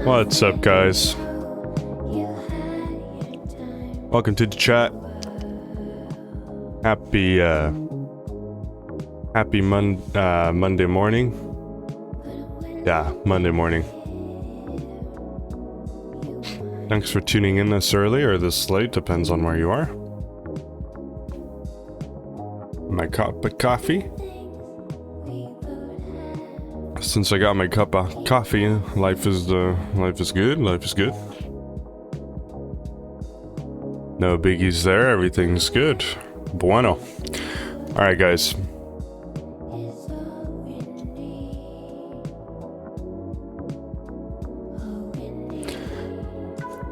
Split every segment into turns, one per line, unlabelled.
What's up, guys? Welcome to the chat. Happy Monday morning. Yeah, Monday morning. Thanks for tuning in this early or this late, depends on where you are. My cup of coffee. Since I got my cup of coffee, life is good. Life is good. No biggies there. Everything's good. Bueno. All right, guys.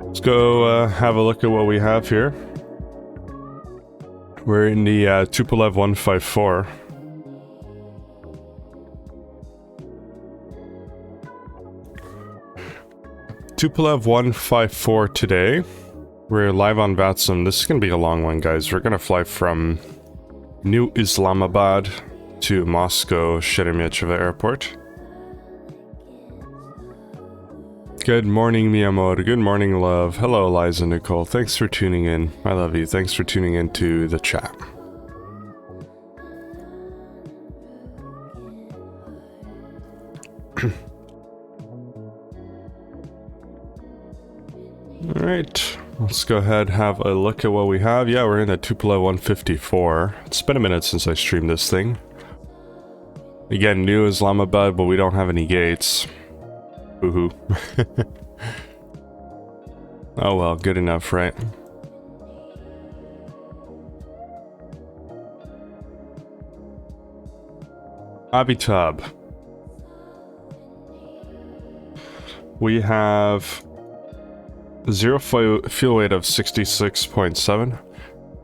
Let's go have a look at what we have here. We're in the polef 154. Polef 154 today. We're live on VATSIM. This is going to be a long one, guys. We're going to fly from New Islamabad to Moscow Sheremetyevo Airport. Good morning, mi amor. Good morning, love. Hello, Liza Nicole. Thanks for tuning in. I love you. Thanks for tuning into the chat. Alright, let's go ahead and have a look at what we have. Yeah, we're in a polef 154. It's been a minute since I streamed this thing. Again, New Islamabad, but we don't have any gates. Woohoo. Oh well, good enough, right? Abitab. We have zero fuel weight of 66.7.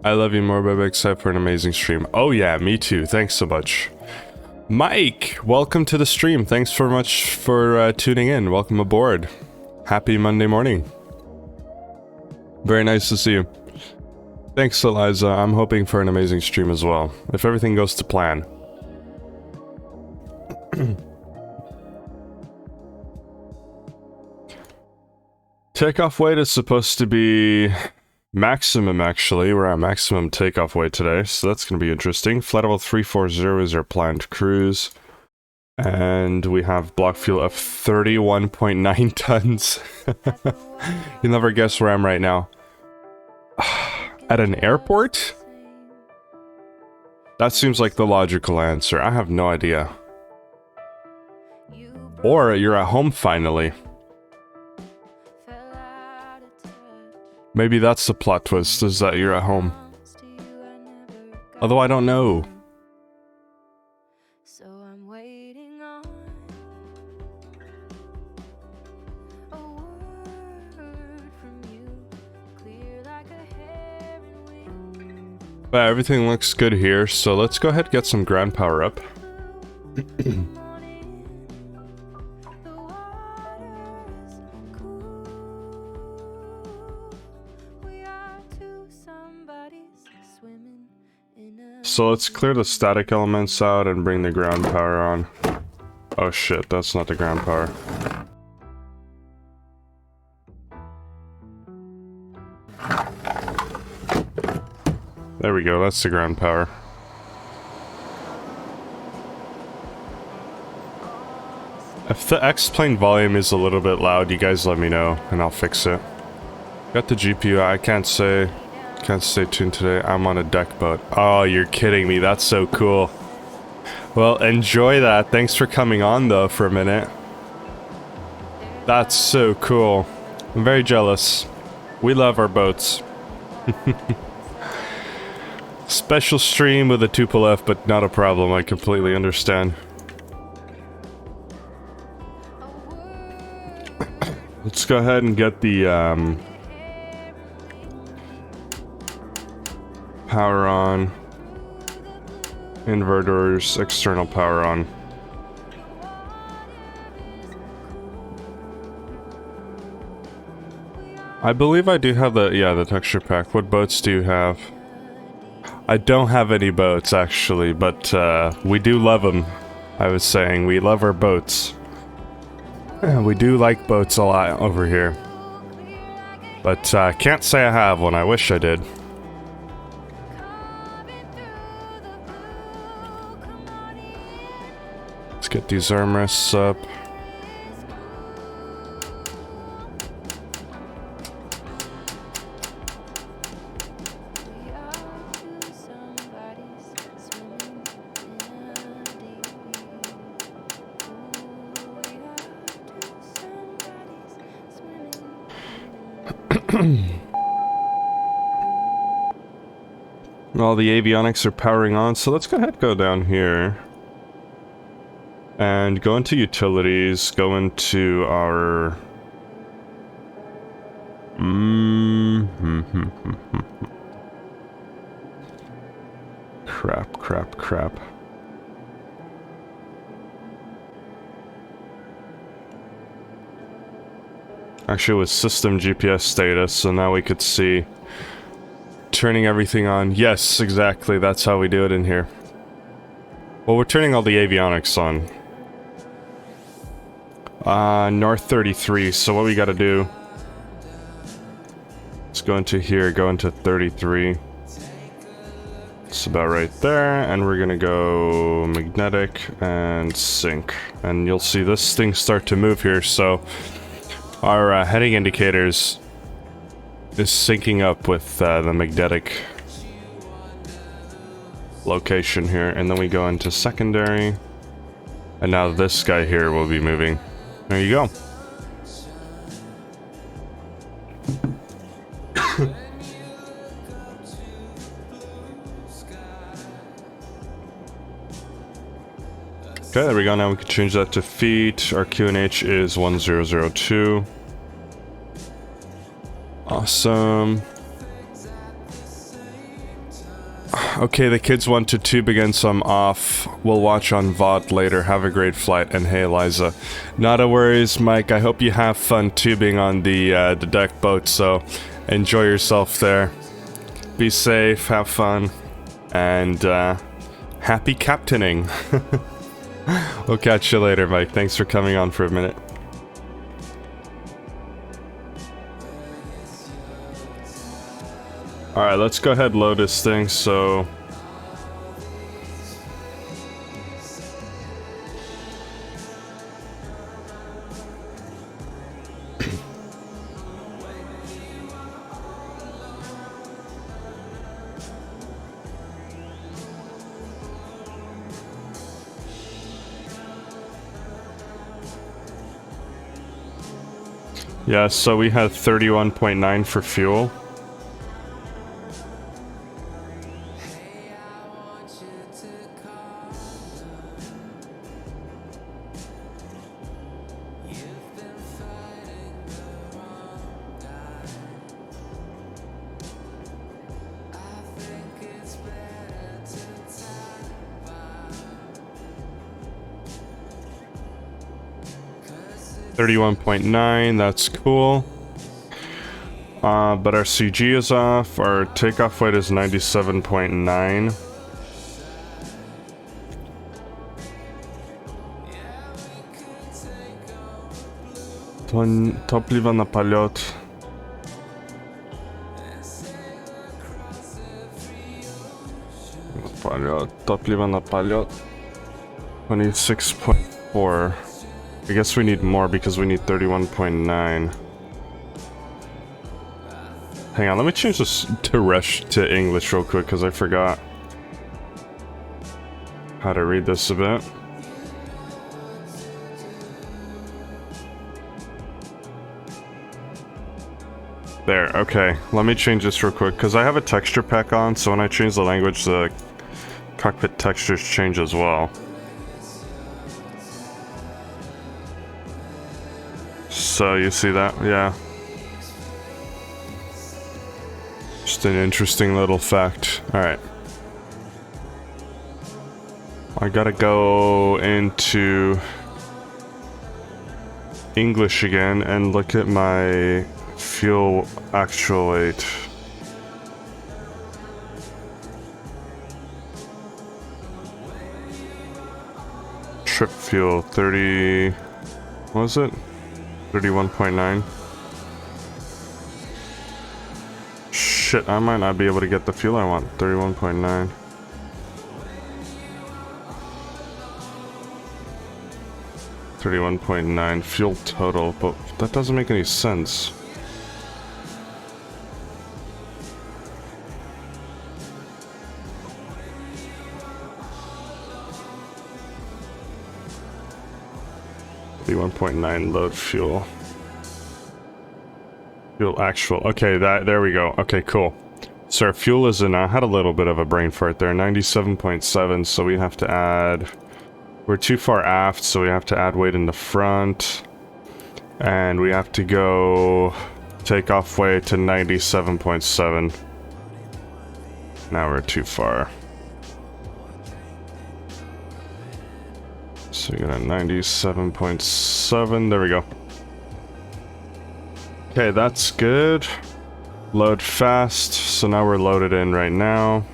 I love you more, baby, except for an amazing stream. Oh yeah, me too. Thanks so much. Mike, welcome to the stream. Thanks so much for tuning in. Welcome aboard. Happy Monday morning. Very nice to see you. Thanks, Eliza. I'm hoping for an amazing stream as well, if everything goes to plan. Takeoff weight is supposed to be maximum, actually. We're at maximum takeoff weight today, so that's going to be interesting. Flight level 340 is our planned cruise. And we have block fuel of 31.9 tons. You'll never guess where I'm right now. At an airport? That seems like the logical answer. I have no idea. Or you're at home finally. Maybe that's the plot twist, is that you're at home. Although I don't know. But everything looks good here, so let's go ahead and get some ground power up. So let's clear the static elements out and bring the ground power on. Oh shit, that's not the ground power. There we go, that's the ground power. If the X-plane volume is a little bit loud, you guys let me know and I'll fix it. Got the GPU, I can't stay tuned today. I'm on a deck boat. Oh, you're kidding me. That's so cool. Well, enjoy that. Thanks for coming on, though, for a minute. That's so cool. I'm very jealous. We love our boats. Special stream with a polef, but not a problem. I completely understand. Let's go ahead and get the, power on. Inverters, external power on. I believe I do have the texture pack. What boats do you have? I don't have any boats, actually, but we do love them. I was saying, we love our boats. We do like boats a lot over here. But can't say I have one. I wish I did. Let's get these armrests up. All the avionics are powering on, so let's go ahead and go down here. And go into utilities, go into our... Crap. Actually, it was system GPS status, so now we could see turning everything on. Yes, exactly. That's how we do it in here. Well, we're turning all the avionics on. North 33. So what we gotta do... Let's go into here, go into 33. It's about right there, and we're gonna go magnetic and sync. And you'll see this thing start to move here, so... Our heading indicators is syncing up with the magnetic location here, and then we go into secondary, and now this guy here will be moving. There you go. Okay, there we go. Now we can change that to feet. Our QNH is 1002. Awesome. Okay, the kids want to tube again, so I'm off. We'll watch on VOD later. Have a great flight. And hey, Eliza. Not a worries, Mike. I hope you have fun tubing on the deck boat, so enjoy yourself there. Be safe, have fun, and happy captaining. We'll catch you later, Mike. Thanks for coming on for a minute. Alright, let's go ahead and load this thing, so... Yeah, so we had 31.9 for fuel. $31.9, that's cool. But our CG is off. Our takeoff weight is 97.9. Topliwa na полет. Topliwa na полет. 26.4. I guess we need more because we need 31.9. Hang on, let me change this to English real quick because I forgot how to read this a bit. There, okay. Let me change this real quick because I have a texture pack on, so when I change the language, the cockpit textures change as well. So you see that? Yeah. Just an interesting little fact. Alright. I gotta go into English again and look at my fuel actuate. Trip fuel 30... What was it? 31.9. Shit, I might not be able to get the fuel I want. 31.9. 31.9 fuel total, but that doesn't make any sense. $1.9 load fuel. Fuel actual. Okay, there we go. Okay, cool. So our fuel is in. I had a little bit of a brain fart there. 97.7. So we have to add. We're too far aft, so we have to add weight in the front, and we have to go take off weight to 97.7. Now we're too far. So we got a 97.7. There we go. Okay, that's good. Load fast. So now we're loaded in right now.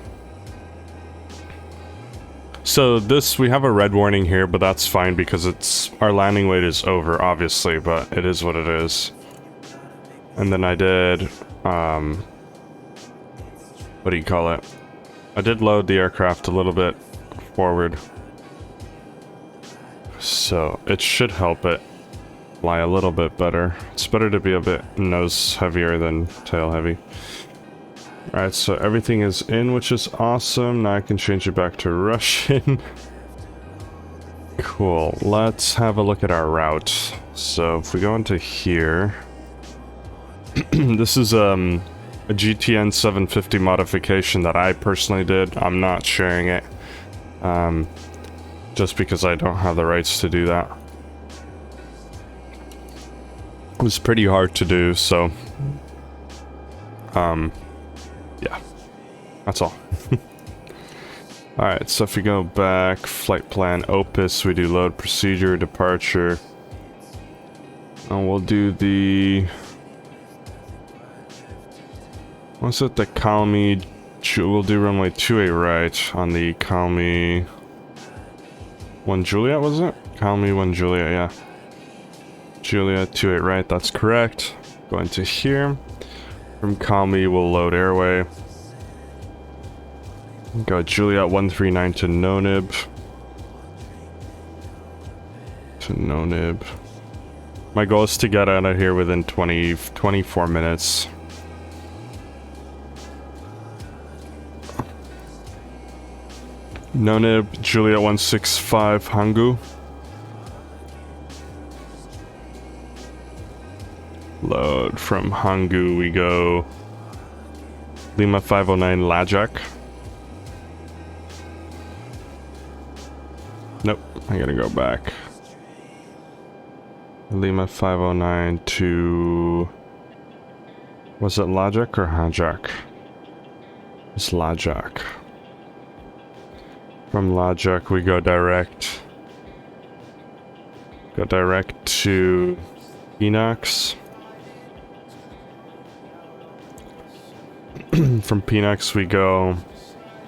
So this, we have a red warning here, but that's fine because it's, our landing weight is over, obviously, but it is what it is. And then I did, what do you call it? I did load the aircraft a little bit forward. So it should help it fly a little bit better. It's better to be a bit nose heavier than tail heavy. Alright, so everything is in, which is awesome. Now I can change it back to Russian. Cool. Let's have a look at our route. So if we go into here, this is a GTN750 modification that I personally did. I'm not sharing it, just because I don't have the rights to do that. It was pretty hard to do, so yeah, that's all. Alright, so if we go back, flight plan, Opus, we do load procedure, departure. And we'll do the... what's it, the Calmy... we'll do runway 28 right on the Calmy... 1 Juliet, was it? Calmy 1 Juliet, yeah. Juliet 28 right, that's correct. Go into here. From Calmy, we'll load airway. Go Juliet 139 to no-nib. My goal is to get out of here within 24 minutes. No-nib, Juliet 165, Hangu. Load from Hangu, we go Lima 509 Lajak. Nope, I gotta go back. Lima 509 to... was it Lajak or Hajak? It's Lajak. From Lajak we go direct. Go direct to Phoenix. From Phoenix we go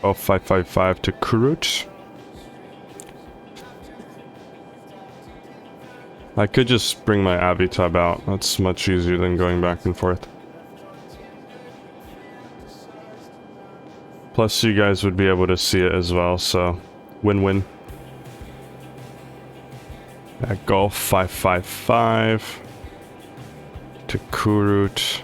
0555 to Kurut. I could just bring my Avitab out. That's much easier than going back and forth. Plus you guys would be able to see it as well, so win-win. At Gulf 555 to Kurut.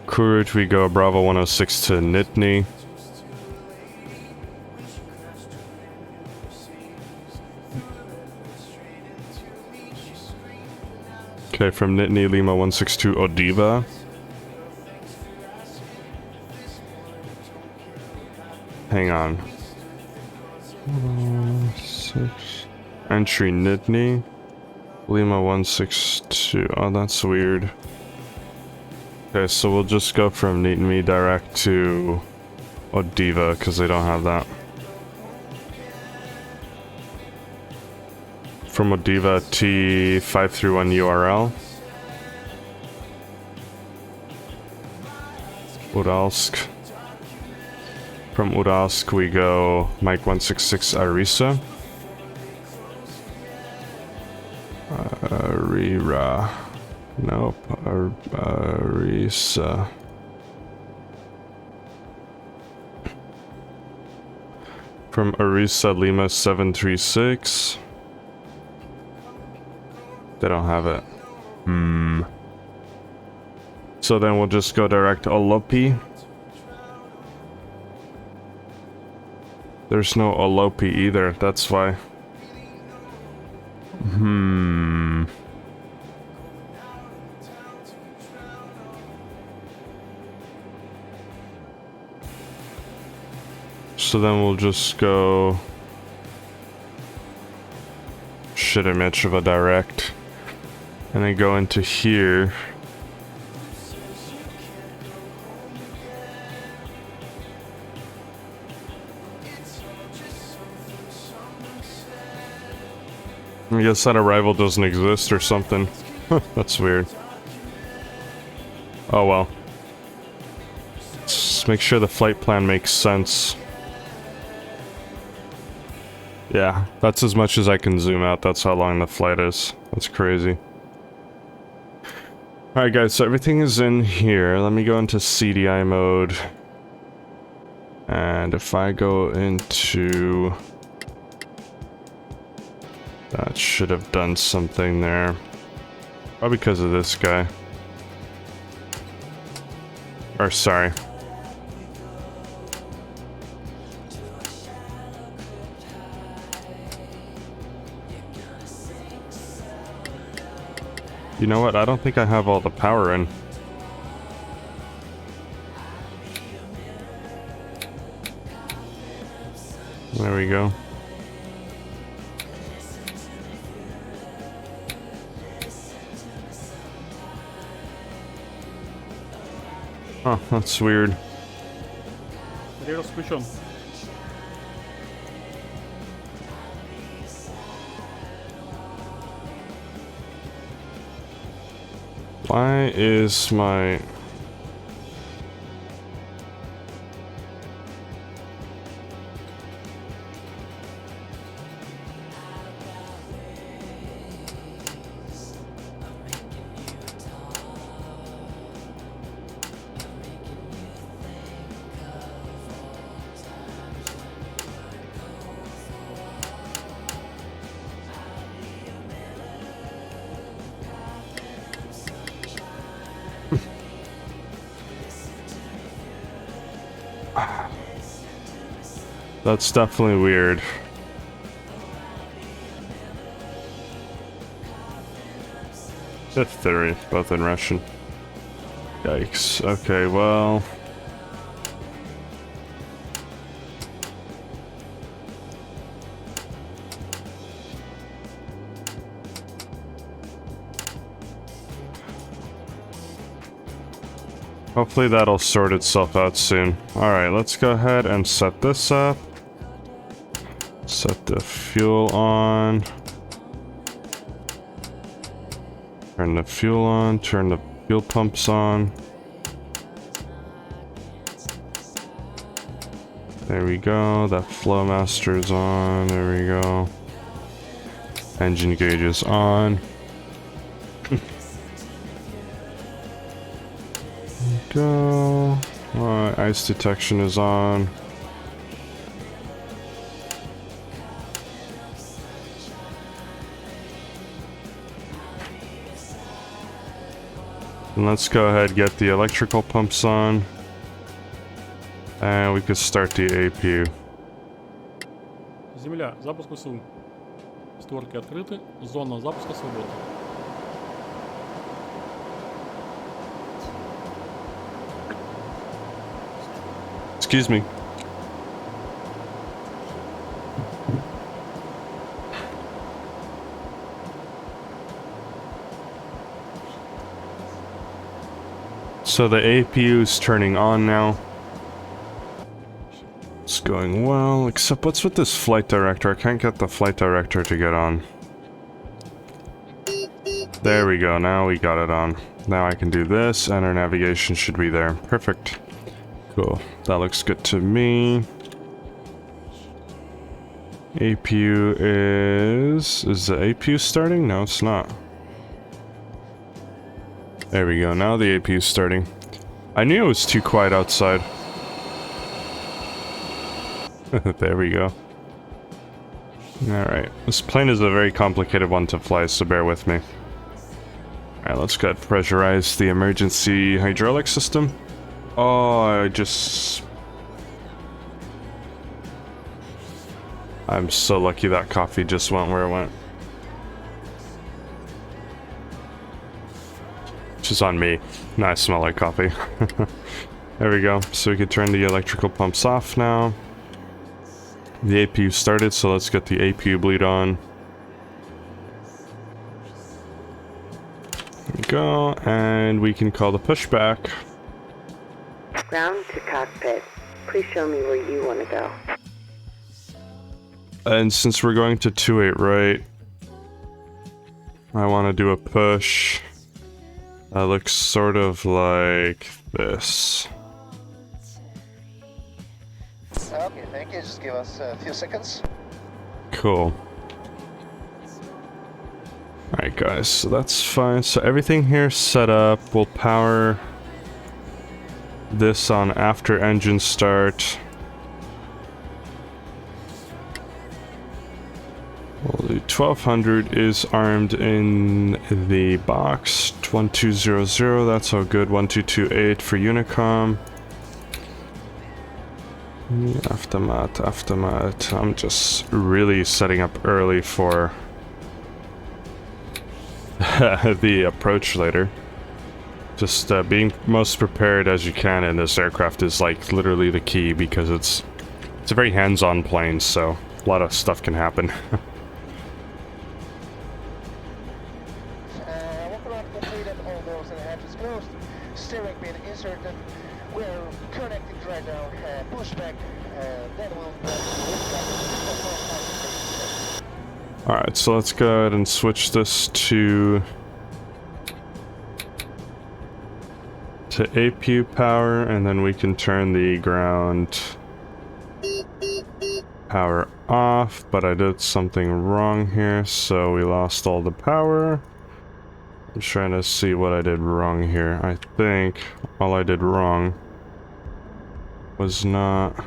Kurut we go Bravo 106 to Nitny. Okay, from Nitny, Lima 162 Odiva. Hang on. 6. Entry Nitny. Lima 162. Oh, that's weird. Okay, so we'll just go from Nitny direct to Odiva, because they don't have that. From Odiva, T531 URL. Uralsk. From Uralsk we go Mike 166 Arisa. Nope. Arisa. From Arisa Lima 736. They don't have it. So then we'll just go direct to Olopi. There's no Olopi either, that's why. So then we'll just go Shitimichava direct. And then go into here. I guess that arrival doesn't exist or something. That's weird. Oh well. Let's make sure the flight plan makes sense. Yeah, that's as much as I can zoom out. That's how long the flight is. That's crazy. Alright guys, so everything is in here. Let me go into CDI mode. And if I go into... That should have done something there. Probably because of this guy. Or sorry. You know what? I don't think I have all the power in. There we go. Huh, that's weird. Why is my... That's definitely weird. Fifth theory, both in Russian. Yikes. Okay, well... Hopefully that'll sort itself out soon. Alright, let's go ahead and set this up. Set the fuel on. Turn the fuel on, turn the fuel pumps on. There we go, that flow master's on, there we go. Engine gauge is on. Go. Alright, ice detection is on. And let's go ahead and get the electrical pumps on. And we could start the APU.
Земля, запуск ВСУ. Створки открыты, зона запуска свободна.
Excuse me. So the APU is turning on now. It's going well, except what's with this flight director? I can't get the flight director to get on. There we go, now we got it on. Now I can do this, and our navigation should be there. Perfect. Cool, that looks good to me. APU is the APU starting? No, it's not. There we go, now the APU is starting. I knew it was too quiet outside. There we go. Alright, this plane is a very complicated one to fly, so bear with me. Alright, let's go ahead and pressurize the emergency hydraulic system. Oh, I'm so lucky that coffee just went where it went. Which is on me. Now I smell like coffee. There we go. So we can turn the electrical pumps off now. The APU started, so let's get the APU bleed on. There we go, and we can call the pushback.
Ground to cockpit. Please show me where you want to go.
And since we're going to 28 right, I want to do a push that looks sort of like this.
Okay, thank you. Just give us a few seconds.
Cool. Alright guys, so that's fine. So everything here is set up. We'll power this on after engine start. Well, the 1200 is armed in the box. 1200, that's all good. 1228 for Unicom. Aftermath. I'm just really setting up early for the approach later. Just being most prepared as you can in this aircraft is like literally the key, because it's a very hands-on plane, so a lot of stuff can happen.
Walk-around completed, all doors and hatches closed, steering pin inserted, we're connecting right now, pushback, then we'll
Alright, so let's go ahead and switch this to APU power, and then we can turn the ground power off, but I did something wrong here, so we lost all the power. I'm trying to see what I did wrong here. I think all I did wrong was not...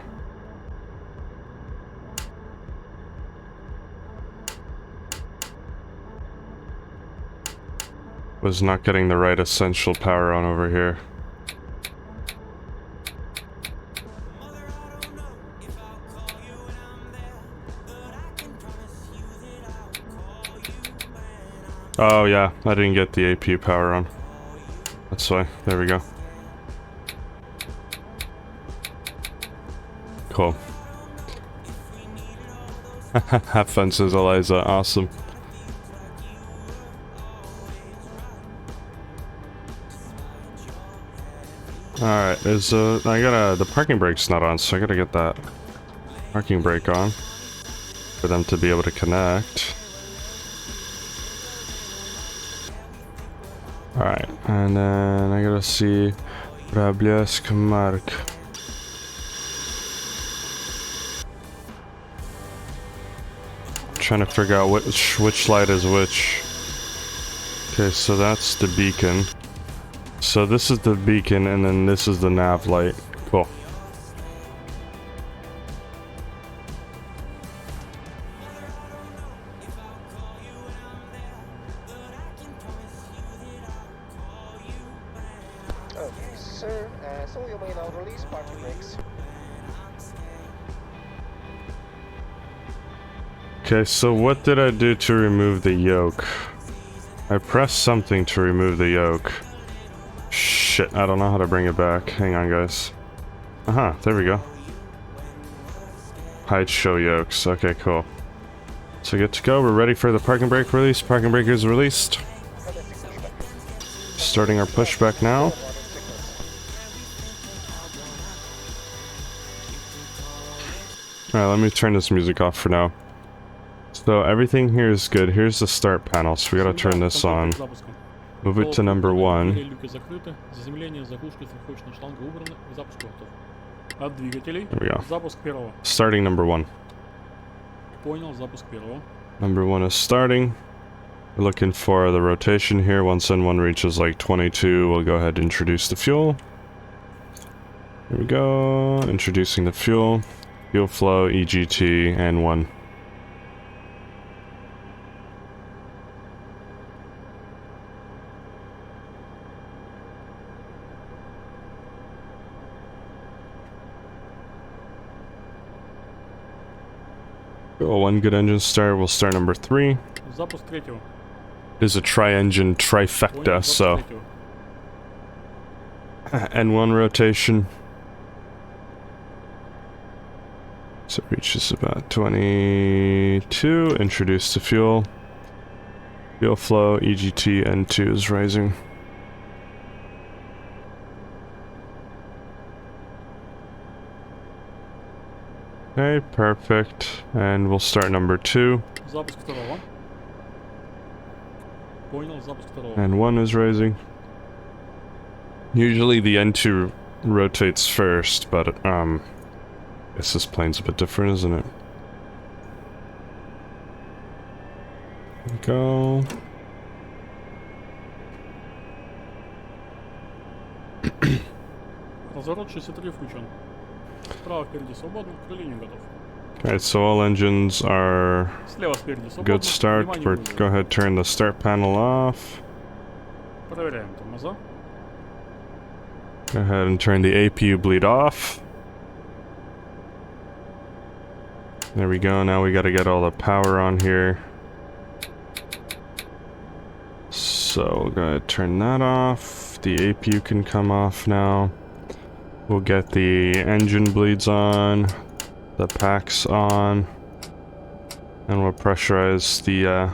getting the right essential power on over here. Oh yeah, I didn't get the APU power on. That's why. There we go. Cool. Have fun, says Eliza. Awesome. Alright, the parking brake's not on, so I gotta get that parking brake on for them to be able to connect. Alright, and then I gotta see Rablevsk Mark. Trying to figure out which light is which. Okay, so that's the beacon. So this is the beacon, and then this is the nav light. Cool.
Okay, sir, so you may now release parking brakes.
Okay, so what did I do to remove the yoke? I pressed something to remove the yoke. Shit, I don't know how to bring it back. Hang on, guys. Aha, there we go. Hide show yokes. Okay, cool. So good to go. We're ready for the parking brake release. Parking brake is released. Starting our pushback now. Alright, let me turn this music off for now. So everything here is good. Here's the start panel, so we gotta turn this on. Move it to number 1. There we go. Starting number 1. Number 1 is starting. We're looking for the rotation here. Once N1 reaches like 22, we'll go ahead and introduce the fuel. Here we go. Introducing the fuel. Fuel flow, EGT, N1. Cool, one good engine start. We'll start number 3.
Запуск третьего.
It is a tri-engine trifecta,
Понял,
so
запуск третьего.
N1 rotation. So it reaches about 22. Introduce the fuel. Fuel flow, EGT, N2 is rising. Okay, perfect. And we'll start number 2.
Запуск второго. Понял, запуск второго.
N1 is rising. Usually the N2 rotates first, but I guess this plane's a bit different, isn't it? There we go.
Разворот 63 включен. Справа впереди свободно, к линии готов.
Alright, so all engines are
Слева спереди свободно.
good start.
Внимание,
We're
вызов.
go ahead, turn the start panel off.
Проверяем тормоза.
Go ahead and turn the APU bleed off. There we go. Now we got to get all the power on here. So we'll go ahead, turn that off. The APU can come off now. We'll get the engine bleeds on, the packs on, and we'll pressurize the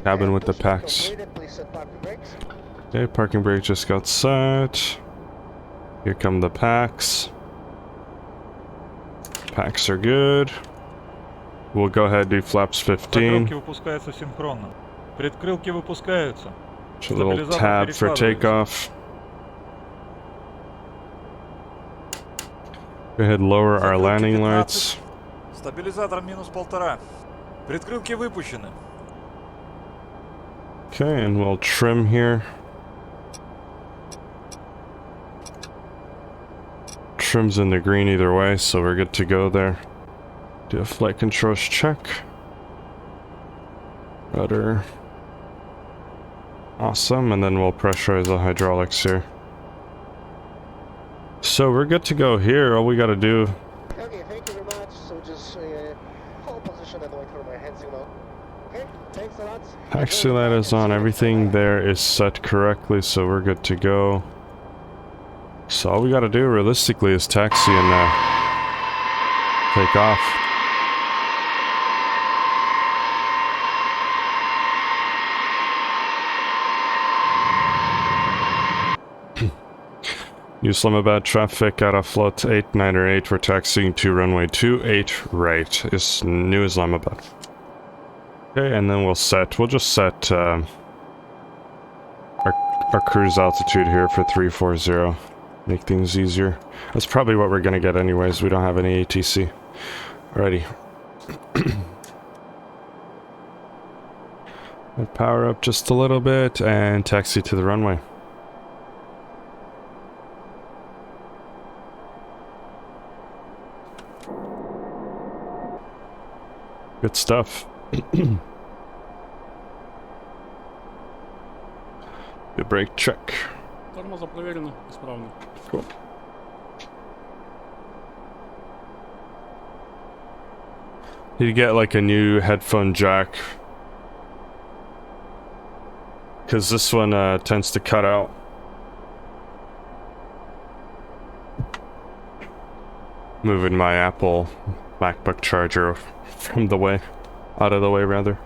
cabin with the packs.
Completed. Please set parking brakes.
Okay, parking brake just got set. Here come the packs. Packs are good. We'll go ahead and do flaps 15.
Закрылки выпускаются синхронно. Предкрылки выпускаются.
A little tab for takeoff. Go ahead, lower our
Закрылки
landing
15.
lights.
Стабилизатор минус 1,5. Предкрылки выпущены.
Okay, and we'll trim here. Trim's in the green either way, so we're good to go there. Do a flight controls check. Rudder. Awesome, and then we'll pressurize the hydraulics here. So we're good to go here. All we gotta do...
Okay, thank you very much. So just hold position and wait for my hand signal. Okay, thanks a lot.
Taxi light is on. Everything there is set correctly, so we're good to go. So all we gotta do realistically is taxi and take off. Islamabad traffic, AFL898, we're taxiing to runway 28 right, is New Islamabad. Okay, and then we'll just set our cruise altitude here for 340. Make things easier. That's probably what we're gonna get anyways, we don't have any ATC. Alrighty. Power up just a little bit and taxi to the runway. Good stuff. Good brake check.
Тормоза проверены, исправны.
Cool. Need to get like a new headphone jack, because this one tends to cut out. Moving my Apple MacBook charger from the way, out of the way rather.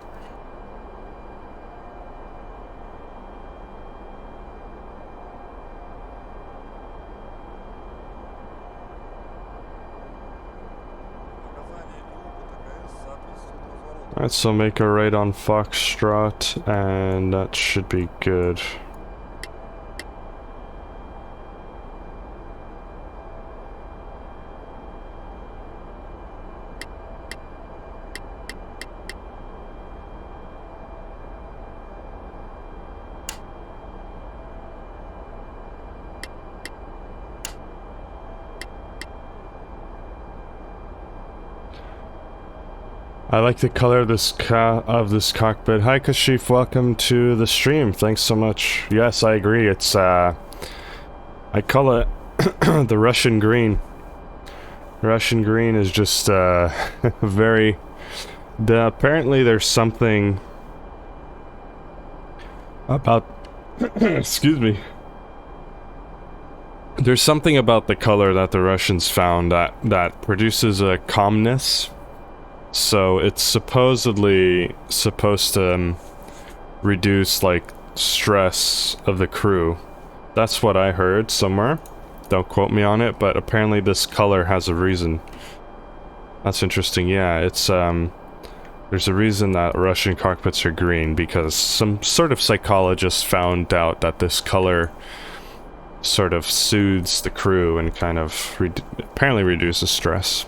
Alright, so make a right on Foxtrot, and that should be good. I like the color of this cockpit. Hi Kashif, welcome to the stream. Thanks so much. Yes, I agree. It's I call it the Russian green. Russian green is just very apparently there's something about excuse me. There's something about the color that the Russians found that produces a calmness. So it's supposedly supposed to reduce like stress of the crew. That's what I heard somewhere. Don't quote me on it, but apparently this color has a reason. That's interesting. Yeah, it's there's a reason that Russian cockpits are green, because some sort of psychologist found out that this color sort of soothes the crew and kind of apparently reduces stress.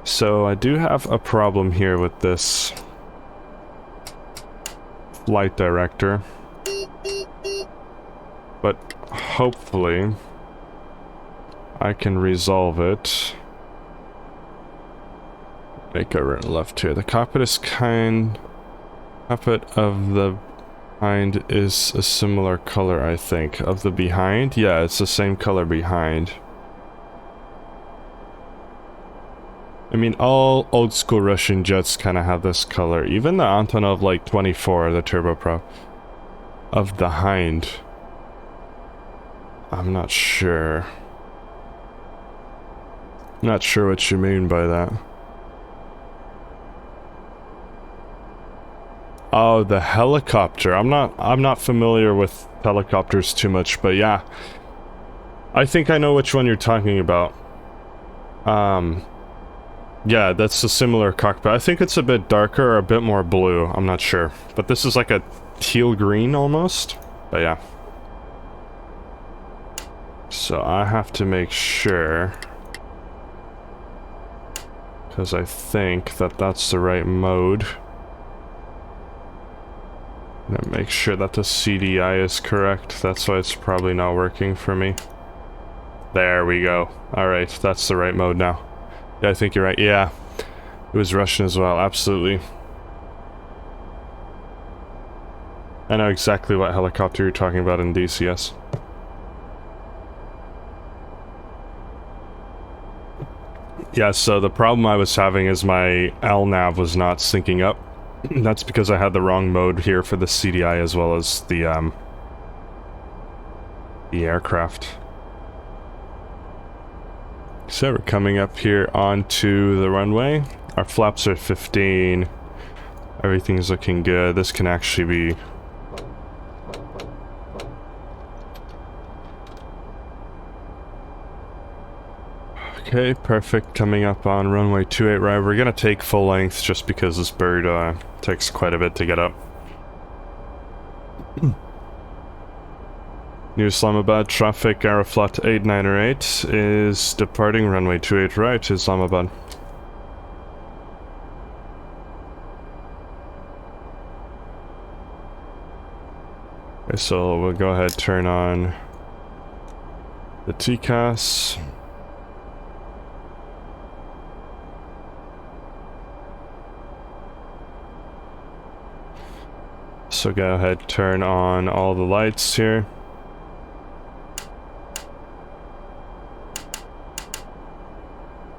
So I do have a problem here with this flight director, but hopefully I can resolve it. Make a left here. The cockpit is cockpit of the behind is a similar color, I think. Of the behind? Yeah, it's the same color behind. I mean, all old school Russian jets kind of have this color. Even the Antonov like 24, the turboprop of the hind. I'm not sure. Not sure what you mean by that. Oh, the helicopter. I'm not familiar with helicopters too much, but yeah. I think I know which one you're talking about. Yeah, that's a similar cockpit. I think it's a bit darker or a bit more blue. I'm not sure. But this is like a teal green almost. But yeah. So I have to make sure, because I think that that's the right mode. I'm gonna make sure that the CDI is correct. That's why it's probably not working for me. There we go. Alright, that's the right mode now. Yeah, I think you're right. Yeah, it was Russian as well. Absolutely. I know exactly what helicopter you're talking about in DCS. Yeah, so the problem I was having is my LNAV was not syncing up. That's because I had the wrong mode here for the CDI as well as the aircraft. So we're coming up here onto the runway. Our flaps are 15. Everything's looking good. This can actually be... Okay, perfect. Coming up on runway 28 right. We're gonna take full length just because this bird takes quite a bit to get up. New Islamabad traffic AFL898 is departing runway 28 right, Islamabad. Okay, so we'll go ahead, turn on the TCAS. So go ahead, turn on all the lights here.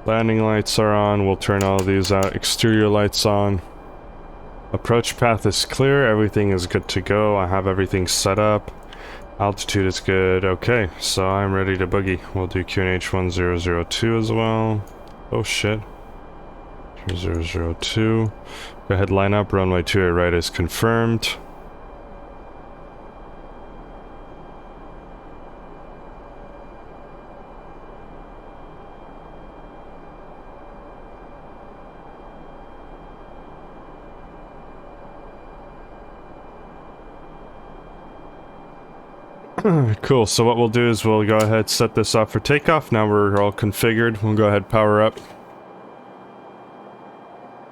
Landing lights are on. We'll turn all these out. Exterior lights on. Approach path is clear. Everything is good to go. I have everything set up. Altitude is good. Okay, so I'm ready to boogie. We'll do QNH1002 as well. Oh shit. 002. Go ahead, line up. Runway 28 right is confirmed. Cool, so what we'll do is we'll go ahead, set this up for takeoff. Now we're all configured. We'll go ahead, power up.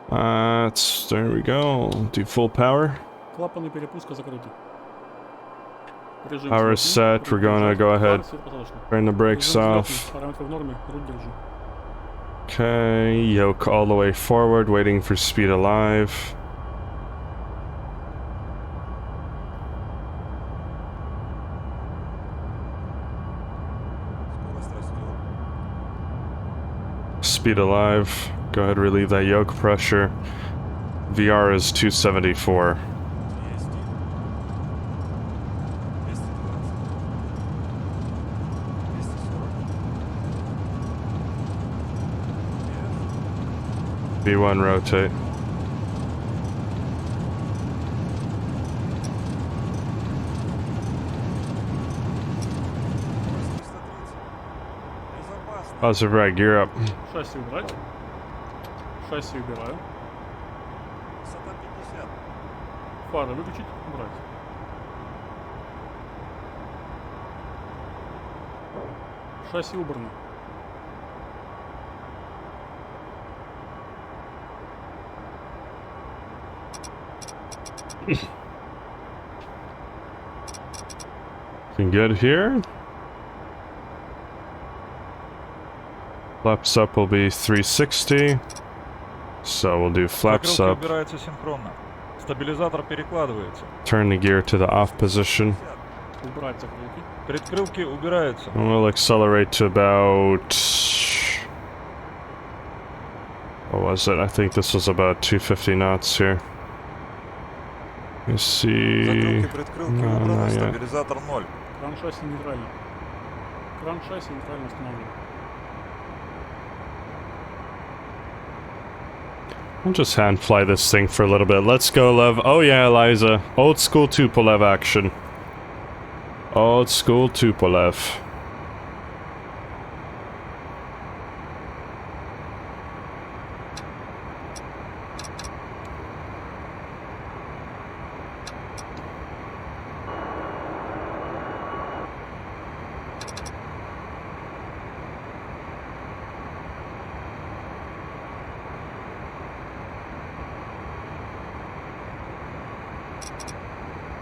There we go. Do full power.
Клапаны перепуска закрыты. Режим
Power is set. We're gonna go ahead, turn the brakes off.
Параметры в норме, руль держи.
Okay, yoke all the way forward, waiting for speed alive. Speed alive. Go ahead, relieve that yoke pressure. VR is 274. V1 rotate. Positive right, gear up.
Шасси убрать. Шасси убираю. Фары выключить, убрать. Шасси убрано.
Looking good here. Flaps up will be 360. So we'll do flaps
Закрылки
up.
убираются синхронно. Стабилизатор перекладывается.
Turn the gear to the off position.
Убрать закрылки.
Предкрылки убираются.
And we'll accelerate to about... What was it? I think this was about 250 knots here. Let's see...
Закрылки, предкрылки
No,
убраны,
not yet.
стабилизатор 0.
Кран шасси нейтральный. Кран шасси нейтрально установлен.
I'll just hand fly this thing for a little bit. Let's go, Lev. Oh yeah, Eliza. Old school Tupolev action. Old school Tupolev.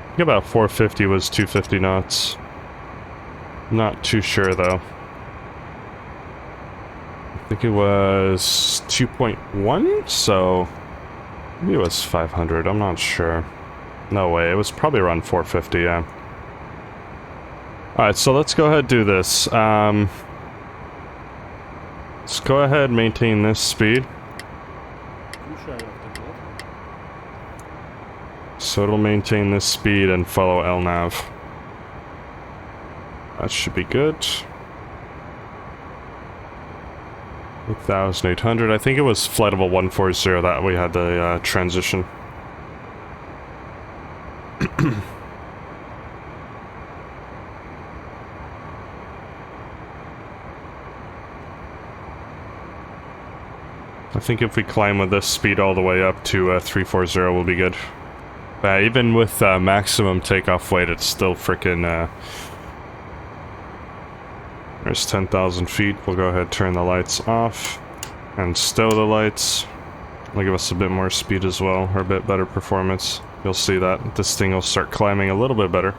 I think about 450 was 250 knots. Not too sure though. I think it was 2.1, so maybe it was 500. I'm not sure. No way, it was probably around 450, yeah. Alright, so let's go ahead and do this. Let's go ahead and maintain this speed.
Включаю автопилот.
So it'll maintain this speed and follow LNAV. That should be good. 8,800. I think it was flight level 140 that we had the transition. I think if we climb with this speed all the way up to 340, we'll be good. Even with maximum takeoff weight, it's still freaking. There's 10,000 feet. We'll go ahead and turn the lights off and stow the lights. It'll give us a bit more speed as well, or a bit better performance. You'll see that this thing will start climbing a little bit better.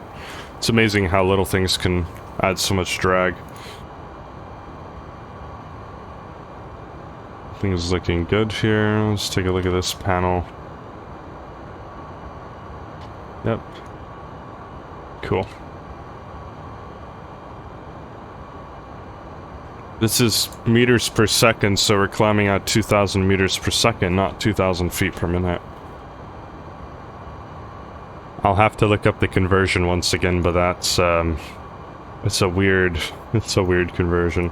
It's amazing how little things can add so much drag. Things looking good here. Let's take a look at this panel. Yep. Cool. This is meters per second, so we're climbing at 2,000 meters per second, not 2,000 feet per minute. I'll have to look up the conversion once again, but that's it's a weird conversion.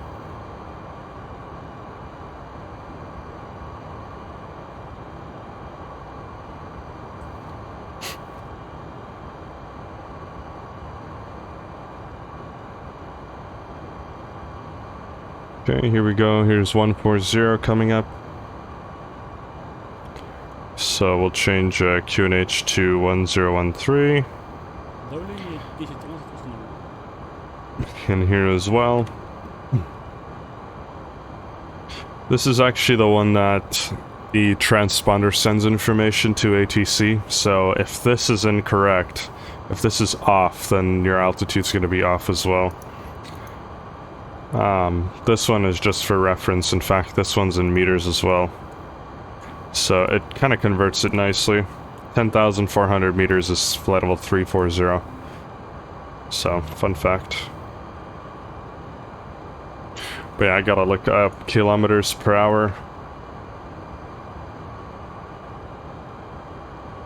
Okay, here we go. Here's 140 coming up. So we'll change QNH to 1013.
Давление 10-13 установлено.
And here as well. This is actually the one that the transponder sends information to ATC. So if this is incorrect, if this is off, then your altitude's going to be off as well. This one is just for reference. In fact, this one's in meters as well. So it kind of converts it nicely. 10,400 meters is flight level 340. So, fun fact. But yeah, I gotta look up kilometers per hour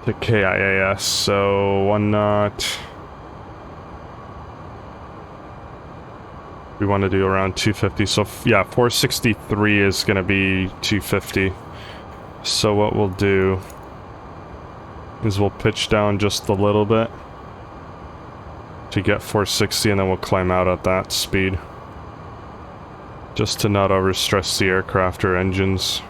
to KIAS. So 1 knot. We want to do around 250. So yeah, 463 is gonna be 250. So what we'll do is we'll pitch down just a little bit to get 460, and then we'll climb out at that speed. Just to not overstress the aircraft or engines.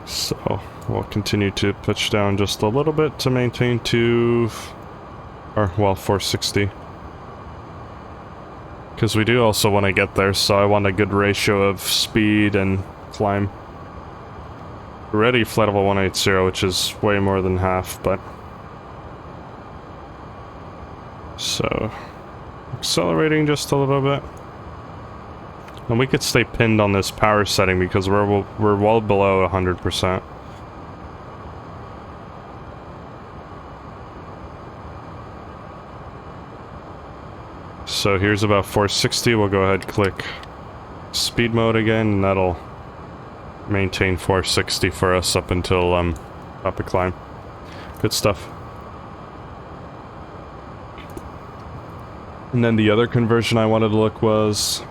So we'll continue to pitch down just a little bit to maintain 460. Because we do also want to get there, so I want a good ratio of speed and climb. Already flight level 180, which is way more than half, but... So... accelerating just a little bit. And we could stay pinned on this power setting because we're well below 100%. So here's about 460, we'll go ahead and click speed mode again, and that'll maintain 460 for us up until up a climb. Good stuff. And then the other conversion I wanted to look was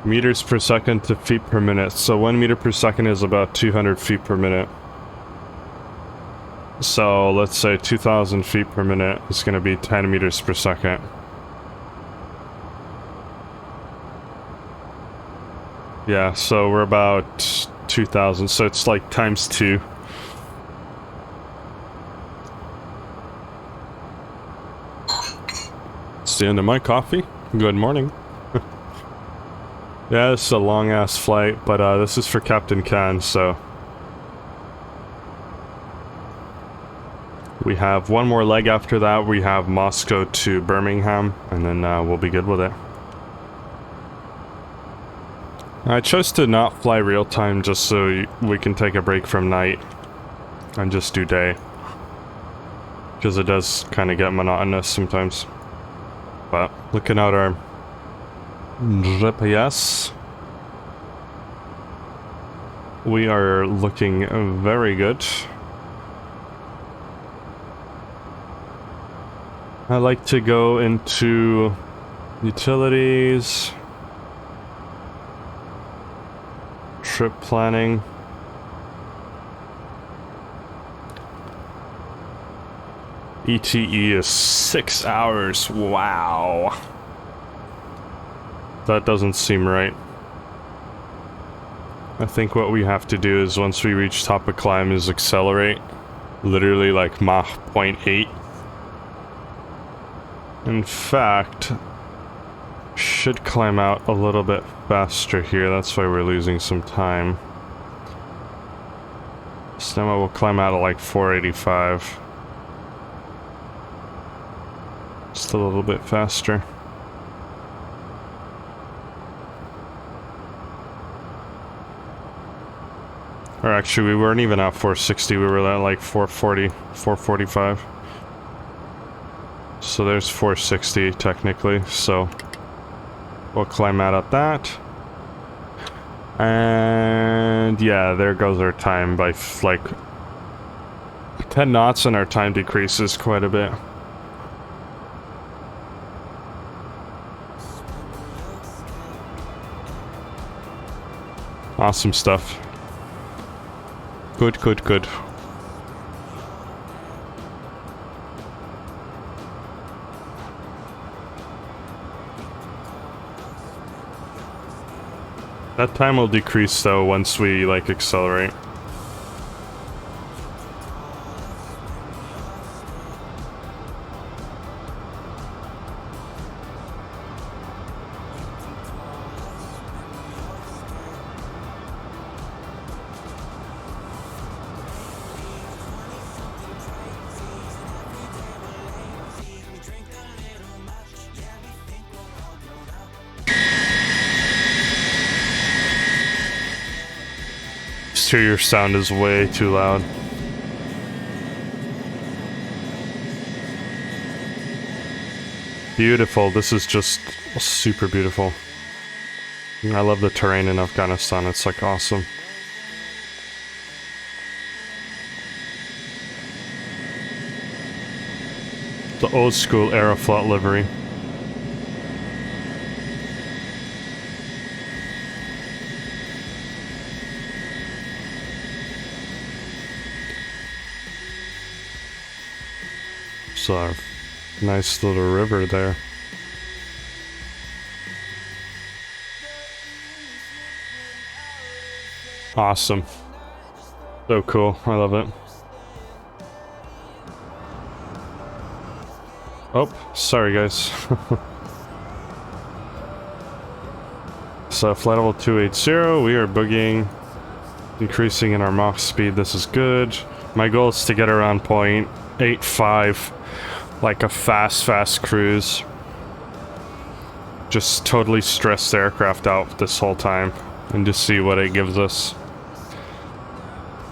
meters per second to feet per minute. So 1 meter per second is about 200 feet per minute. So let's say 2,000 feet per minute is going to be 10 meters per second. Yeah, so we're about 2,000, so it's like times 2. It's the end of my coffee. Good morning. Yeah, this is a long-ass flight, but this is for Captain Khan, so... We have one more leg after that. We have Moscow to Birmingham, and then we'll be good with it. I chose to not fly real-time just so we can take a break from night and just do day. Because it does kind of get monotonous sometimes. But looking at our GPS, we are looking very good. I like to go into utilities, trip planning. ETE is 6 hours. Wow. That doesn't seem right. I think what we have to do is once we reach top of climb is accelerate. Literally like Mach 0.8. In fact, should climb out a little bit faster here. That's why we're losing some time. So now we'll climb out at like 485. Just a little bit faster. Or actually, we weren't even at 460, we were at like 440, 445. So there's 460 technically, so we'll climb out at that. And yeah, there goes our time by like 10 knots, and our time decreases quite a bit. Awesome stuff. Good, good, good. That time will decrease though once we like accelerate. exterior sound is way too loud. Beautiful. This is just super beautiful. I love the terrain in Afghanistan. It's like awesome. The old school Aeroflot livery. So, nice little river there. Awesome. So cool. I love it. Oh, sorry guys. So flight level 280, we are boogieing. Increasing in our Mach speed, this is good. My goal is to get around 0.85, like a fast cruise. Just totally stress the aircraft out this whole time and just see what it gives us.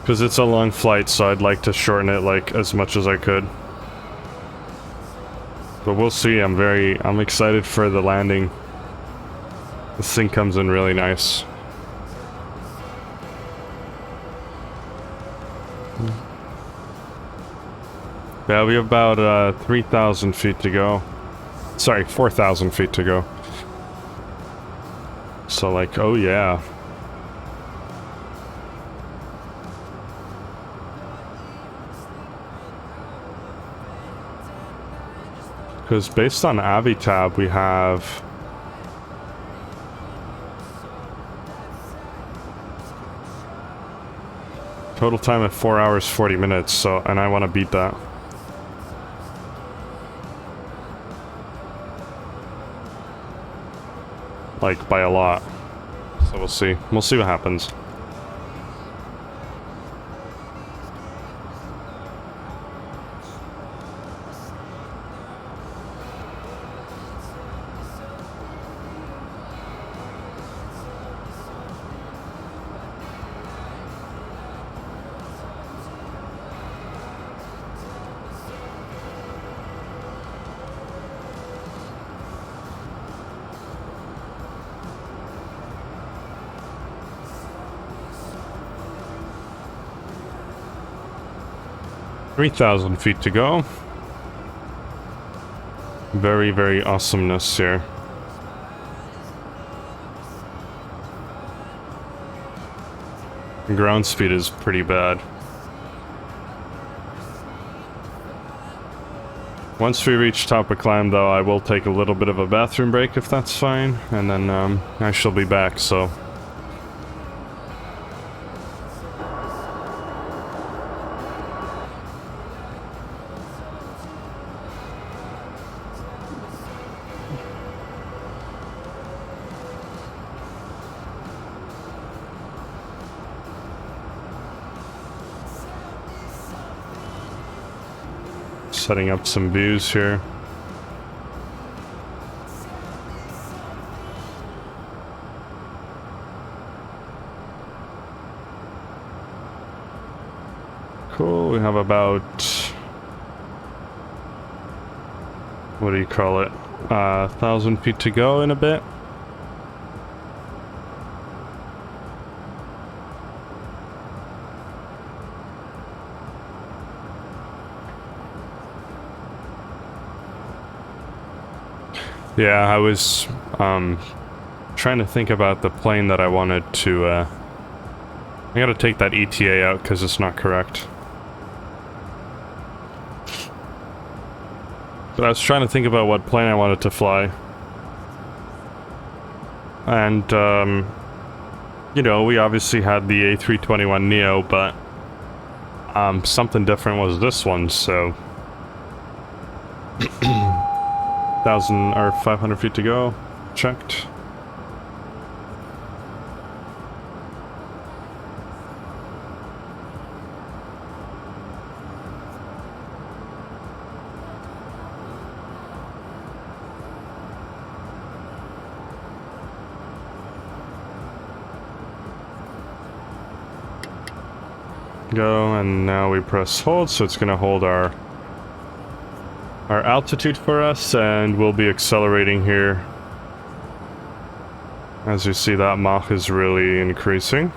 Because it's a long flight, so I'd like to shorten it like as much as I could. But we'll see. I'm excited for the landing. This thing comes in really nice. Yeah, we have about 3,000 feet to go. Sorry, 4,000 feet to go. So like, oh yeah. Because based on Avitab, we have total time at 4 hours 40 minutes. So, and I want to beat that. Like by a lot. So we'll see. We'll see what happens. $3,000 feet to go. Very, very awesomeness here. Ground speed is pretty bad. Once we reach top of climb, though, I will take a little bit of a bathroom break if that's fine, and then I shall be back, so... Setting up some views here. Cool, we have about... what do you call it? 1,000 feet to go in a bit. Yeah, I was trying to think about the plane that I wanted to... I gotta take that ETA out because it's not correct. But I was trying to think about what plane I wanted to fly. And, you know, we obviously had the A321neo, but something different was this one, so... 1,000 or 500 feet to go. Checked. Go, and now we press hold, so it's gonna hold our altitude for us, and we'll be accelerating here. As you see, that Mach is really increasing.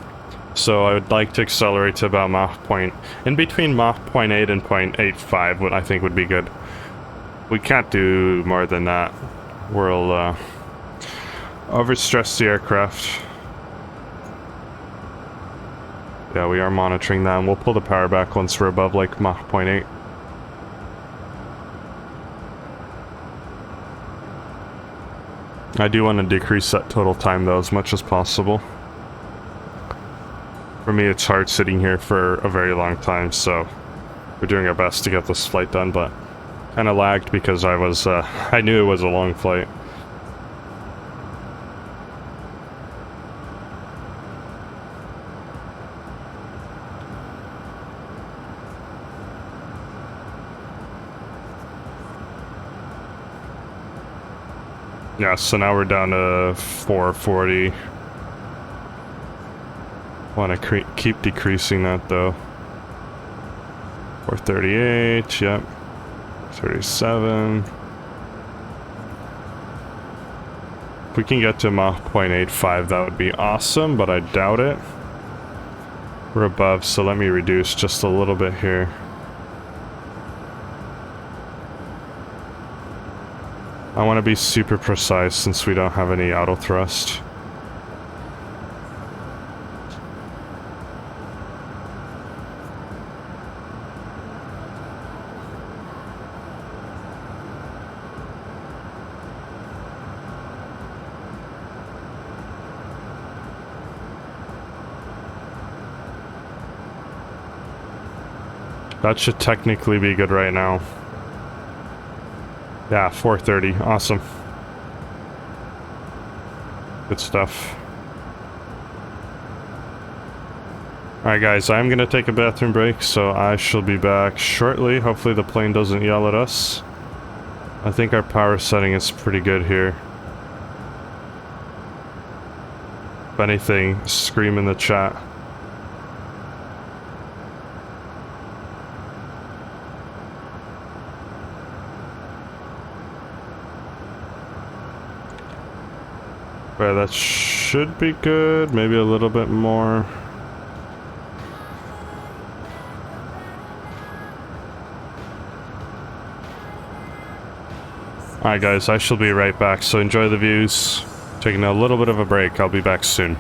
So I would like to accelerate to about Mach point, in between Mach 0.8 and 0.85, what I think would be good. We can't do more than that. We'll overstress the aircraft. Yeah, we are monitoring that, and we'll pull the power back once we're above like Mach 0.8. I do want to decrease that total time though as much as possible. For me, it's hard sitting here for a very long time, so we're doing our best to get this flight done, but kind of lagged because I knew it was a long flight. Yeah, so now we're down to 440. Want to keep decreasing that though. 438, yep. 37. If we can get to Mach 0.85, that would be awesome, but I doubt it. We're above, so let me reduce just a little bit here. I want to be super precise since we don't have any auto thrust. That should technically be good right now. Yeah, 430. Awesome. Good stuff. Alright guys, I'm gonna take a bathroom break, so I shall be back shortly. Hopefully the plane doesn't yell at us. I think our power setting is pretty good here. If anything, scream in the chat. Right, that should be good. Maybe a little bit more. Alright guys, I shall be right back, so enjoy the views. Taking a little bit of a break, I'll be back soon.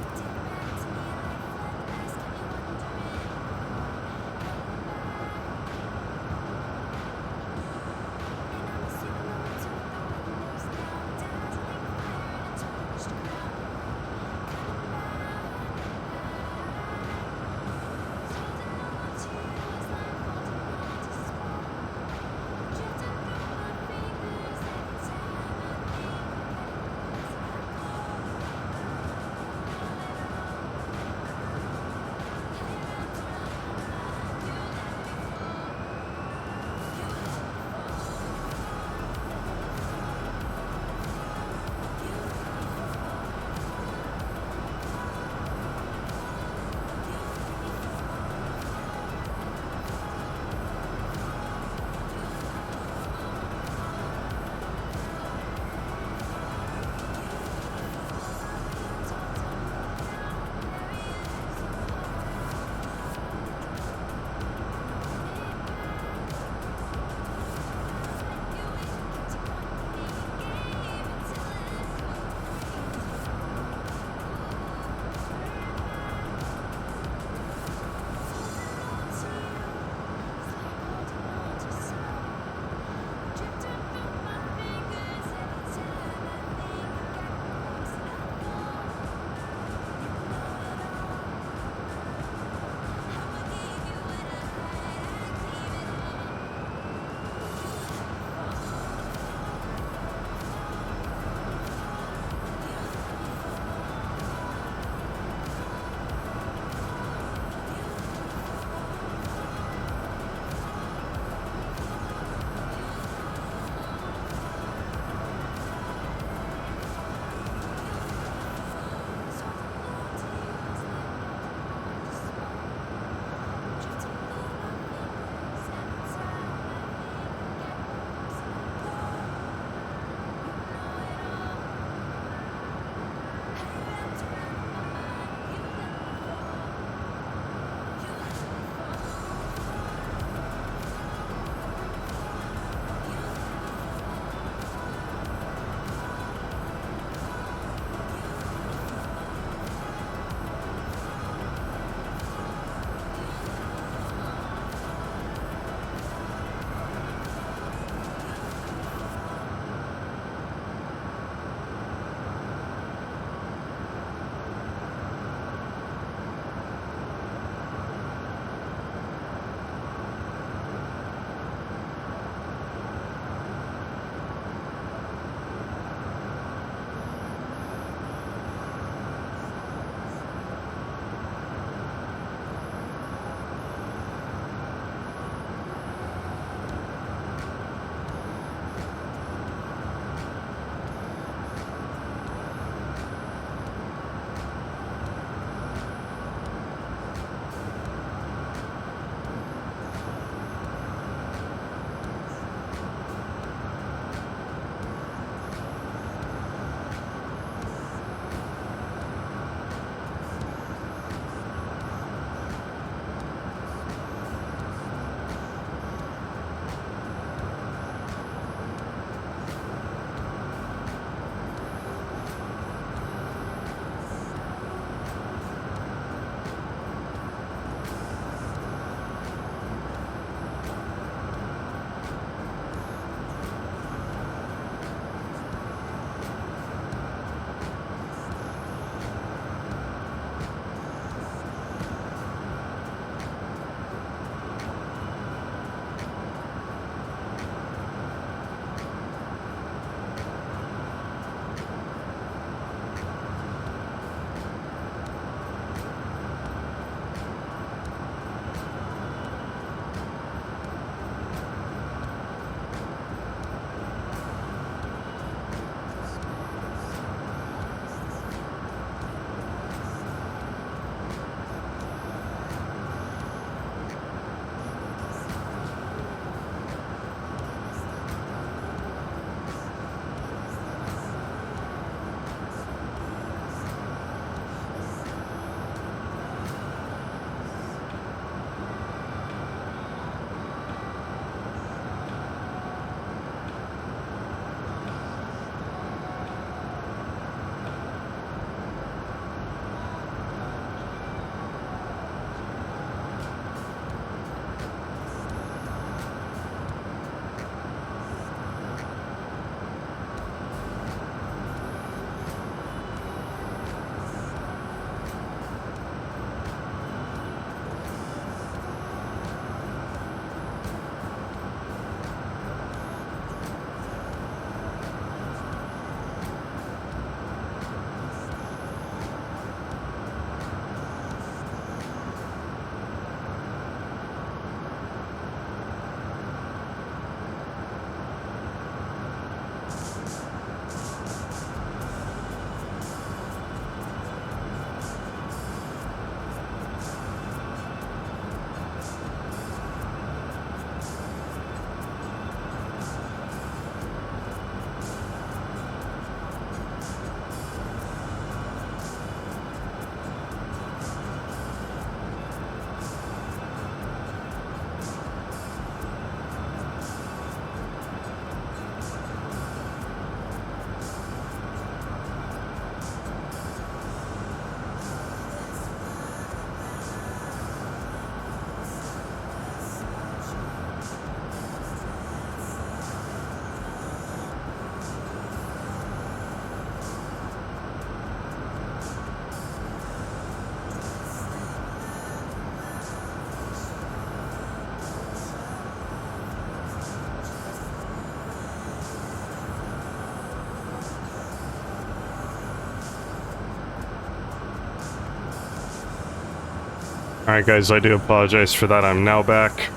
Alright guys, I do apologize for that. I'm now back.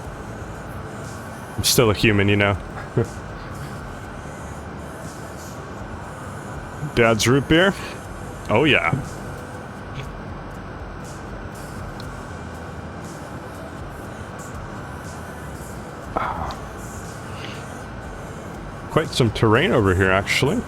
I'm still a human, you know. Dad's root beer? Oh yeah. Quite some terrain over here, actually.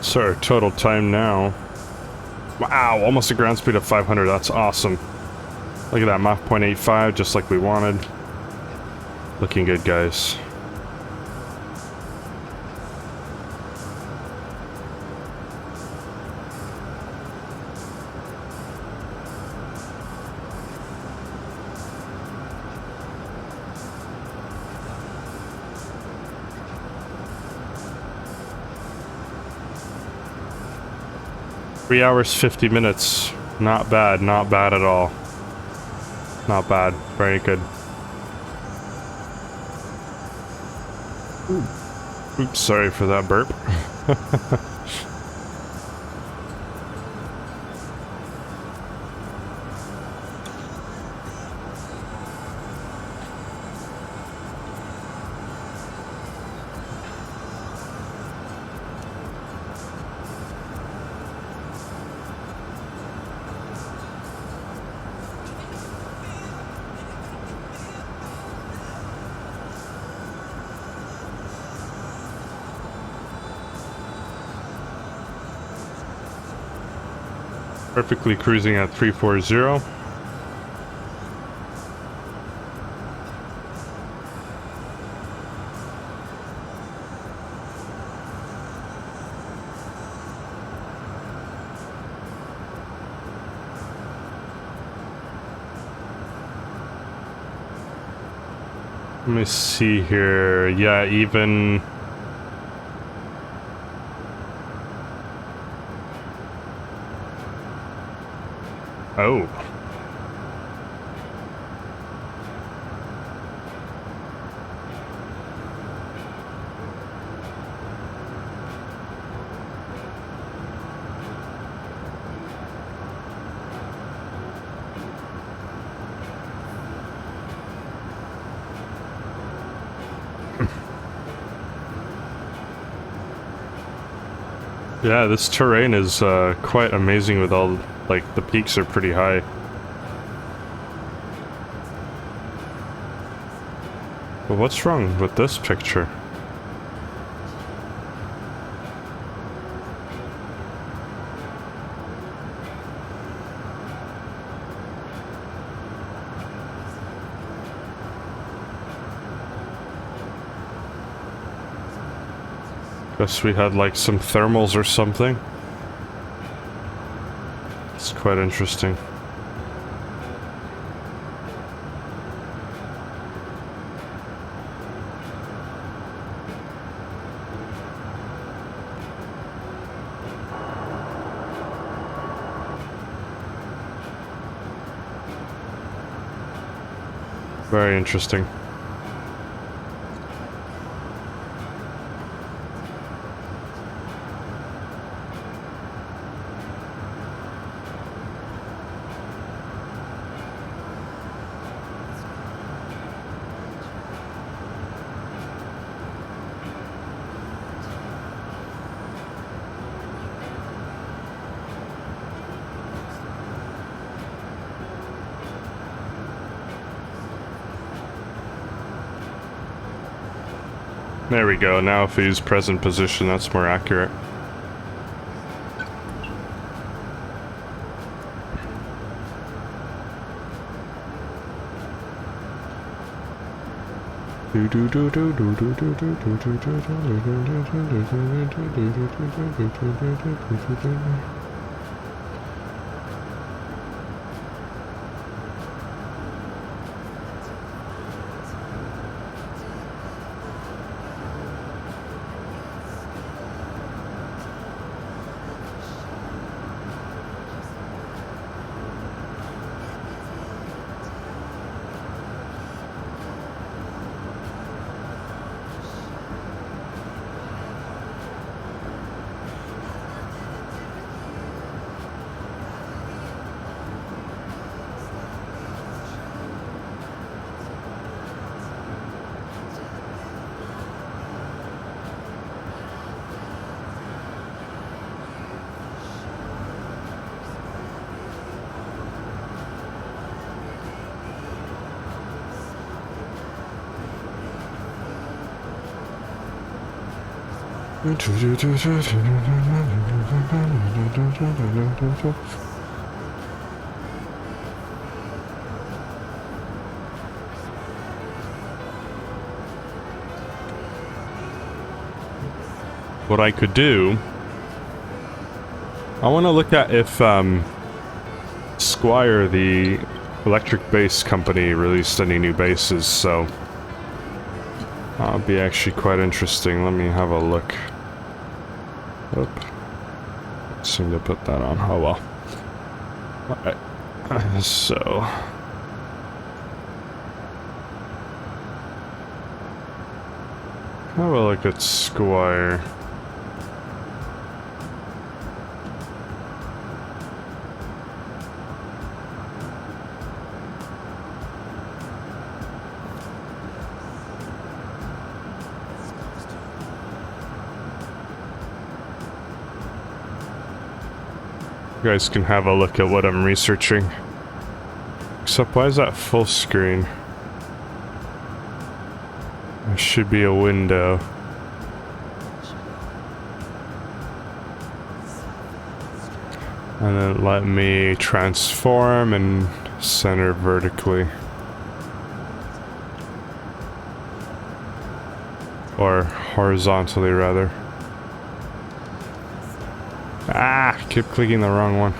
So our total time now. Wow, almost a ground speed of 500. That's awesome. Look at that, Mach 0.85, just like we wanted. Looking good, guys. Three hours, 50 minutes. Not bad, not bad at all. Not bad, very good. Oops, sorry for that burp. Perfectly cruising at 340. Let me see here. Yeah, even... Oh. Yeah, this terrain is quite amazing with all, like, the peaks are pretty high. But what's wrong with this picture? Guess we had like some thermals or something. It's quite interesting. Very interesting. There we go. Now if we use present position, that's more accurate. What I could do, I want to look at if Squire, the electric base company, released any new bases, so that'll be actually quite interesting. Let me have a look. Oop. Seem to put that on. Oh well. Alright. So have a look at Squire. You guys can have a look at what I'm researching. Except, why is that full screen? There should be a window. And then let me transform and center vertically. Or horizontally, rather. Ah, keep clicking the wrong one.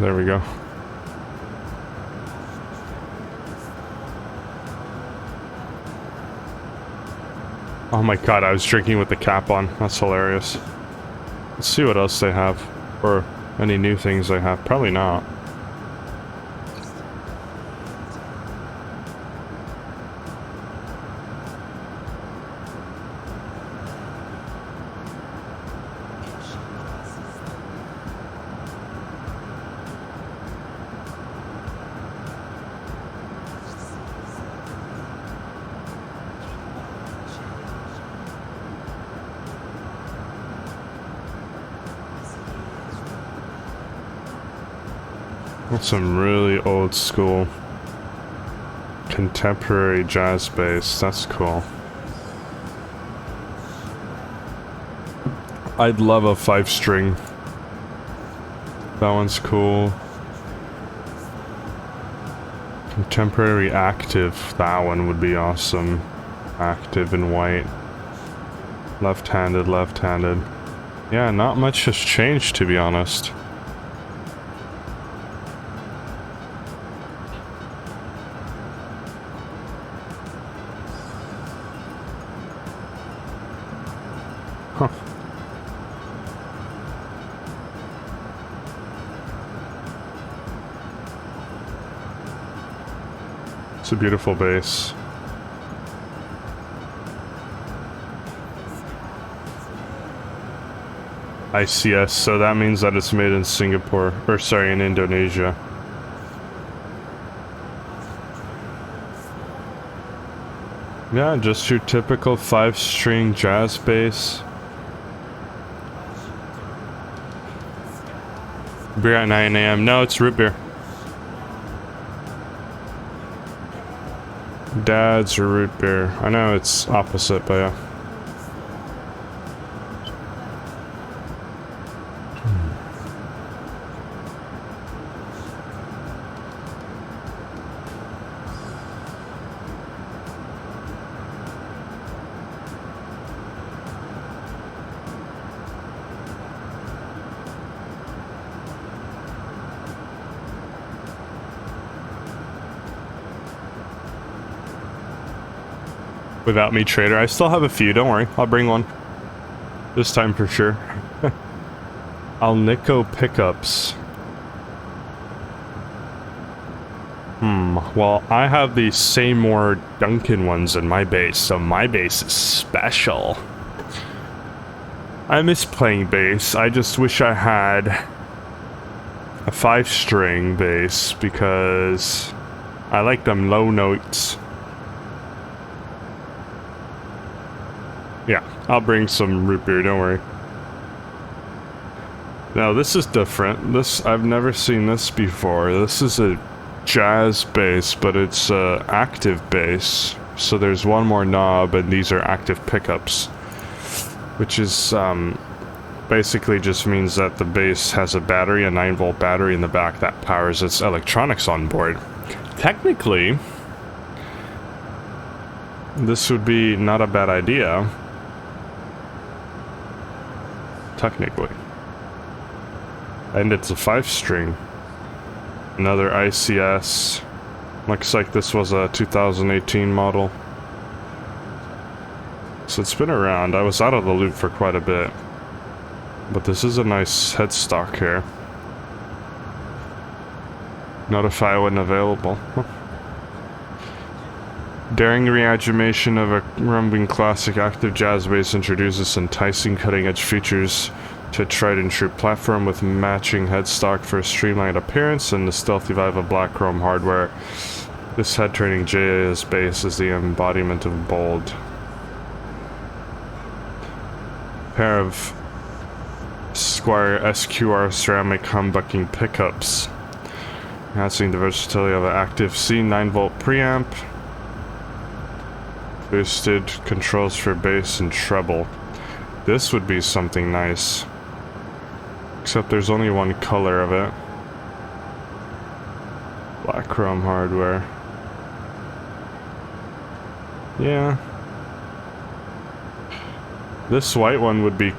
There we go. Oh my god, I was drinking with the cap on. That's hilarious. Let's see what else they have. Or any new things they have. Probably not. That's some really old school contemporary jazz bass. That's cool. I'd love a 5-string. That one's cool. Contemporary active. That one would be awesome. Active in white. Left-handed, left-handed. Yeah, not much has changed, to be honest. Huh. It's a beautiful bass. ICS, so that means that it's made in Singapore, or sorry, in Indonesia. Yeah, just your typical 5-string jazz bass. Beer at 9 a.m. No, it's root beer. Dad's or root beer. I know it's opposite, but yeah. Without me, trader. I still have a few, don't worry. I'll bring one. This time for sure. Alnico pickups. Well, I have the Seymour Duncan ones in my bass, so my bass is special. I miss playing bass. I just wish I had a 5-string bass because I like them low notes. Yeah, I'll bring some root beer, don't worry. Now this is different. I've never seen this before. This is a jazz bass, but it's active bass. So there's one more knob and these are active pickups. Which is basically just means that the bass has a battery, a 9-volt battery in the back that powers its electronics on board. Technically, this would be not a bad idea. Technically. And it's a 5-string. Another ICS. Looks like this was a 2018 model. So it's been around. I was out of the loop for quite a bit. But this is a nice headstock here. Notify when available. Daring reimagination of a rumbling classic active jazz bass introduces enticing cutting-edge features to a tried and true platform with matching headstock for a streamlined appearance and the stealthy vibe of black chrome hardware. This head-turning JAS bass is the embodiment of bold. Pair of Squire SQR ceramic humbucking pickups, enhancing the versatility of an active C 9-volt preamp. Boosted controls for bass and treble. This would be something nice. Except there's only one color of it. Black chrome hardware. Yeah. This white one would be...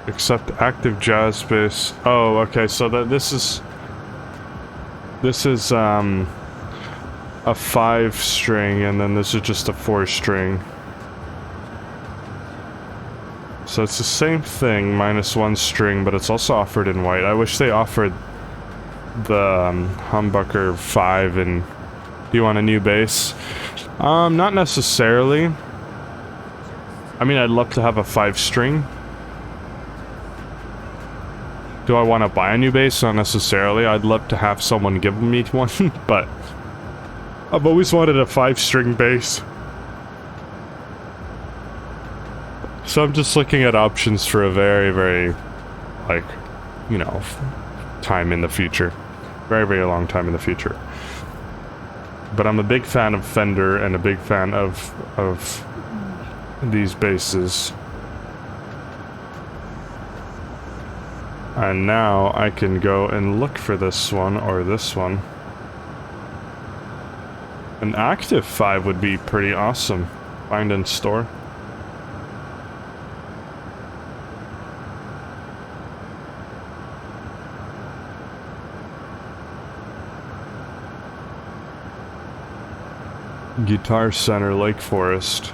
Except active jazz bass. Oh, okay, so this is a 5-string, and then this is just a 4-string. So it's the same thing, minus 1 string, but it's also offered in white. I wish they offered the humbucker 5 and... Do you want a new bass? Not necessarily. I mean, I'd love to have a 5-string. Do I want to buy a new bass? Not necessarily. I'd love to have someone give me one, but... I've always wanted a 5-string bass. So I'm just looking at options for a very, very, like, you know, time in the future. Very, very long time in the future. But I'm a big fan of Fender and a big fan of these basses. And now I can go and look for this one or this one. An active 5 would be pretty awesome. Find in store. Guitar Center, Lake Forest.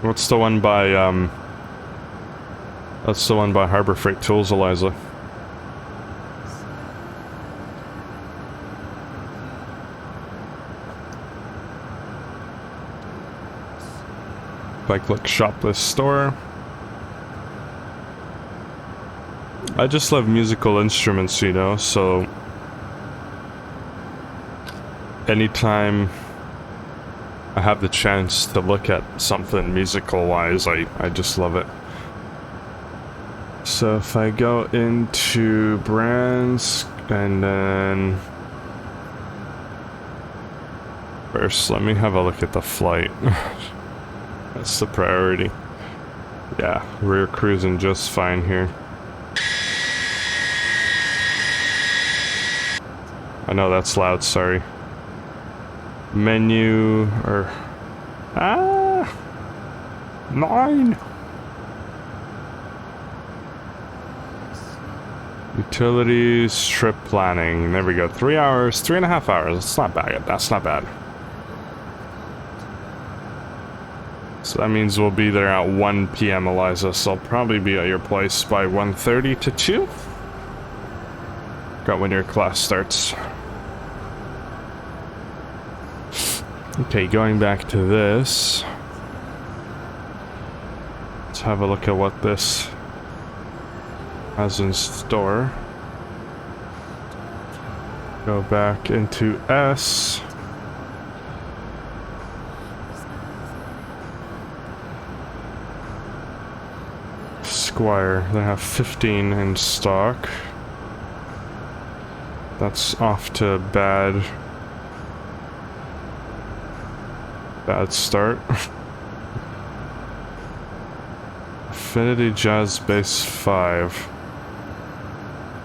What's the one by, That's the one by Harbor Freight Tools, Eliza. If I click shop this store. I just love musical instruments, you know, so anytime I have the chance to look at something musical wise, I just love it. So if I go into brands and then first let me have a look at the flight. That's the priority. Yeah, we're cruising just fine here. I know that's loud, sorry. Menu or 9. Utilities, trip planning. There we go. 3 hours, 3.5 hours. That's not bad. That's not bad. So that means we'll be there at 1 p.m. Eliza. So I'll probably be at your place by 1:30 to 2. Got when your class starts. Okay, going back to this. Let's have a look at what this has in store. Go back into S. Squire, they have 15 in stock. That's off to a bad start. Affinity Jazz Bass 5.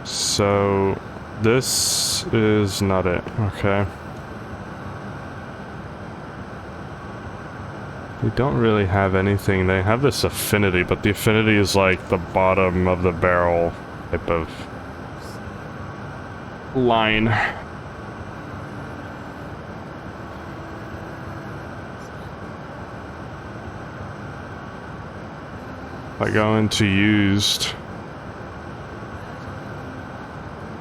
So this is not it, okay. They don't really have anything. They have this affinity, but the affinity is like the bottom of the barrel type of line. If I go into used,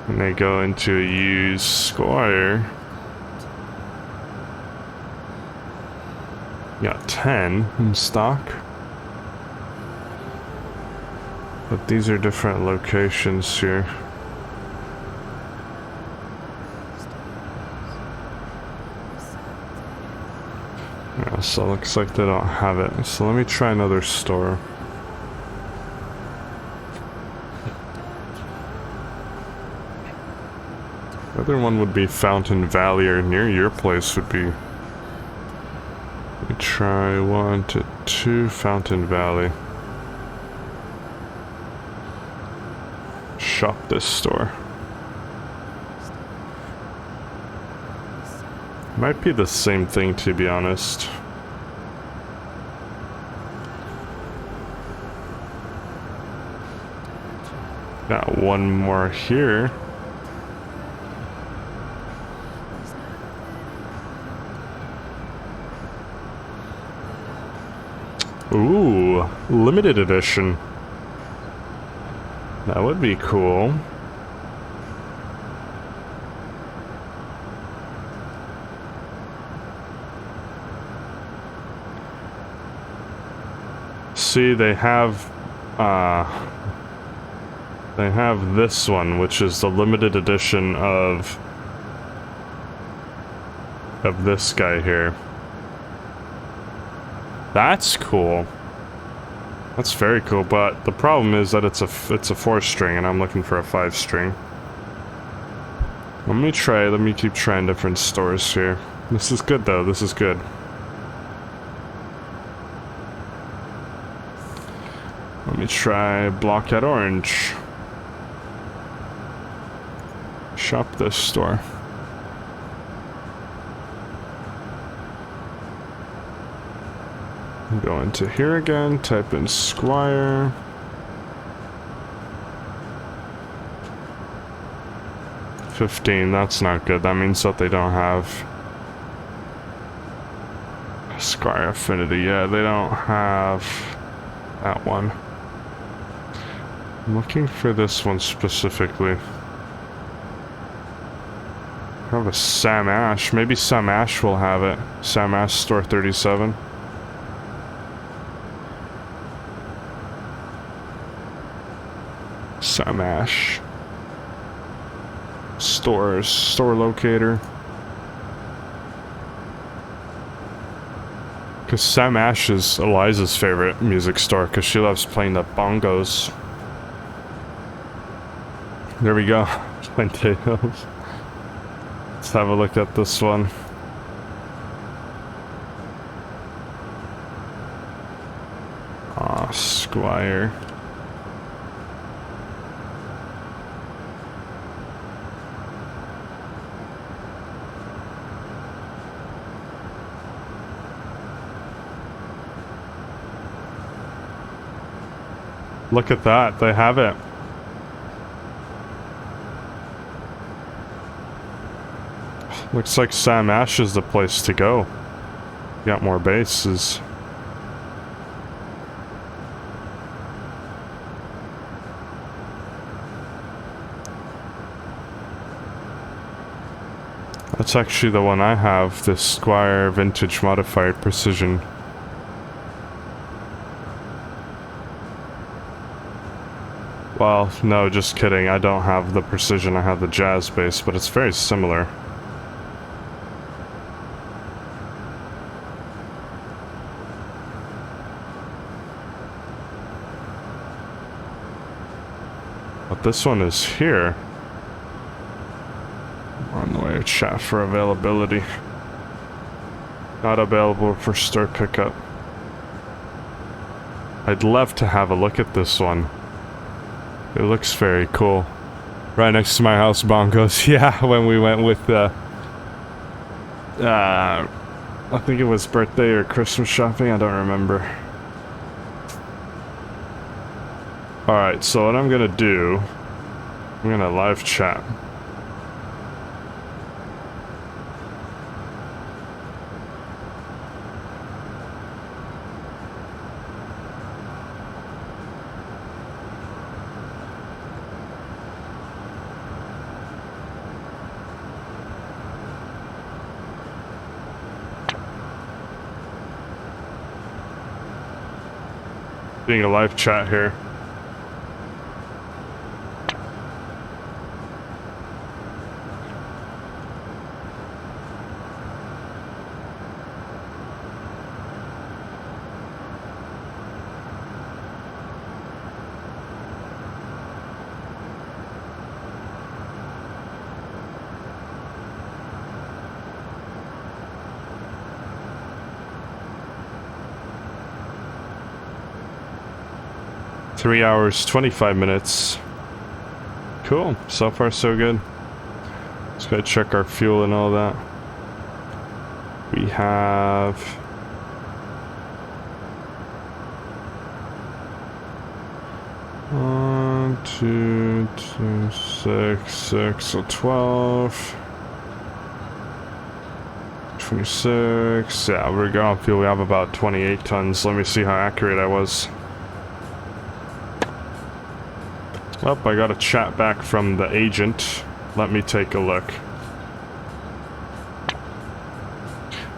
and I go into a used Squire, got 10 in stock. But these are different locations here. Yeah, so it looks like they don't have it. So let me try another store. The other one would be Fountain Valley, or near your place would be. Let me try 1 to 2 Fountain Valley. Shop this store. Might be the same thing, to be honest. Got one more here. Ooh, limited edition. That would be cool. See, they have this one, which is the limited edition of this guy here. That's cool. That's very cool, but the problem is that it's a 4-string, and I'm looking for a 5-string. Let me keep trying different stores here. This is good though, this is good. Let me try Blockhead Orange. Shop this store. Go into here again, type in Squire. $15, that's not good. That means that they don't have Squire Affinity. Yeah, they don't have that one. I'm looking for this one specifically. I have a Sam Ash. Maybe Sam Ash will have it. Sam Ash Store 37. Sam Ash. Stores. Store locator. Because Sam Ash is Eliza's favorite music store because she loves playing the bongos. There we go. Potatoes. Let's have a look at this one. Ah, Squire. Look at that, they have it. Looks like Sam Ash is the place to go. Got more bases. That's actually the one I have, this Squire Vintage Modified Precision. Well, no, just kidding. I don't have the Precision, I have the Jazz base, but it's very similar. But this one is here. On the way to chat for availability. Not available for store pickup. I'd love to have a look at this one. It looks very cool. Right next to my house, bongos. Yeah, when we went with I think it was birthday or Christmas shopping, I don't remember. Alright, so what I'm gonna do, I'm gonna live chat. Doing a live chat here. Three hours, 25 minutes. Cool. So far, so good. Just gotta check our fuel and all that. We have... One, two, 6, so 12. 26. Yeah, we're going fuel. We have about 28 tons. Let me see how accurate I was. Oh, I got a chat back from the agent. Let me take a look.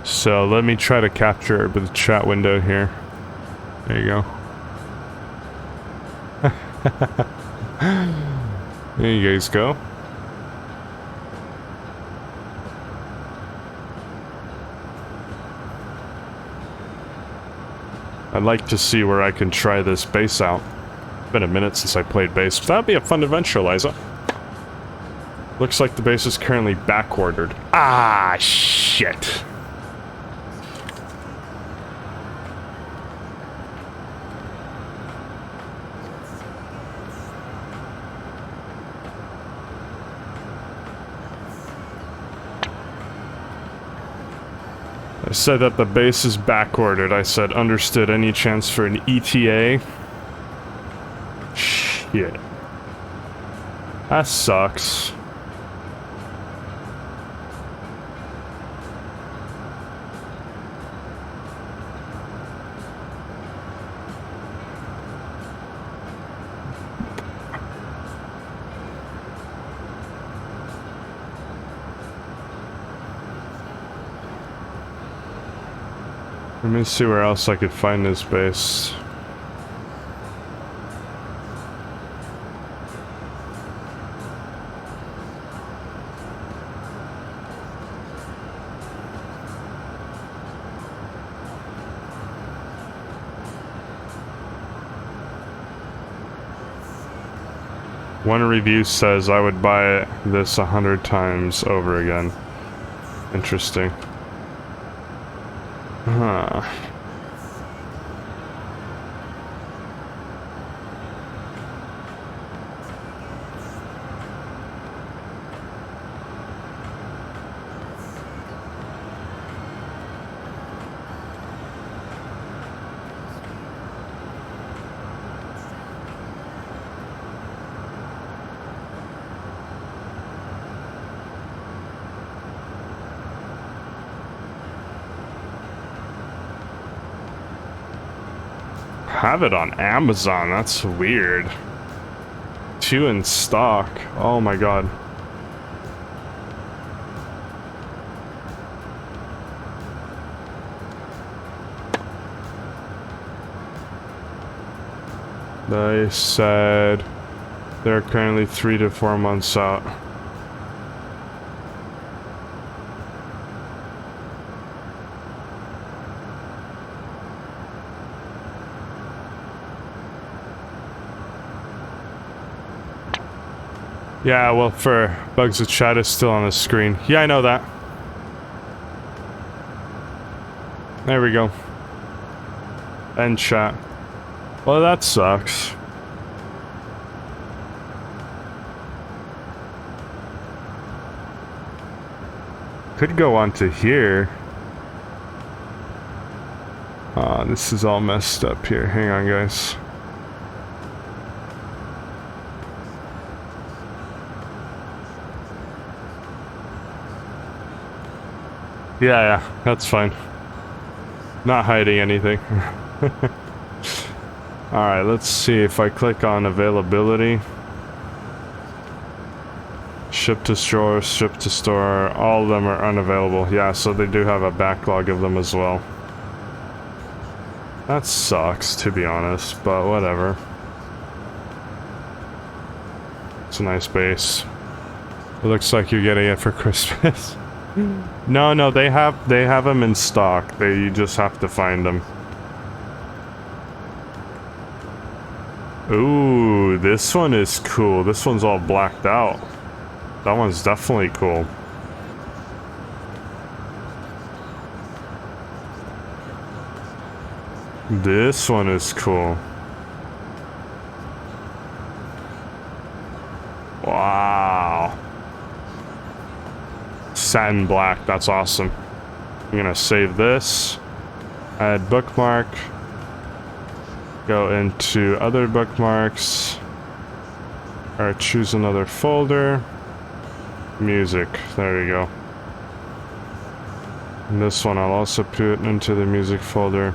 So let me try to capture it with the chat window here. There you go. There you guys go. I'd like to see where I can try this base out. It's been a minute since I played base. That'd be a fun adventure, Liza. Looks like the base is currently back-ordered. Ah, shit. I said that the base is back-ordered. I said, understood. Any chance for an ETA? Shit. That sucks. Let me see where else I could find this base. One review says I would buy this 100 times over again. Interesting. Huh. Have it on Amazon, that's weird. 2 in stock. Oh my god. They said they're currently 3 to 4 months out. Yeah, well, for Bugs of Chat is still on the screen. Yeah, I know that. There we go. End chat. Well, that sucks. Could go on to here. This is all messed up here. Hang on, guys. Yeah, that's fine. Not hiding anything. Alright, let's see if I click on availability. Ship to store, all of them are unavailable. Yeah, so they do have a backlog of them as well. That sucks, to be honest, but whatever. It's a nice base. It looks like you're getting it for Christmas. No, they have them in stock. You just have to find them. Ooh, this one is cool. This one's all blacked out. That one's definitely cool. This one is cool. Wow. Satin black, that's awesome. I'm gonna save this, add bookmark, go into other bookmarks, or choose another folder, music, there you go. And this one I'll also put into the music folder.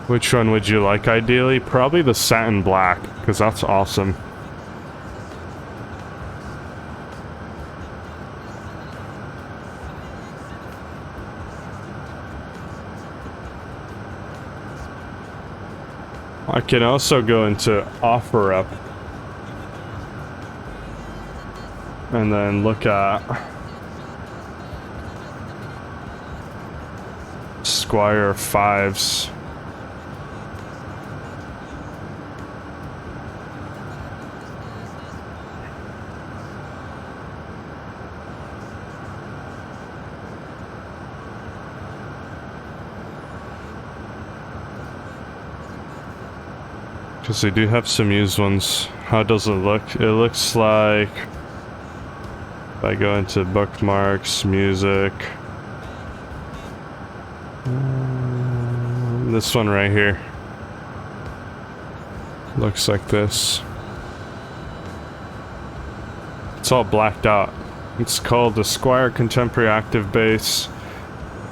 Which one would you like ideally? Probably the satin black, because that's awesome. I can also go into OfferUp and then look at Squire 5s. Because they do have some used ones. How does it look? It looks like if I go into bookmarks, music, this one right here looks like this. It's all blacked out. It's called the Squire Contemporary Active Base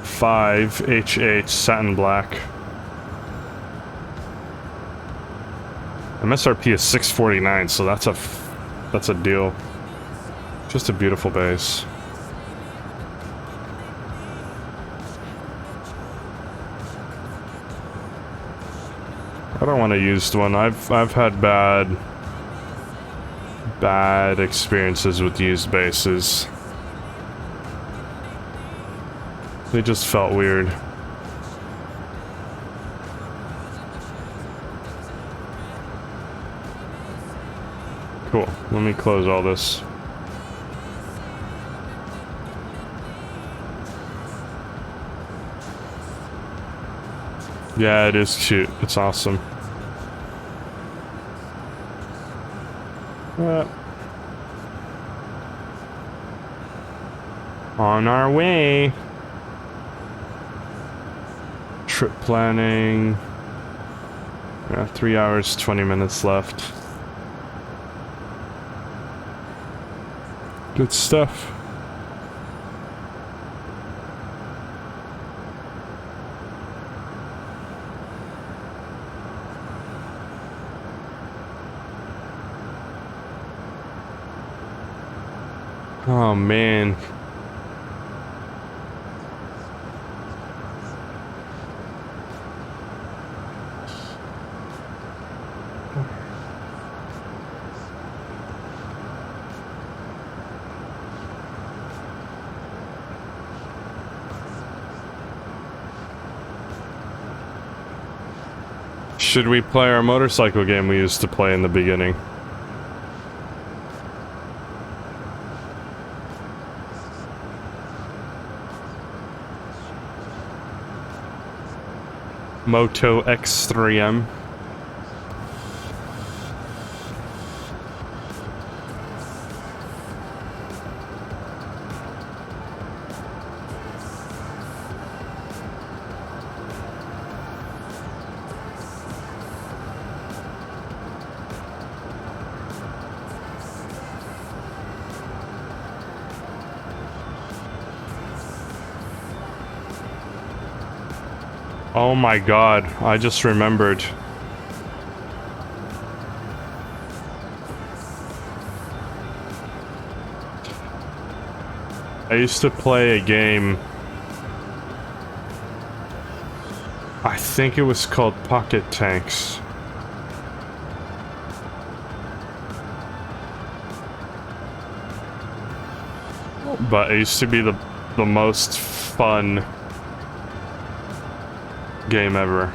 5HH Satin Black. MSRP is 649, so that's a deal. Just a beautiful base. I don't want a used one. I've had bad experiences with used bases. They just felt weird. Cool. Let me close all this. Yeah, it is cute. It's awesome. On our way. Trip planning. Yeah, 3 hours, 20 minutes left. Good stuff. Oh man. Should we play our motorcycle game we used to play in the beginning? Moto X3M. Oh my god, I just remembered. I used to play a game. I think it was called Pocket Tanks. But it used to be the most fun game ever.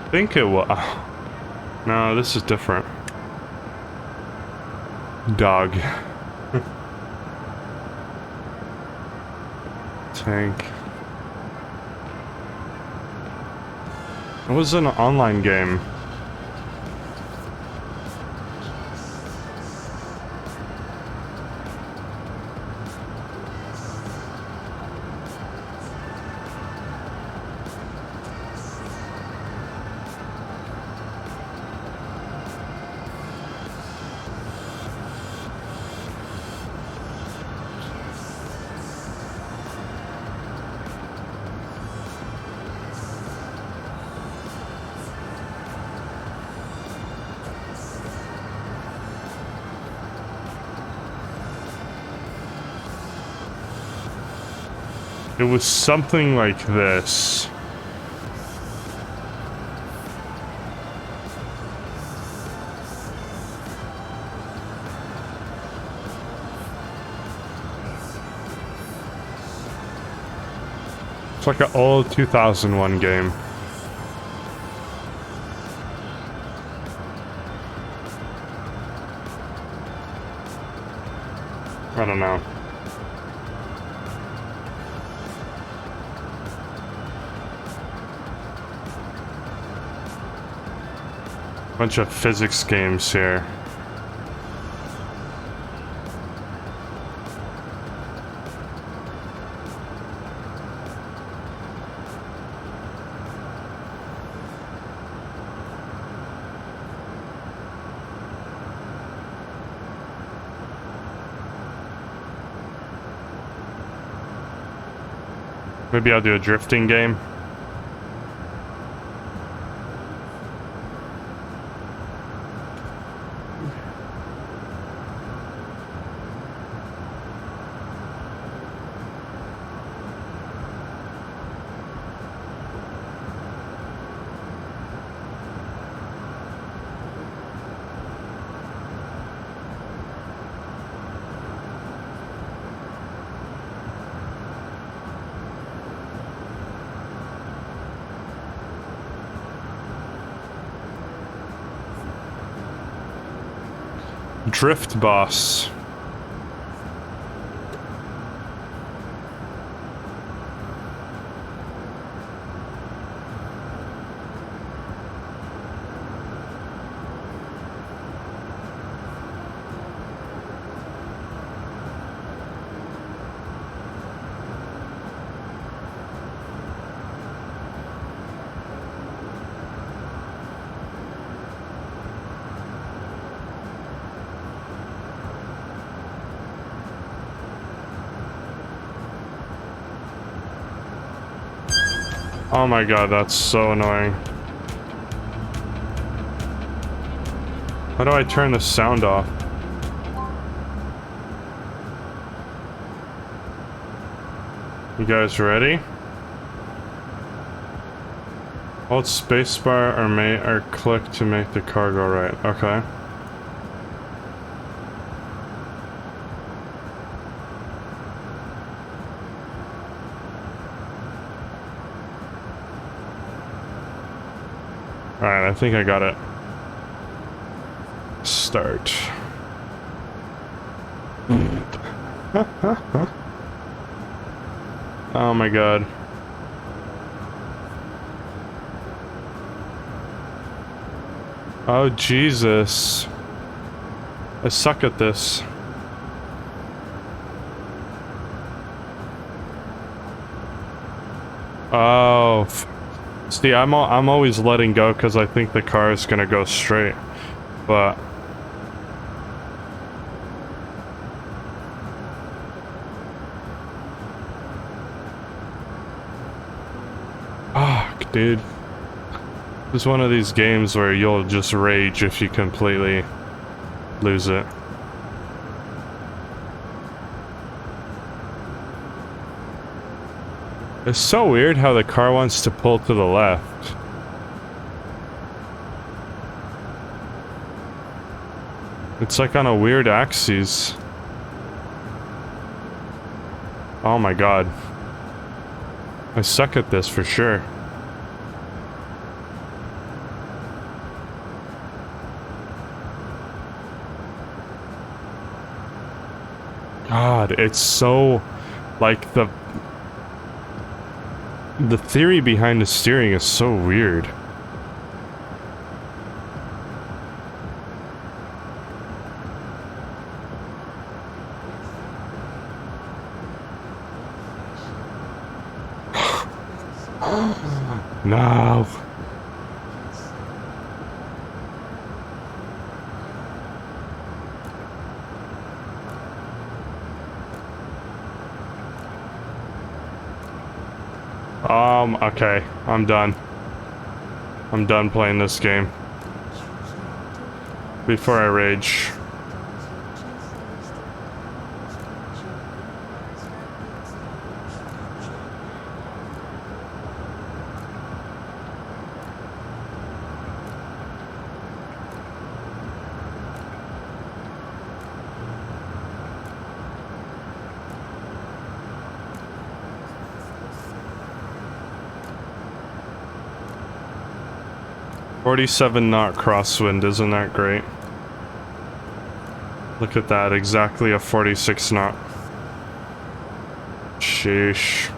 I think it was. No, this is different. Dog. Tank. It was an online game. It was something like this. It's like an old 2001 game. I don't know. Bunch of physics games here. Maybe I'll do a drifting game. Drift boss. Oh my god, that's so annoying. How do I turn the sound off? You guys ready? Hold spacebar or click to make the car go right. Okay. Alright, I think I got it. Start. Oh my god. Oh Jesus. I suck at this. Oh. See, I'm always letting go because I think the car is gonna go straight, but fuck, dude. It's one of these games where you'll just rage if you completely lose it. It's so weird how the car wants to pull to the left. It's like on a weird axis. Oh my god. I suck at this for sure. God, it's so like the theory behind the steering is so weird. No. Okay, I'm done. I'm done playing this game. Before I rage. .47 knot crosswind, isn't that great? Look at that, exactly a 46 knot. Sheesh.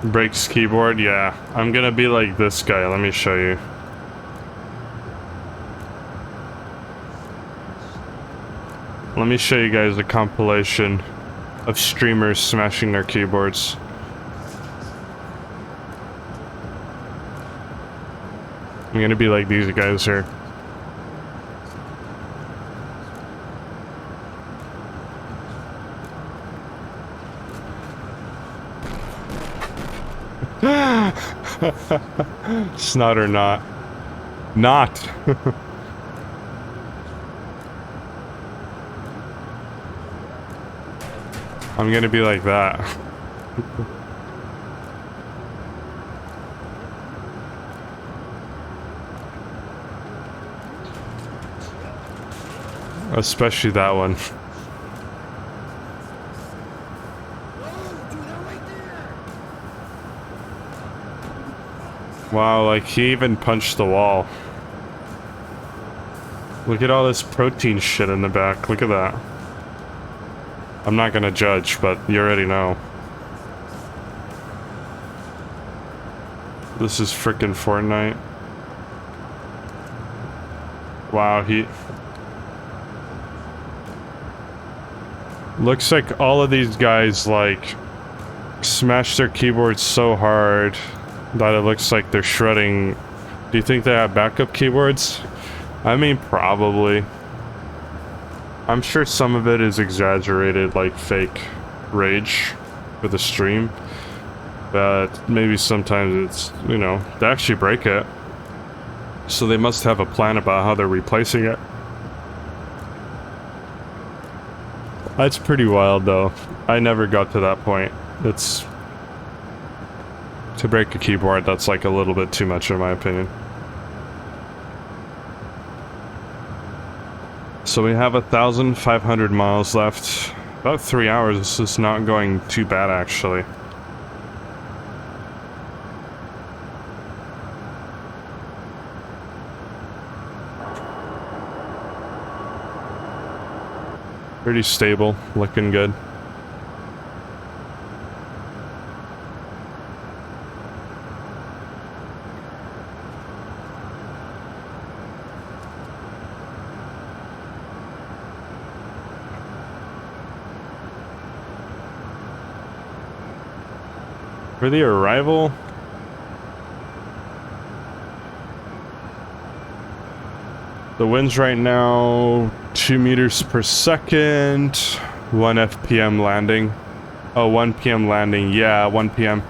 Brakes keyboard, yeah. I'm gonna be like this guy, let me show you. Let me show you guys a compilation of streamers smashing their keyboards. I'm gonna be like these guys here. Snot or not. Not. I'm gonna be like that. Especially that one. Wow, like he even punched the wall. Look at all this protein shit in the back. Look at that. I'm not gonna judge, but you already know. This is frickin' Fortnite. Wow, he... Looks like all of these guys, like, smash their keyboards so hard that it looks like they're shredding. Do you think they have backup keyboards? I mean, probably. I'm sure some of it is exaggerated, like fake rage for the stream. But maybe sometimes it's, you know, they actually break it. So they must have a plan about how they're replacing it. That's pretty wild, though. I never got to that point. It's... To break a keyboard, that's like a little bit too much in my opinion. So we have 1,500 miles left. About 3 hours. This is not going too bad, actually. Pretty stable, looking good. For the arrival, the winds right now 2 meters per second, 1 FPM landing. Oh, 1 PM landing. Yeah, 1 PM.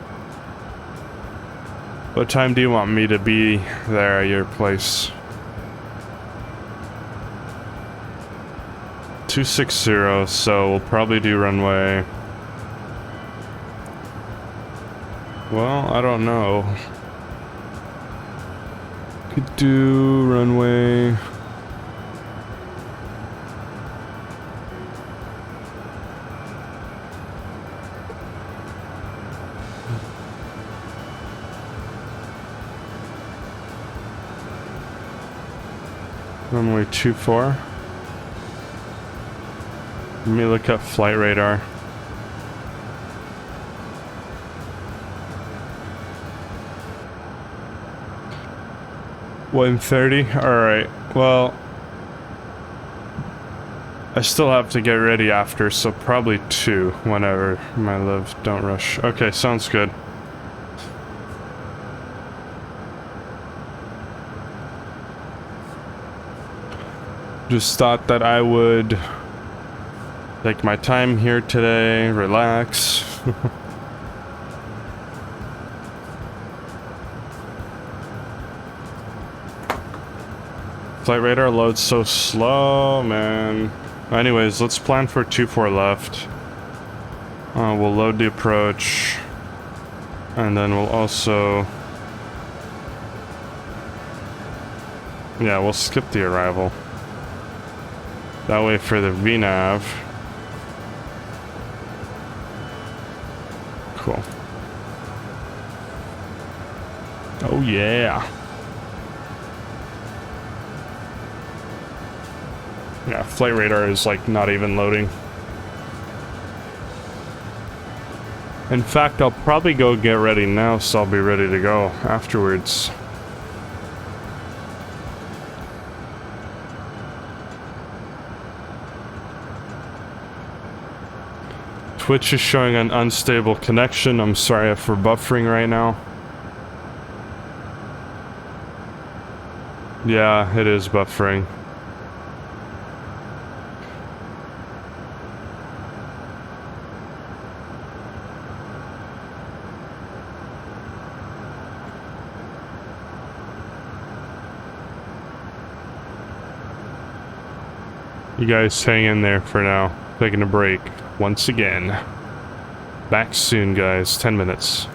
What time do you want me to be there at your place? 260, so we'll probably do runway. Well, I don't know. Could do runway. Runway 24. Let me look up flight radar. $130. All right. Well, I still have to get ready after, so probably 2 whenever my live. Don't rush. Okay, sounds good. Just thought that I would take my time here today, relax. Flight radar loads so slow, man. Anyways, let's plan for 24 left. We'll load the approach. And then we'll also... Yeah, we'll skip the arrival. That way for the VNAV. Cool. Oh yeah. Yeah, flight radar is like not even loading. In fact, I'll probably go get ready now, so I'll be ready to go afterwards. Twitch is showing an unstable connection. I'm sorry for buffering right now. Yeah, it is buffering. You guys hang in there for now. Taking a break once again. Back soon, guys. 10 minutes.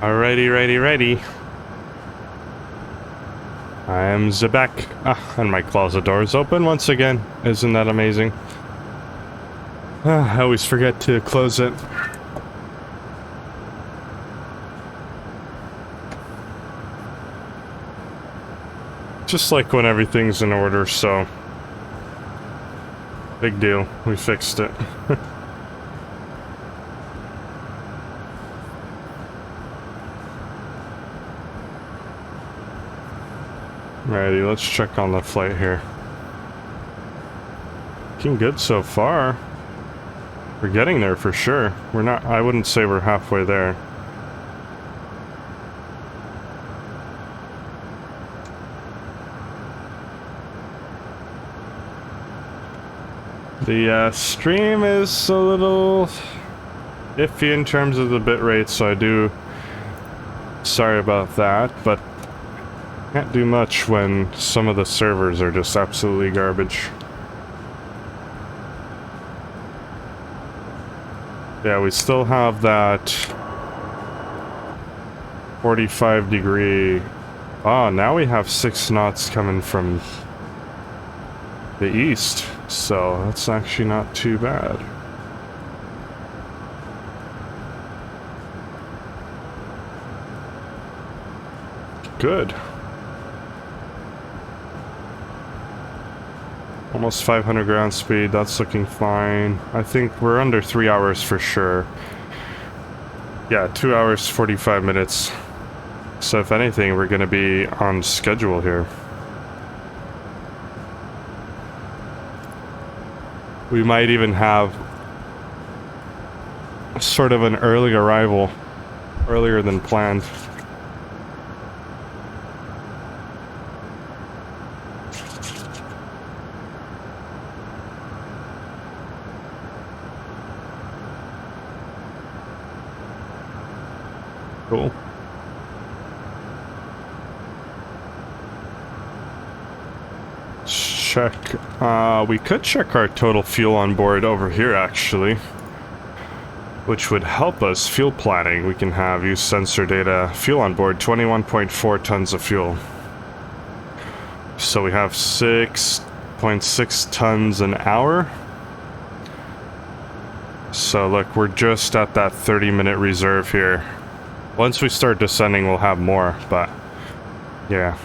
Alrighty, ready. I am Zebek. And my closet door is open once again. Isn't that amazing? I always forget to close it. Just like when everything's in order, so... Big deal. We fixed it. Alrighty, let's check on the flight here. Looking good so far. We're getting there for sure. We're not, I wouldn't say we're halfway there. The stream is a little iffy in terms of the bitrate, so I do... Sorry about that, but can't do much when some of the servers are just absolutely garbage. Yeah, we still have that 45 degree... Oh, now we have 6 knots coming from the east, so that's actually not too bad. Good. Almost 500 ground speed, that's looking fine. I think we're under 3 hours for sure. Yeah, 2 hours, 45 minutes. So if anything, we're gonna be on schedule here. We might even have sort of an early arrival, earlier than planned. Cool. Check. We could check our total fuel on board over here, actually. Which would help us fuel planning. We can have use sensor data. Fuel on board, 21.4 tons of fuel. So we have 6.6 tons an hour. So look, we're just at that 30-minute reserve here. Once we start descending, we'll have more, but yeah.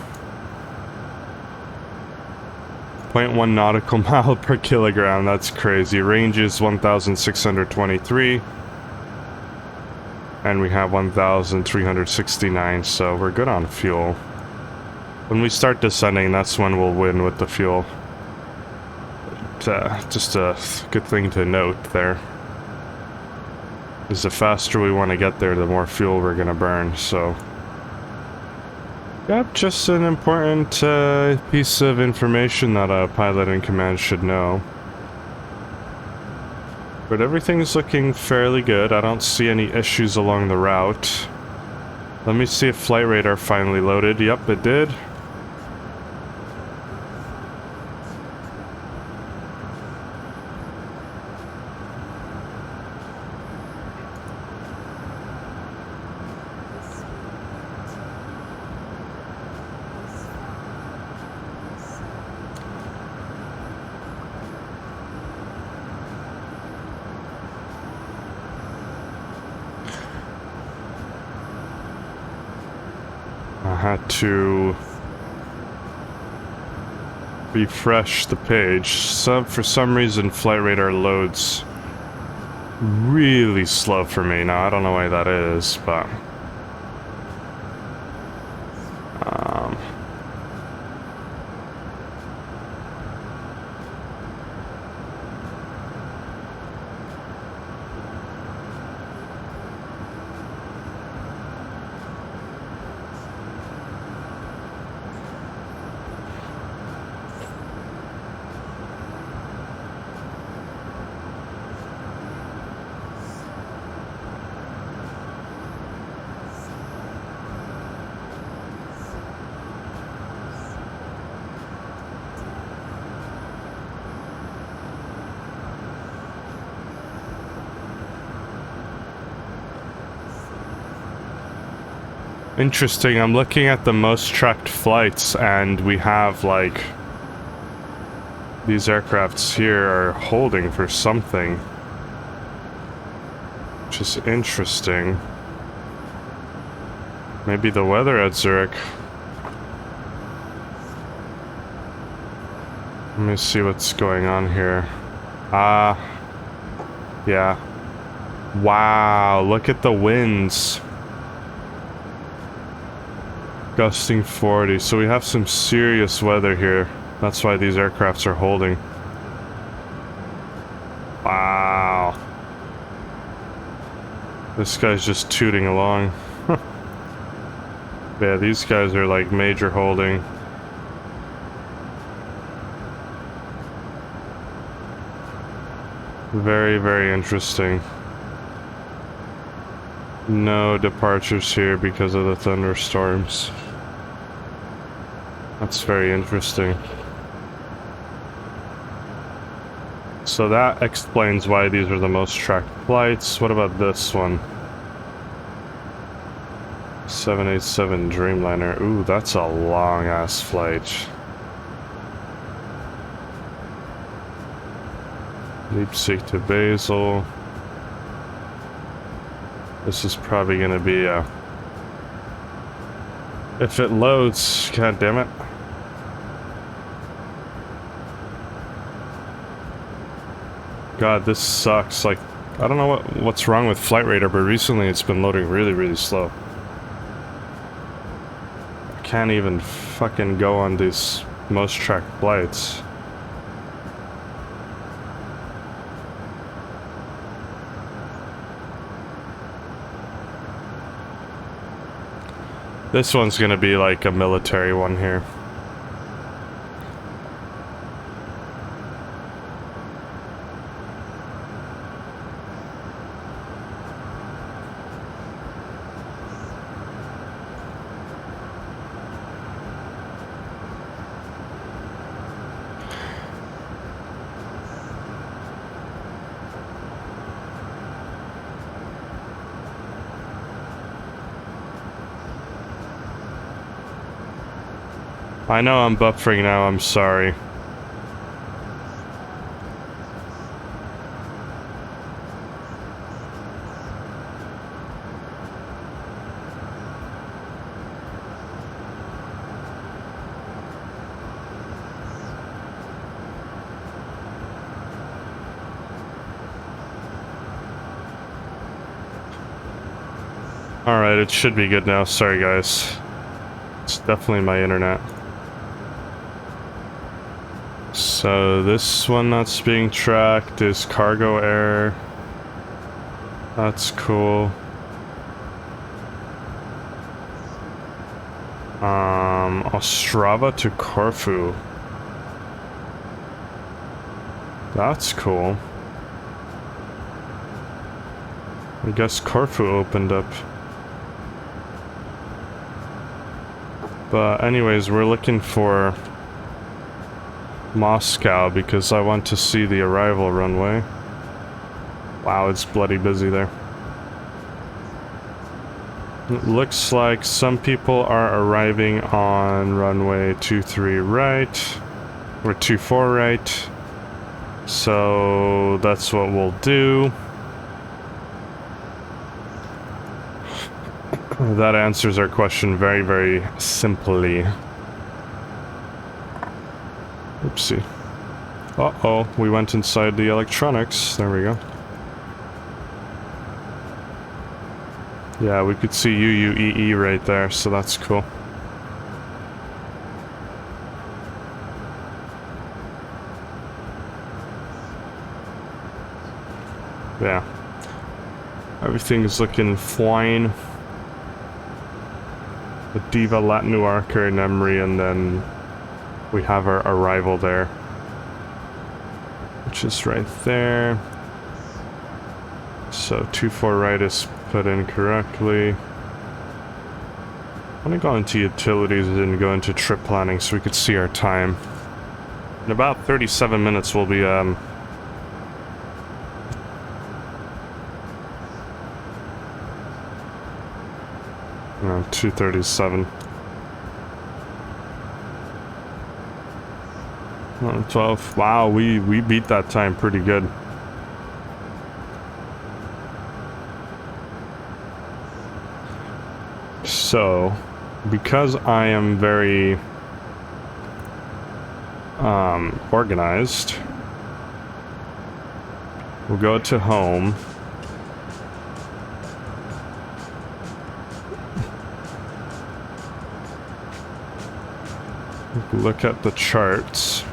0.1 nautical mile per kilogram, that's crazy. Range is 1,623. And we have 1,369, so we're good on fuel. When we start descending, that's when we'll win with the fuel. But, just a good thing to note there. Because the faster we want to get there, the more fuel we're going to burn, so... Yep, just an important piece of information that a pilot in command should know. But everything's looking fairly good. I don't see any issues along the route. Let me see if flight radar finally loaded. Yep, it did. I had to refresh the page. For some reason, flight radar loads really slow for me. Now, I don't know why that is, but... Interesting, I'm looking at the most tracked flights and we have like these aircrafts here are holding for something, which is interesting. Maybe the weather at Zurich. Let me see what's going on here. Yeah. Wow, look at the winds. Gusting 40, so we have some serious weather here. That's why these aircrafts are holding. Wow. This guy's just tooting along. Yeah, these guys are like major holding. Very, very interesting. No departures here because of the thunderstorms. That's very interesting. So that explains why these are the most tracked flights. What about this one? 787 Dreamliner. Ooh, that's a long ass flight. Leipzig to Basel. This is probably gonna be a... If it loads, god damn it. God, this sucks. Like, I don't know what's wrong with Flight Radar, but recently it's been loading really, really slow. I can't even fucking go on these most tracked flights. This one's gonna be like a military one here. I know I'm buffering now, I'm sorry. Alright, it should be good now, sorry guys. It's definitely my internet. So this one that's being tracked is cargo air. That's cool. Ostrava to Corfu. That's cool. I guess Corfu opened up. But anyways, we're looking for Moscow because I want to see the arrival runway. Wow, it's bloody busy there. It looks like some people are arriving on runway 23 right, or 24 right. So that's what we'll do. That answers our question very, very simply. Oopsie. Uh-oh, we went inside the electronics. There we go. Yeah, we could see UUEE right there, so that's cool. Yeah. Everything's looking fine. The Diva Latnuarker and Emery, and then we have our arrival there, which is right there. So 24 right is put in correctly. I'm gonna go into utilities and go into trip planning so we could see our time. In about 37 minutes we'll be 237. 12. Wow, we beat that time pretty good. So, because I am very organized, we'll go to home. Look at the charts.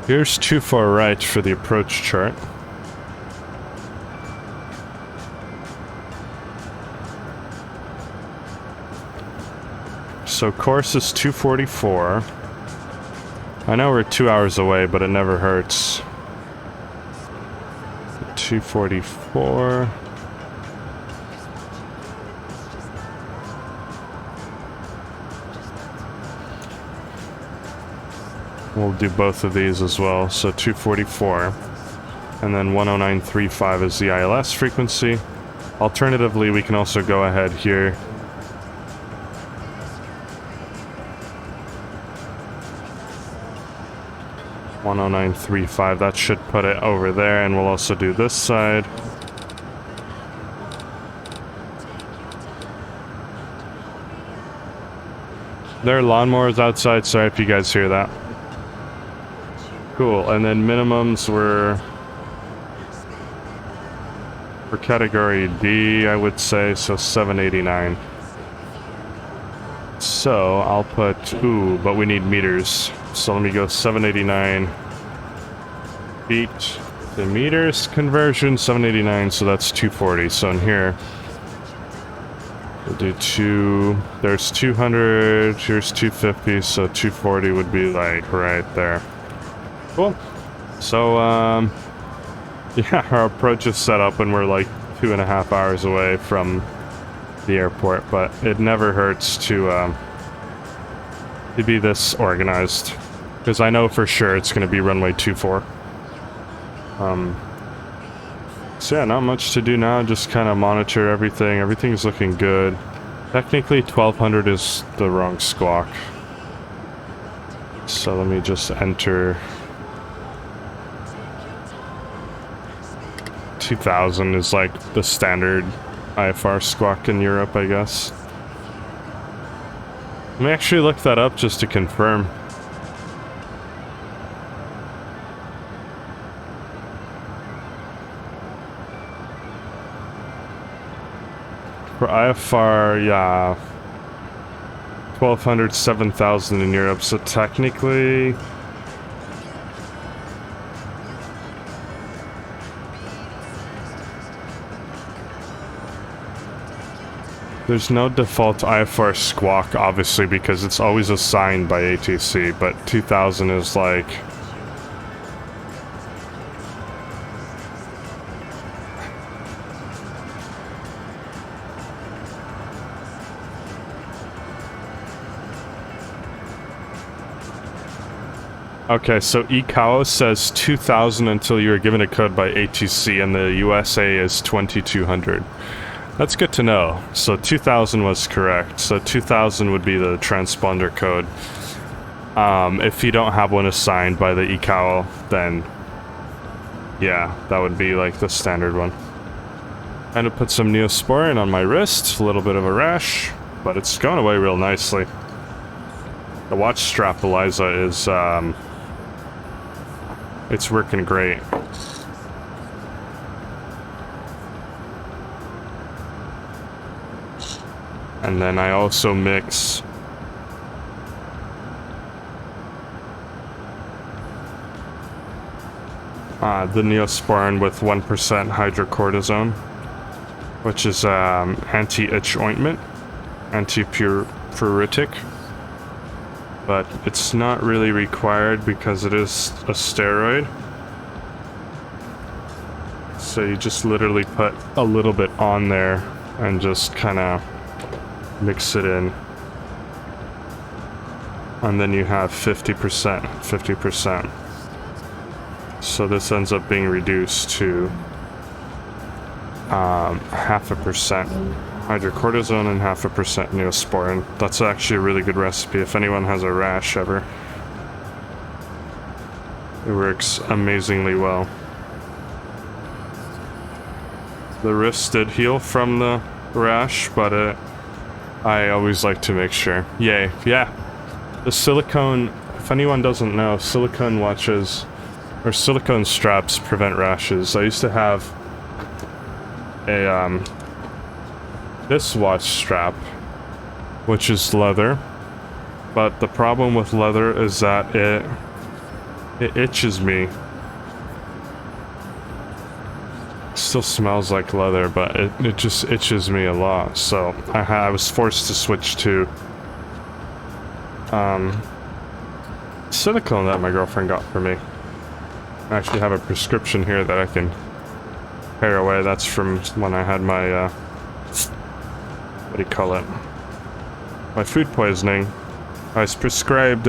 Here's too far right for the approach chart. So course is 244. I know we're 2 hours away, but it never hurts. 244. We'll do both of these as well. So 244. And then 10935 is the ILS frequency. Alternatively, we can also go ahead here. .10935, that should put it over there, and we'll also do this side. There are lawnmowers outside, sorry if you guys hear that. Cool, and then minimums were for category D, I would say, so 789. So I'll put, ooh, but we need meters. So let me go 789 feet to meters conversion, 789, so that's 240. So in here, we'll do there's 200, here's 250, so 240 would be like right there. Cool. So, yeah, our approach is set up and we're like 2.5 hours away from the airport, but it never hurts to be this organized, because I know for sure it's going to be runway 24. So yeah, not much to do now, just kind of monitor everything. Everything's looking good. Technically 1200 is the wrong squawk, so let me just enter 2000 is like the standard IFR squawk in Europe, I guess. Let me actually look that up just to confirm. For IFR, yeah, 1200, 7000 in Europe, so technically there's no default IFR squawk, obviously, because it's always assigned by ATC, but 2000 is like... Okay, so ICAO says 2000 until you are given a code by ATC, and the USA is 2200. That's good to know. So 2000 was correct. So 2000 would be the transponder code. If you don't have one assigned by the ICAO, then yeah, that would be like the standard one. I'm gonna put some Neosporin on my wrist, a little bit of a rash, but it's going away real nicely. The watch strap Eliza is, it's working great. And then I also mix the Neosporin with 1% hydrocortisone, which is anti-itch ointment, anti-pruritic, but it's not really required because it is a steroid. So you just literally put a little bit on there and just kind of mix it in, and then you have 50%. So this ends up being reduced to 0.5% hydrocortisone and 0.5% neosporin. That's actually a really good recipe if anyone has a rash ever. It works amazingly well. The wrist did heal from the rash, but I always like to make sure. Yay, yeah. The silicone, if anyone doesn't know, silicone watches or silicone straps prevent rashes. I used to have a this watch strap, which is leather, but the problem with leather is that it itches me. Still smells like leather, but it just itches me a lot. So I was forced to switch to silicone that my girlfriend got for me. I actually have a prescription here that I can pair away. That's from when I had my what do you call it? My food poisoning. I was prescribed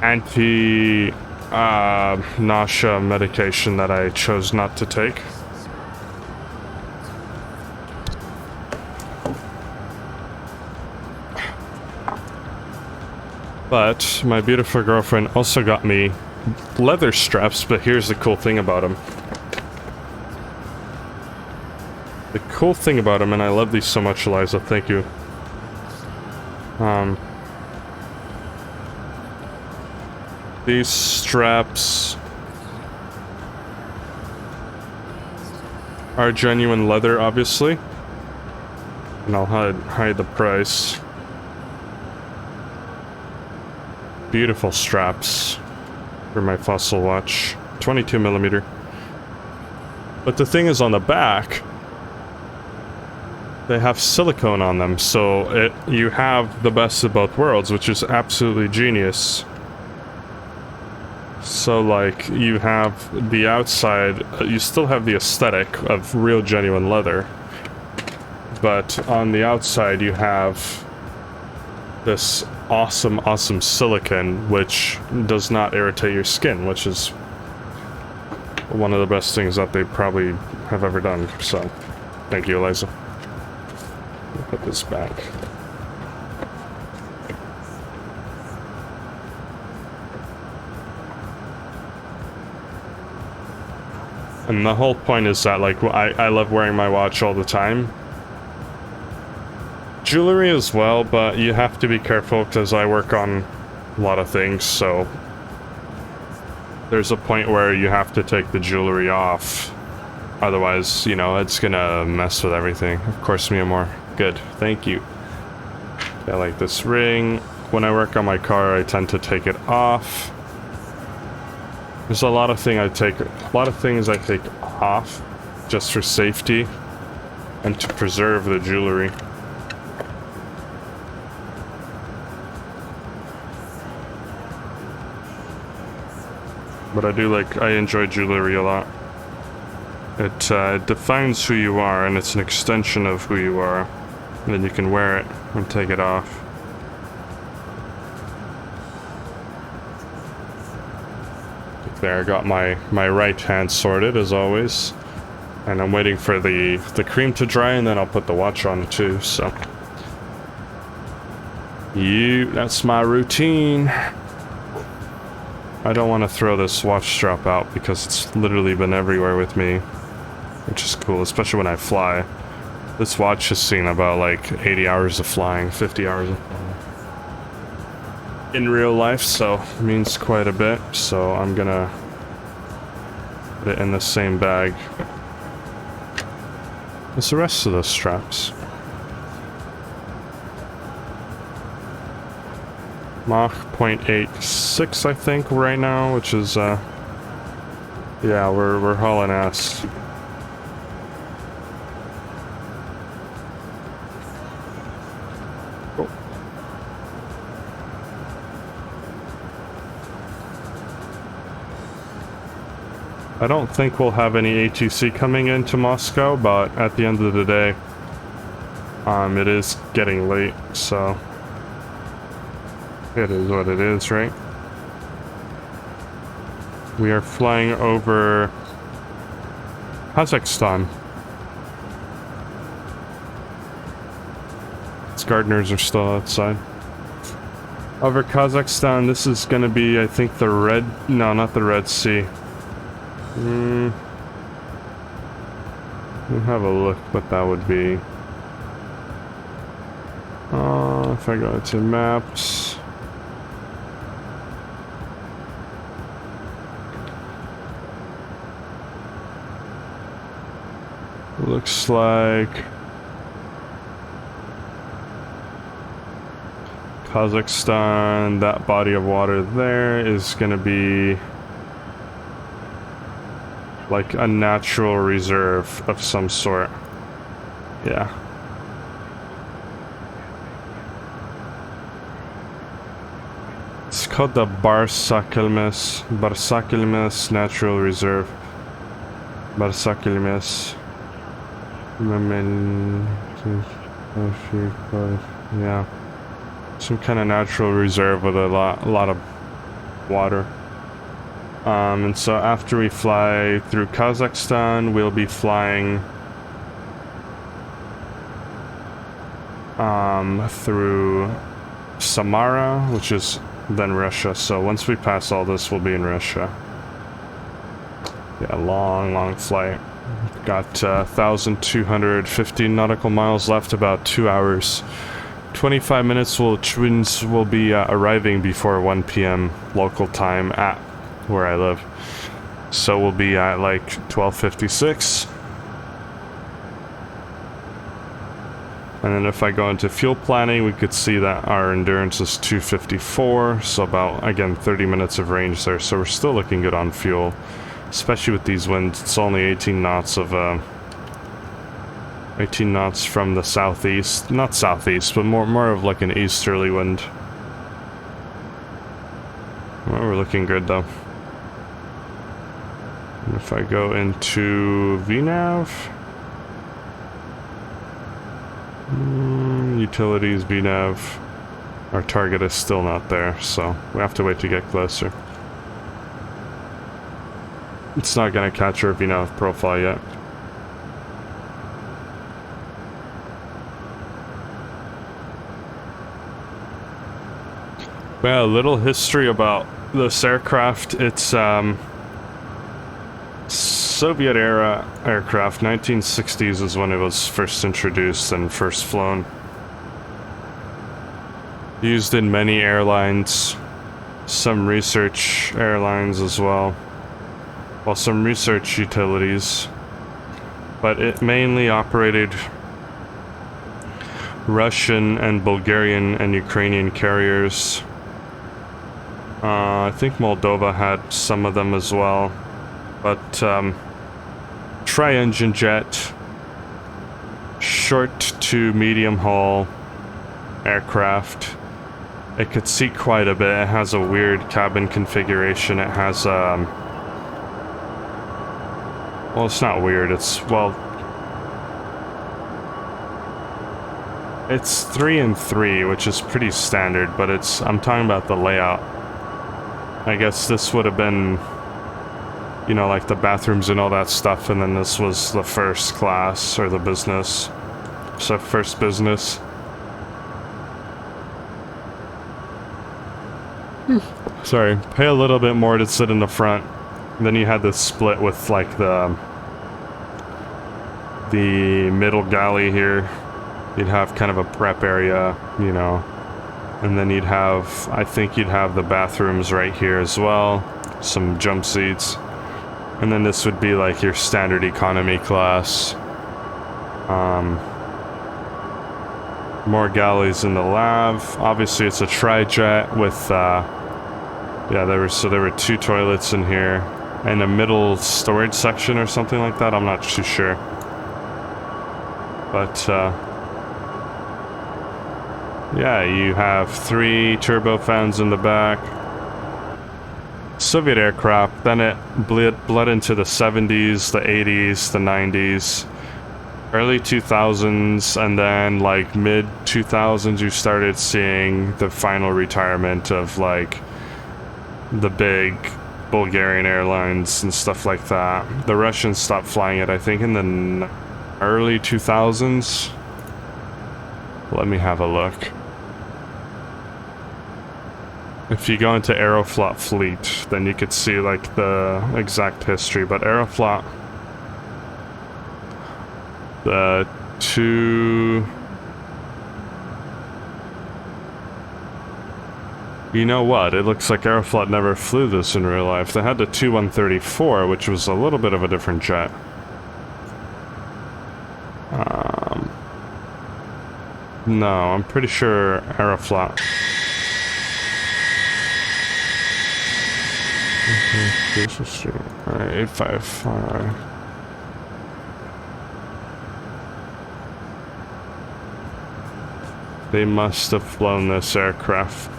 anti-nausea medication that I chose not to take. But my beautiful girlfriend also got me leather straps, but here's the cool thing about them. The cool thing about them, and I love these so much, Eliza, thank you. These straps are genuine leather, obviously. And I'll hide the price. Beautiful straps for my fossil watch. 22mm. But the thing is, on the back, they have silicone on them, so you have the best of both worlds, which is absolutely genius. So, like, you have the outside, you still have the aesthetic of real genuine leather, but on the outside you have this awesome silicone, which does not irritate your skin, which is one of the best things that they probably have ever done. So, thank you, Eliza. Put this back. And the whole point is that, like, I love wearing my watch all the time. Jewelry as well, but you have to be careful because I work on a lot of things, so there's a point where you have to take the jewelry off. Otherwise, you know, it's gonna mess with everything. Of course, me more. Good, thank you. I like this ring. When I work on my car, I tend to take it off. There's a lot of things I take off just for safety and to preserve the jewelry. But I enjoy jewelry a lot. It defines who you are, and it's an extension of who you are. And then you can wear it and take it off. There, I got my right hand sorted as always, and I'm waiting for the cream to dry, and then I'll put the watch on too. So, that's my routine. I don't want to throw this watch strap out because it's literally been everywhere with me, which is cool, especially when I fly. This watch has seen about like 80 hours of flying, 50 hours of flying in real life, so it means quite a bit. So I'm gonna put it in the same bag as the rest of the straps. Mach 0.86, I think, right now, which is yeah, we're hauling ass. Cool. I don't think we'll have any ATC coming into Moscow, but at the end of the day, it is getting late, so it is what it is, right? We are flying over Kazakhstan. Its gardeners are still outside. Over Kazakhstan, this is gonna be, I think, the Red... No, not the Red Sea. We'll have a look what that would be. If I go to maps... Looks like... Kazakhstan, that body of water there is gonna be like a natural reserve of some sort. Yeah. It's called the Barsakilmes Natural Reserve. Barsakilmes. Yeah. Some kind of natural reserve with a lot of water. And so after we fly through Kazakhstan, we'll be flying through Samara, which is then Russia. So once we pass all this, we'll be in Russia. Yeah, long flight. Got 1,250 nautical miles left, about 2 hours. 25 minutes will be arriving before 1 p.m. local time at where I live. So we'll be at like 12:56. And then if I go into fuel planning, we could see that our endurance is 254. So about, again, 30 minutes of range there. So we're still looking good on fuel, especially with these winds. It's only 18 knots of 18 knots from the southeast. Not southeast, but more of like an easterly wind. Well, we're looking good though. And if I go into VNav, utilities, VNav, our target is still not there, so we have to wait to get closer. It's not going to catch our VNav profile yet. Well, a little history about this aircraft. It's Soviet era aircraft. 1960s is when it was first introduced and first flown. Used in many airlines, some research airlines as well. Well, some research utilities. But it mainly operated Russian and Bulgarian and Ukrainian carriers. I think Moldova had some of them as well, but tri-engine jet, short to medium haul aircraft. It could seat quite a bit. It has a weird cabin configuration. It has well, it's not weird. It's, well, it's 3 and 3, which is pretty standard, but it's, I'm talking about the layout. I guess this would have been, you know, like the bathrooms and all that stuff, and then this was the first class, or the business. So first business. Sorry, pay a little bit more to sit in the front. And then you had this split with like the middle galley here. You'd have kind of a prep area, you know. And then you'd have, I think you'd have the bathrooms right here as well. Some jump seats. And then this would be like your standard economy class. More galleys in the lav. Obviously it's a tri-jet with, yeah, there were 2 toilets in here. And a middle storage section or something like that. I'm not too sure. But, yeah, you have 3 turbofans in the back. Soviet aircraft, then it bled into the 70s, the 80s, the 90s, early 2000s, and then like mid 2000s you started seeing the final retirement of like the big Bulgarian Airlines and stuff like that. The Russians stopped flying it, I think, in the early 2000s. Let me have a look. If you go into Aeroflot fleet, then you could see like the exact history. But Aeroflot, the two... You know what? It looks like Aeroflot never flew this in real life. They had the 2134, which was a little bit of a different jet. No, I'm pretty sure Aeroflot. Alright, 855. They must have flown this aircraft.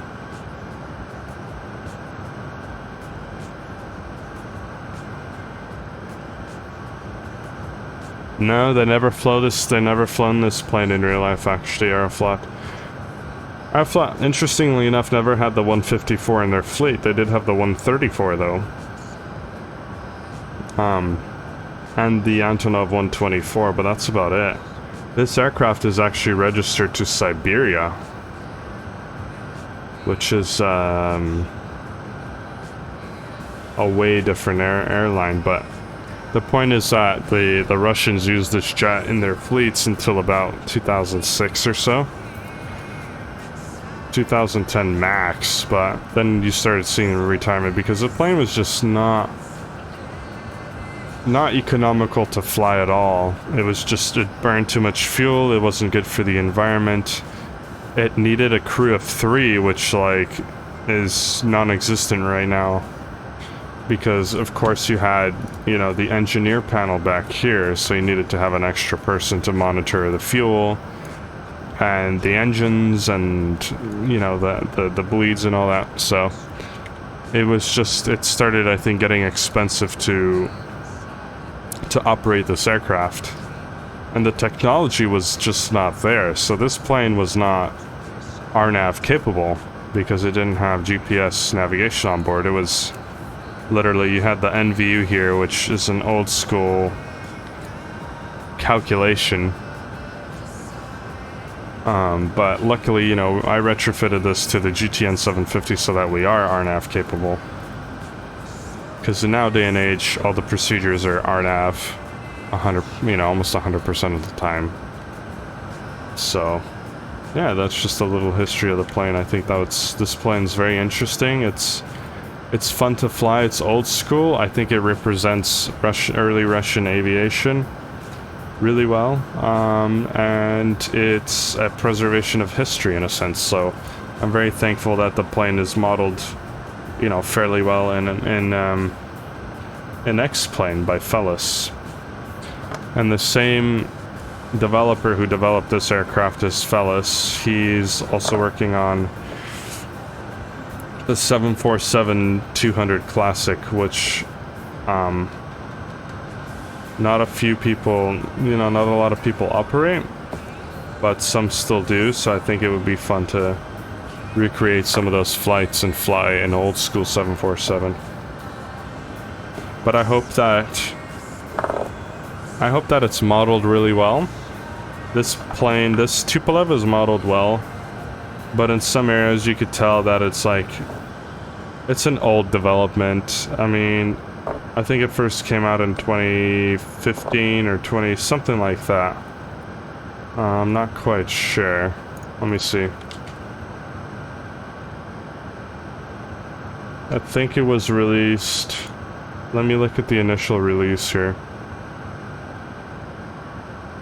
No, they never flew this. They never flown this plane in real life. Actually, Aeroflot. Aeroflot, interestingly enough, never had the 154 in their fleet. They did have the 134 though. And the Antonov 124, but that's about it. This aircraft is actually registered to Siberia, which is a way different airline, but. The point is that the Russians used this jet in their fleets until about 2006 or so. 2010 max, but then you started seeing retirement because the plane was just not economical to fly at all. It was just, it burned too much fuel, it wasn't good for the environment. It needed a crew of 3, which like is non-existent right now. Because of course you had, you know, the engineer panel back here, so you needed to have an extra person to monitor the fuel and the engines and, you know, the bleeds and all that. So it was just, it started, I think, getting expensive to operate this aircraft, and the technology was just not there. So this plane was not RNAV capable because it didn't have GPS navigation on board. It was literally, you had the NVU here, which is an old school calculation. But luckily, you know, I retrofitted this to the GTN750 so that we are RNAV capable. Because in now day and age, all the procedures are RNAV 100, you know, almost 100% of the time. So, yeah, that's just a little history of the plane. I think this plane's very interesting. It's fun to fly. It's old school. I think it represents early Russian aviation really well, and it's a preservation of history in a sense. So I'm very thankful that the plane is modeled, you know, fairly well in an X-plane by Felus. And the same developer who developed this aircraft is Felus. He's also working on the 747-200 Classic, which not a few people, you know, not a lot of people operate, but some still do. So I think it would be fun to recreate some of those flights and fly an old school 747. But I hope that it's modeled really well. This plane, this Tupolev is modeled well, but in some areas you could tell that it's like, it's an old development. I mean, I think it first came out in 2015 or 20, something like that. I'm not quite sure. Let me see. I think it was released. Let me look at the initial release here.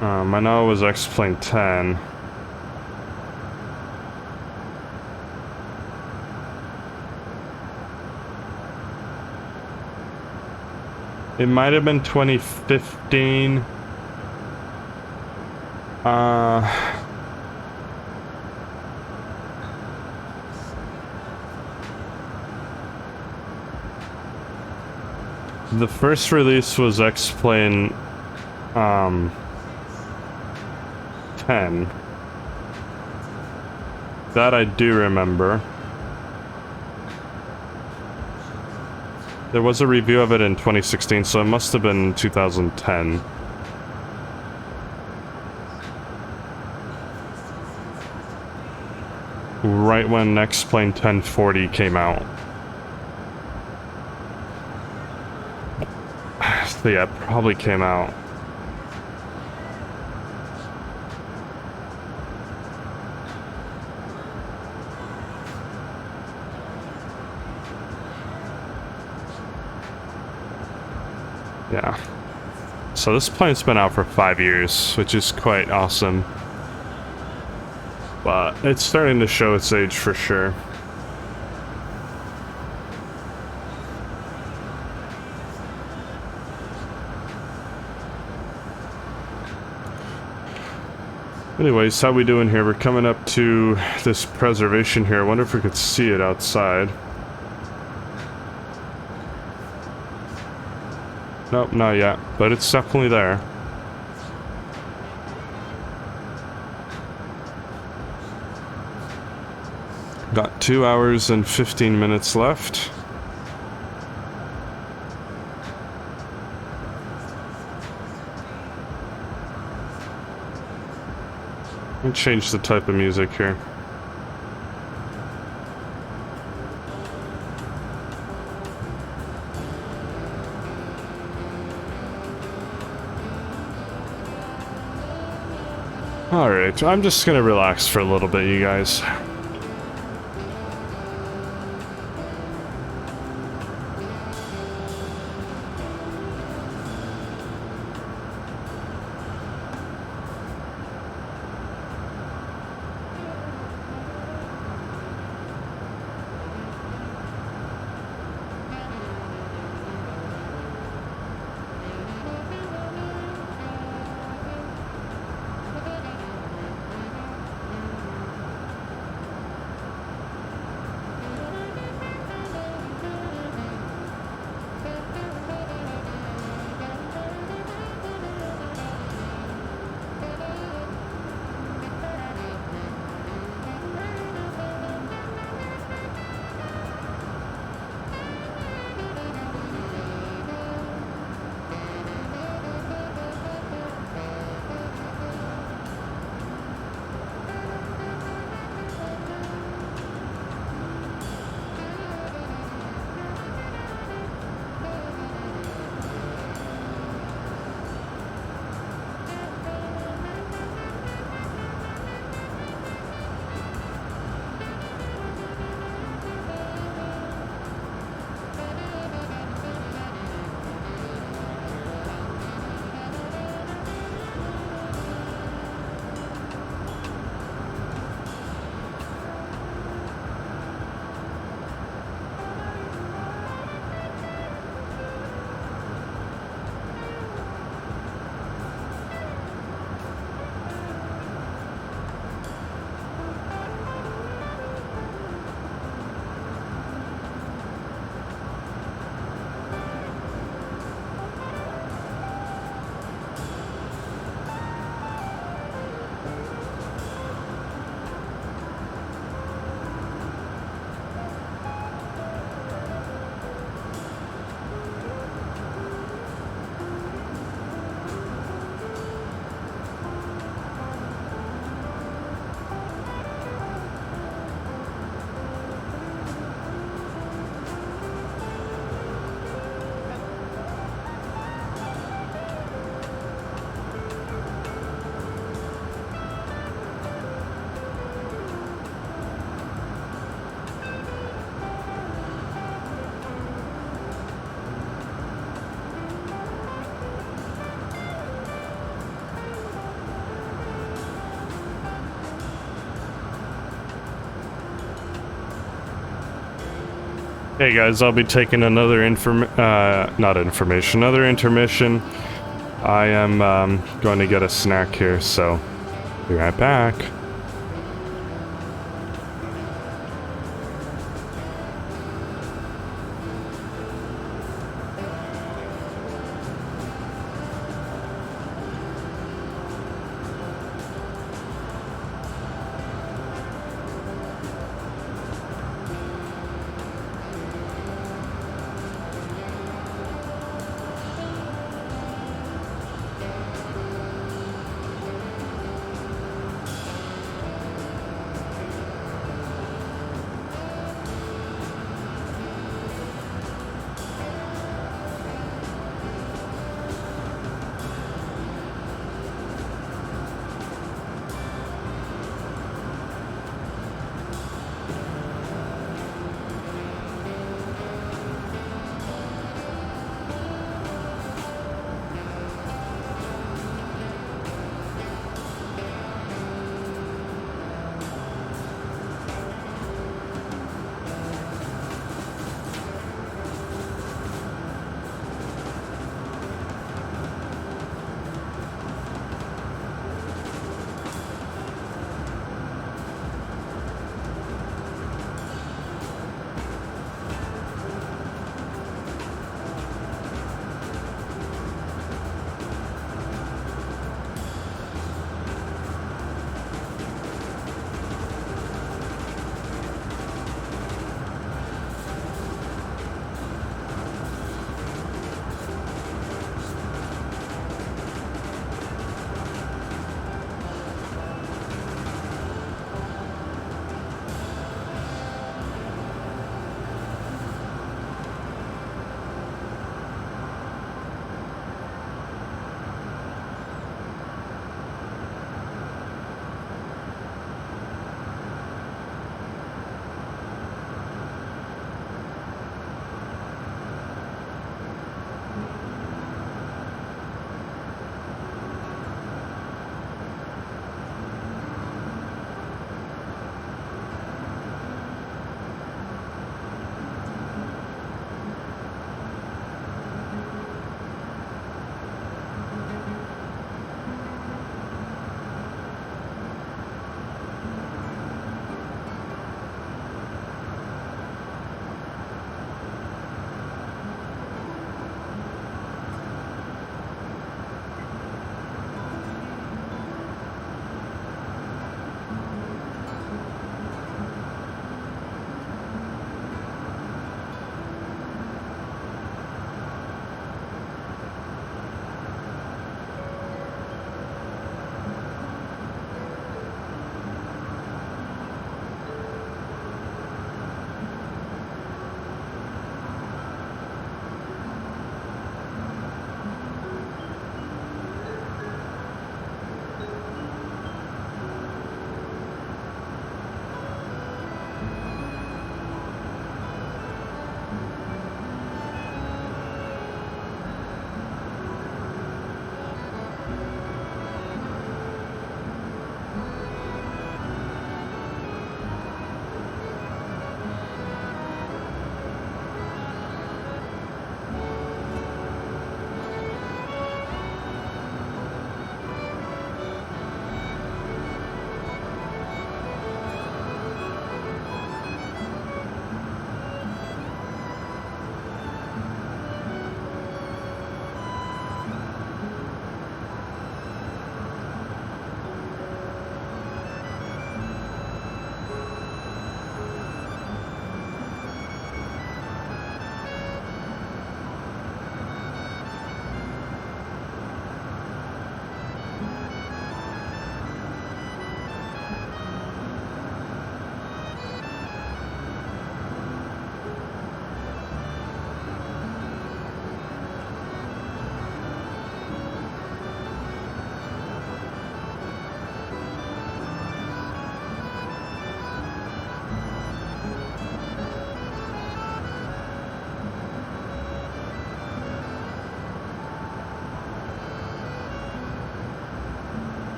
I know it was X-Plane 10. It might have been 2015. The first release was X-Plane 10. That I do remember. There was a review of it in 2016, so it must have been 2010. Right when X-Plane 1040 came out. So yeah, it probably came out. Yeah. So this plane's been out for 5 years, which is quite awesome. But it's starting to show its age for sure. Anyways, how we doing here? We're coming up to this preservation here. I wonder if we could see it outside. Nope, not yet, but it's definitely there. Got 2 hours and 15 minutes left. Let me change the type of music here. Alright, I'm just gonna relax for a little bit, you guys. Hey guys, I'll be taking another another intermission. I am going to get a snack here, so be right back.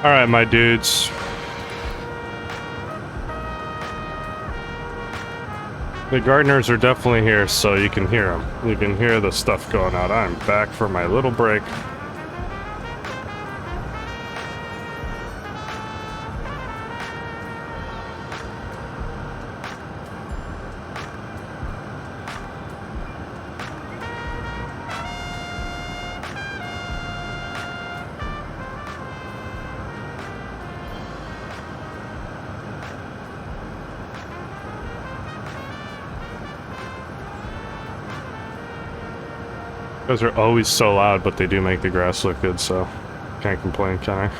All right, my dudes. The gardeners are definitely here, so you can hear them. You can hear the stuff going on. I'm back for my little break. Those are always so loud, but they do make the grass look good, so can't complain, can I?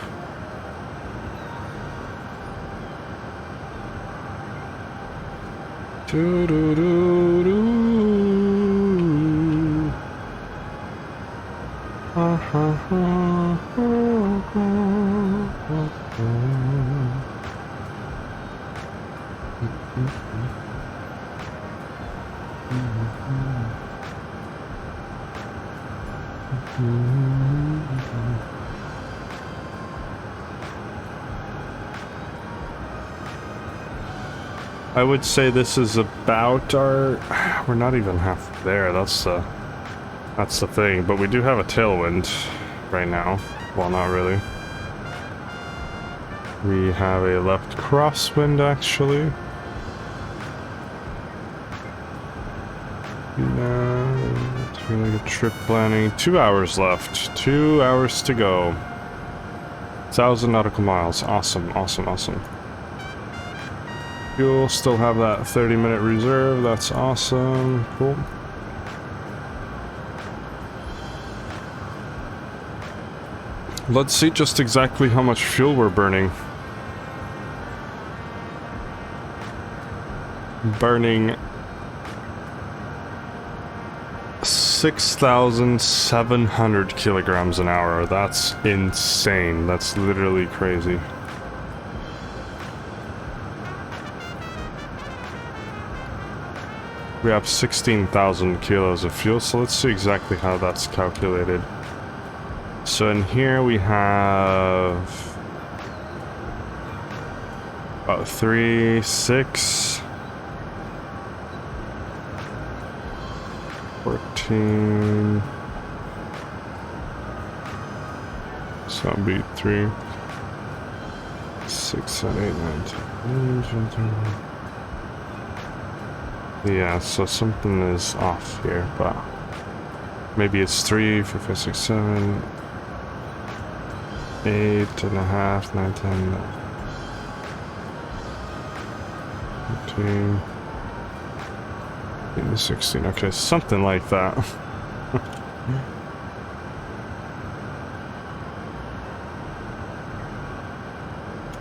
I would say this is about our... We're not even half there, that's the thing. But we do have a tailwind right now. Well, not really. We have a left crosswind, actually. And really good trip planning. 2 hours left. 2 hours to go. 1,000 nautical miles. Awesome, awesome, awesome. Fuel, still have that 30-minute reserve. That's awesome. Cool. Let's see just exactly how much fuel we're burning. Burning 6,700 kilograms an hour. That's insane. That's literally crazy. We have 16,000 kilos of fuel, so let's see exactly how that's calculated. So in here we have about 3, 6, 14. So it'd be 3, 6, 7, 8, 9, 10. Yeah, so something is off here, but maybe it's 3, 4, 5, 6, 7, 8.5, 9, 10, 15, 16. Okay, something like that.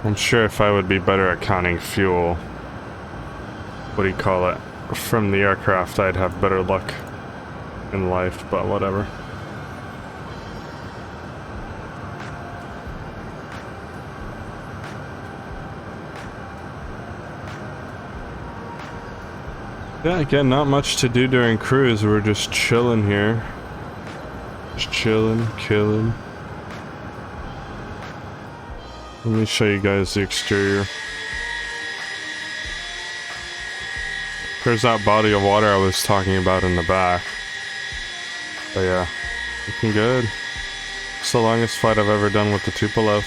I'm sure if I would be better at counting fuel, what do you call it, from the aircraft, I'd have better luck in life, but whatever. Yeah, again, not much to do during cruise. We're just chilling here. Just chilling, killing. Let me show you guys the exterior. There's that body of water I was talking about in the back. But yeah, looking good. It's the longest flight I've ever done with the Tupolev.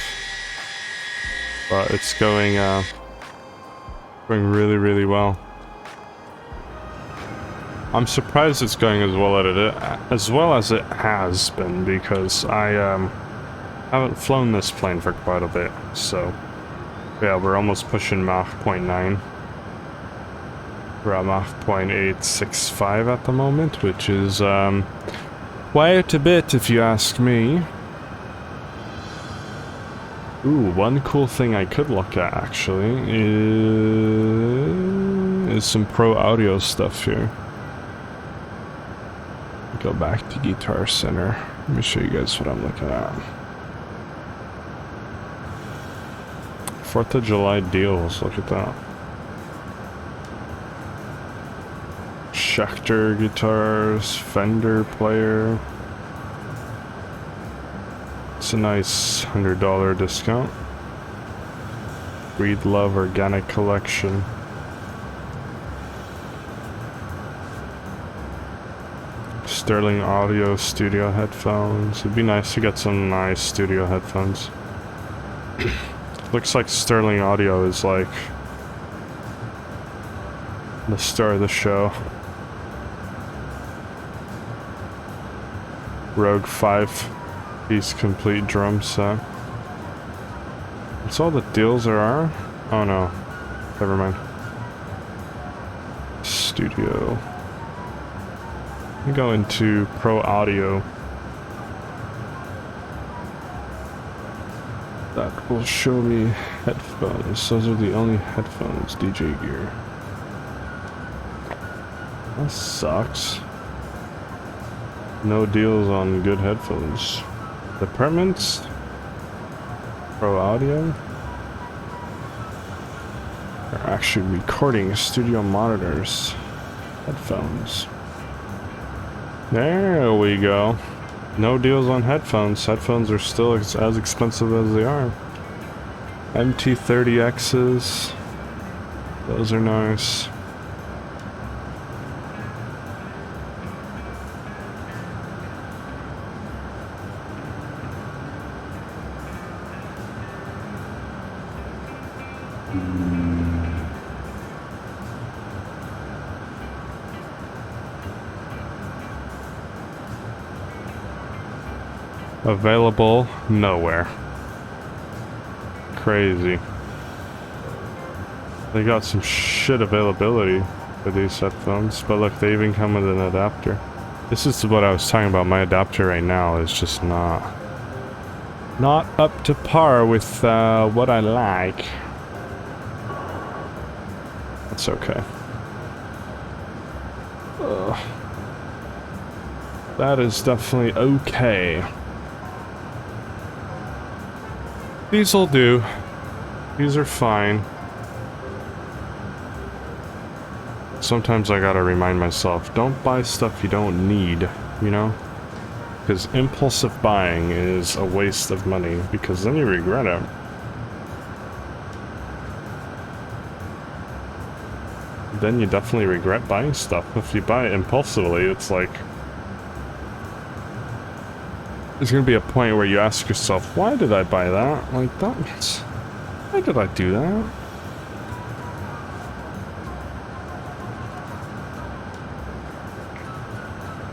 But it's going really, really well. I'm surprised it's going as well as it has been, because I haven't flown this plane for quite a bit. So yeah, we're almost pushing Mach 0.9. We're at Mach 0.865 at the moment, which is quite a bit if you ask me. Ooh, one cool thing I could look at actually is some pro audio stuff here. Go back to Guitar Center. Let me show you guys what I'm looking at. 4th of July deals, look at that. Schecter guitars, Fender player. It's a nice $100 discount. Breed Love Organic Collection. Sterling Audio Studio headphones. It'd be nice to get some nice studio headphones. Looks like Sterling Audio is like the star of the show. Rogue 5-piece complete drum set. That's all the deals there are? Oh no. Never mind. Studio. Let me go into Pro Audio. That will show me headphones. Those are the only headphones, DJ gear. That sucks. No deals on good headphones. Departments? Pro Audio? They're actually recording studio monitors. Headphones. There we go. No deals on headphones. Headphones are still as expensive as they are. MT30Xs. Those are nice. Available nowhere. Crazy. They got some shit availability for these headphones, but look, they even come with an adapter. This is what I was talking about. My adapter right now is just not up to par with what I like. That's okay. Ugh. That is definitely okay. These will do. These are fine. Sometimes I gotta remind myself, don't buy stuff you don't need, you know? Because impulsive buying is a waste of money, because then you regret it. Then you definitely regret buying stuff. If you buy it impulsively, it's like... there's gonna be a point where you ask yourself, why did I buy that? Like, why did I do that?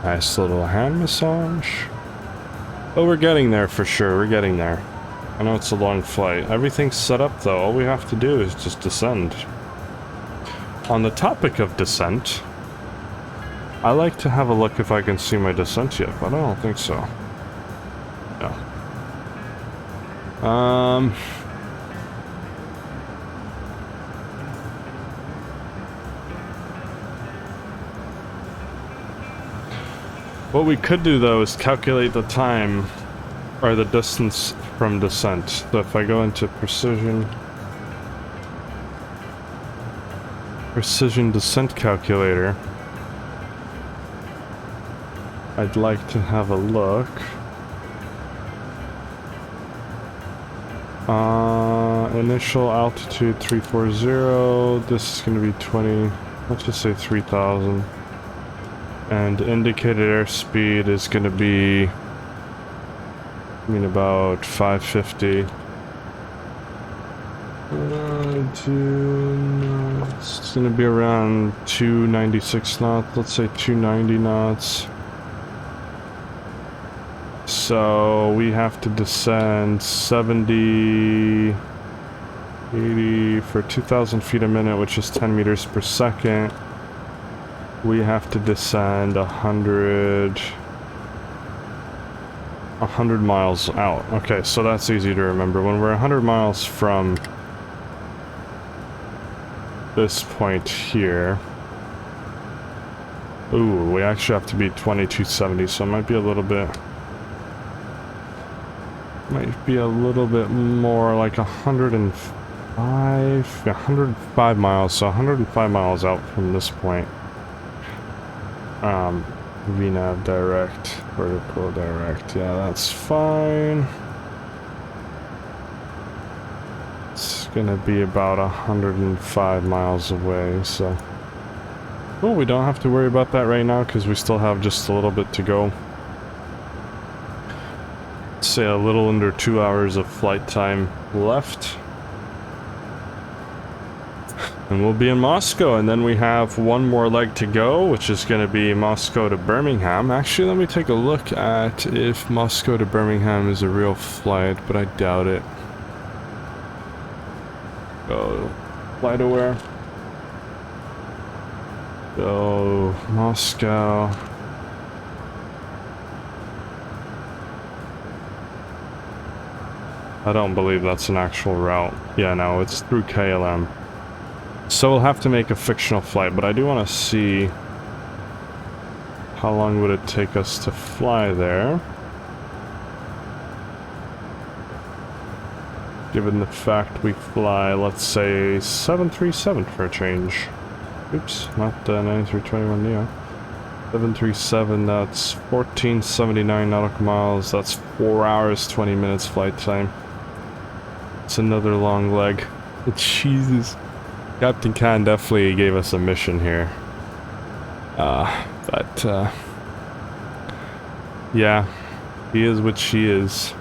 Nice little hand massage. Oh, we're getting there for sure. We're getting there. I know it's a long flight. Everything's set up though. All we have to do is just descend. On the topic of descent, I like to have a look if I can see my descent yet, but I don't think so. No. What we could do though is calculate the time or the distance from descent. So if I go into precision descent calculator, I'd like to have a look. Initial altitude 340. This is going to be 20. Let's just say 3,000. And indicated airspeed is going to be, I mean, about 550. It's going to be around 296 knots. Let's say 290 knots. So we have to descend 70, 80 for 2,000 feet a minute, which is 10 meters per second. We have to descend 100 miles out. Okay, so that's easy to remember. When we're 100 miles from this point here, ooh, we actually have to be 2270, so it might be a little bit more, like 105 miles, so 105 miles out from this point. VNav direct, vertical direct, yeah, that's fine. gonna be about 105 miles away, so... Well, we don't have to worry about that right now, because we still have just a little bit to go. Say a little under 2 hours of flight time left. And we'll be in Moscow, and then we have one more leg to go, which is going to be Moscow to Birmingham. Actually, let me take a look at if Moscow to Birmingham is a real flight, but I doubt it. Go, flight aware. Go, Moscow. I don't believe that's an actual route. Yeah, no, it's through KLM. So we'll have to make a fictional flight, but I do want to see how long would it take us to fly there. Given the fact we fly, let's say, 737 for a change. Oops, not the 9321neo. 737, that's 1479 nautical miles, that's 4 hours, 20 minutes flight time. It's another long leg. Jesus. Captain Khan definitely gave us a mission here. Yeah, he is what she is.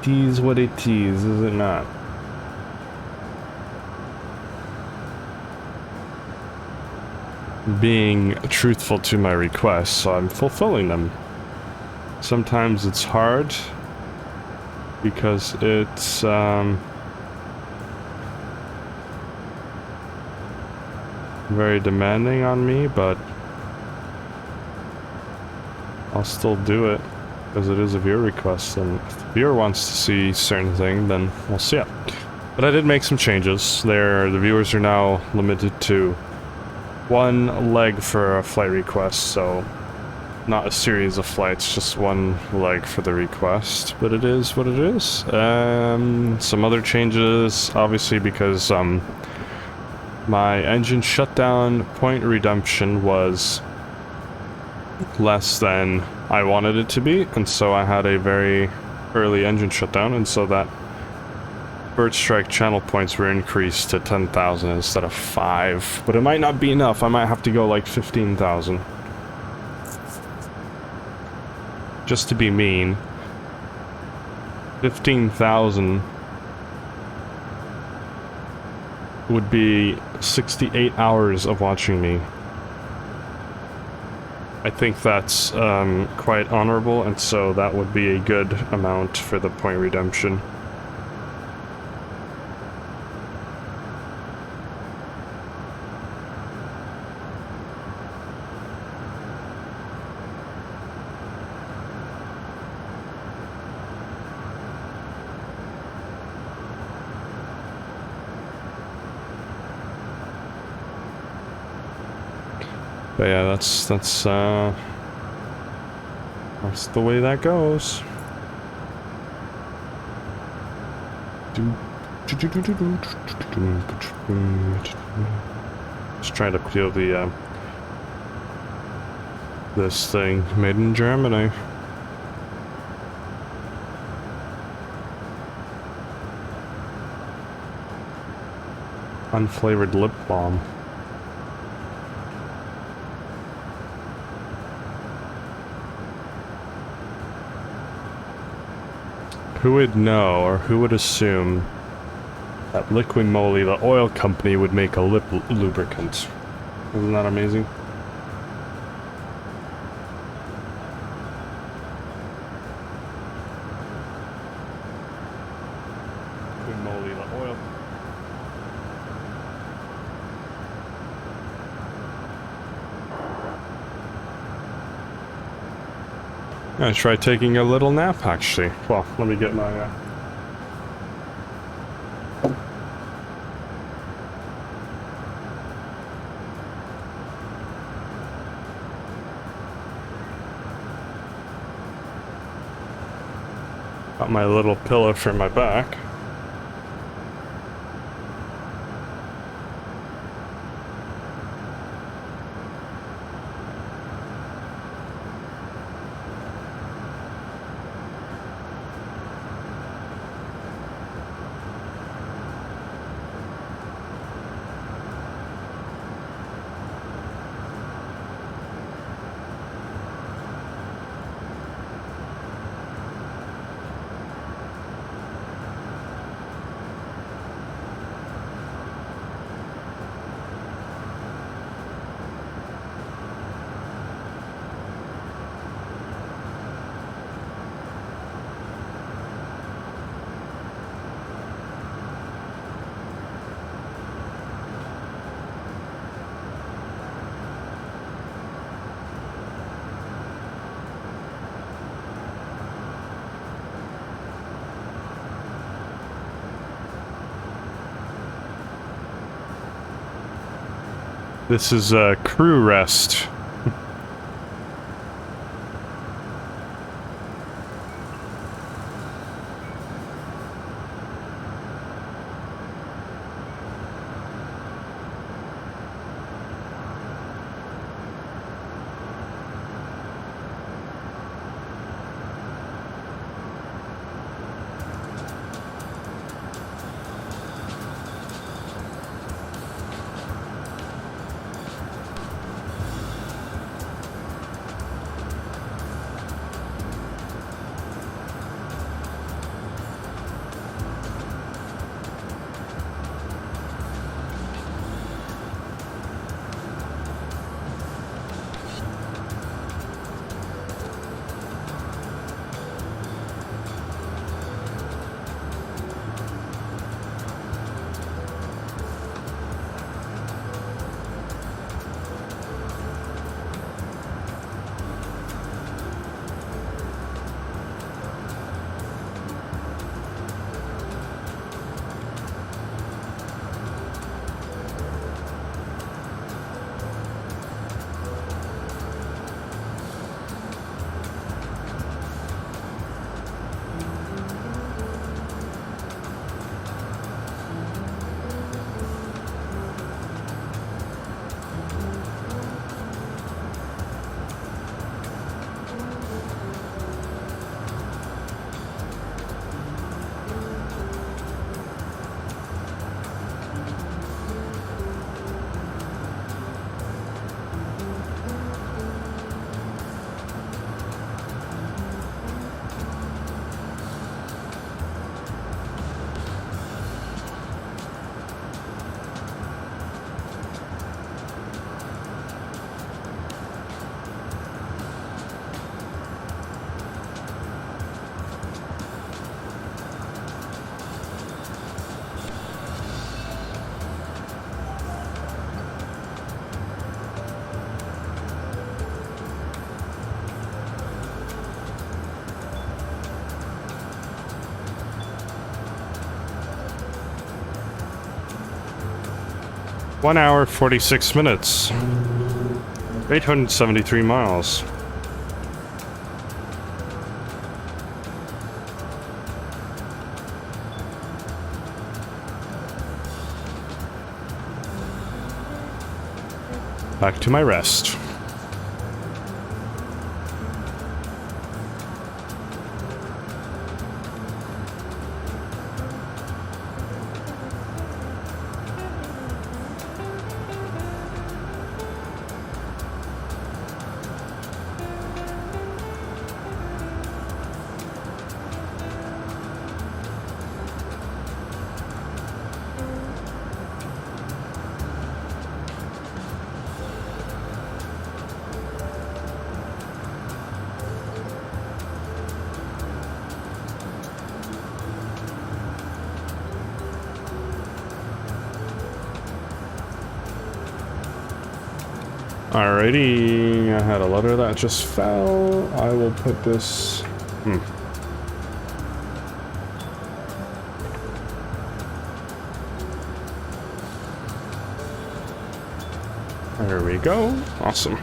It is what it is it not? Being truthful to my requests, so I'm fulfilling them. Sometimes it's hard because it's very demanding on me, but I'll still do it because it is a viewer request, and if the viewer wants to see certain thing, then we'll see it. But I did make some changes. The viewers are now limited to one leg for a flight request, so not a series of flights, just one leg for the request, but it is what it is. Some other changes, obviously, because my engine shutdown point redemption was less than I wanted it to be, and so I had a very early engine shutdown, and so that bird strike channel points were increased to 10,000 instead of 5, but it might not be enough. I might have to go like 15,000. Just to be mean. 15,000 would be 68 hours of watching me. I think that's quite honorable, and so that would be a good amount for the point redemption. But yeah, that's the way that goes. Just trying to feel the this thing made in Germany. Unflavored lip balm. Who would know, or who would assume, that Liquid Moly, the oil company, would make a lip lubricant? Isn't that amazing? Liquid Moly, the oil. I tried taking a little nap, actually. Well, let me get my... got my little pillow for my back. This is a crew rest. One hour, 46 minutes. 873 miles. Back to my rest. Alrighty, I had a letter that just fell. I will put this... There we go. Awesome.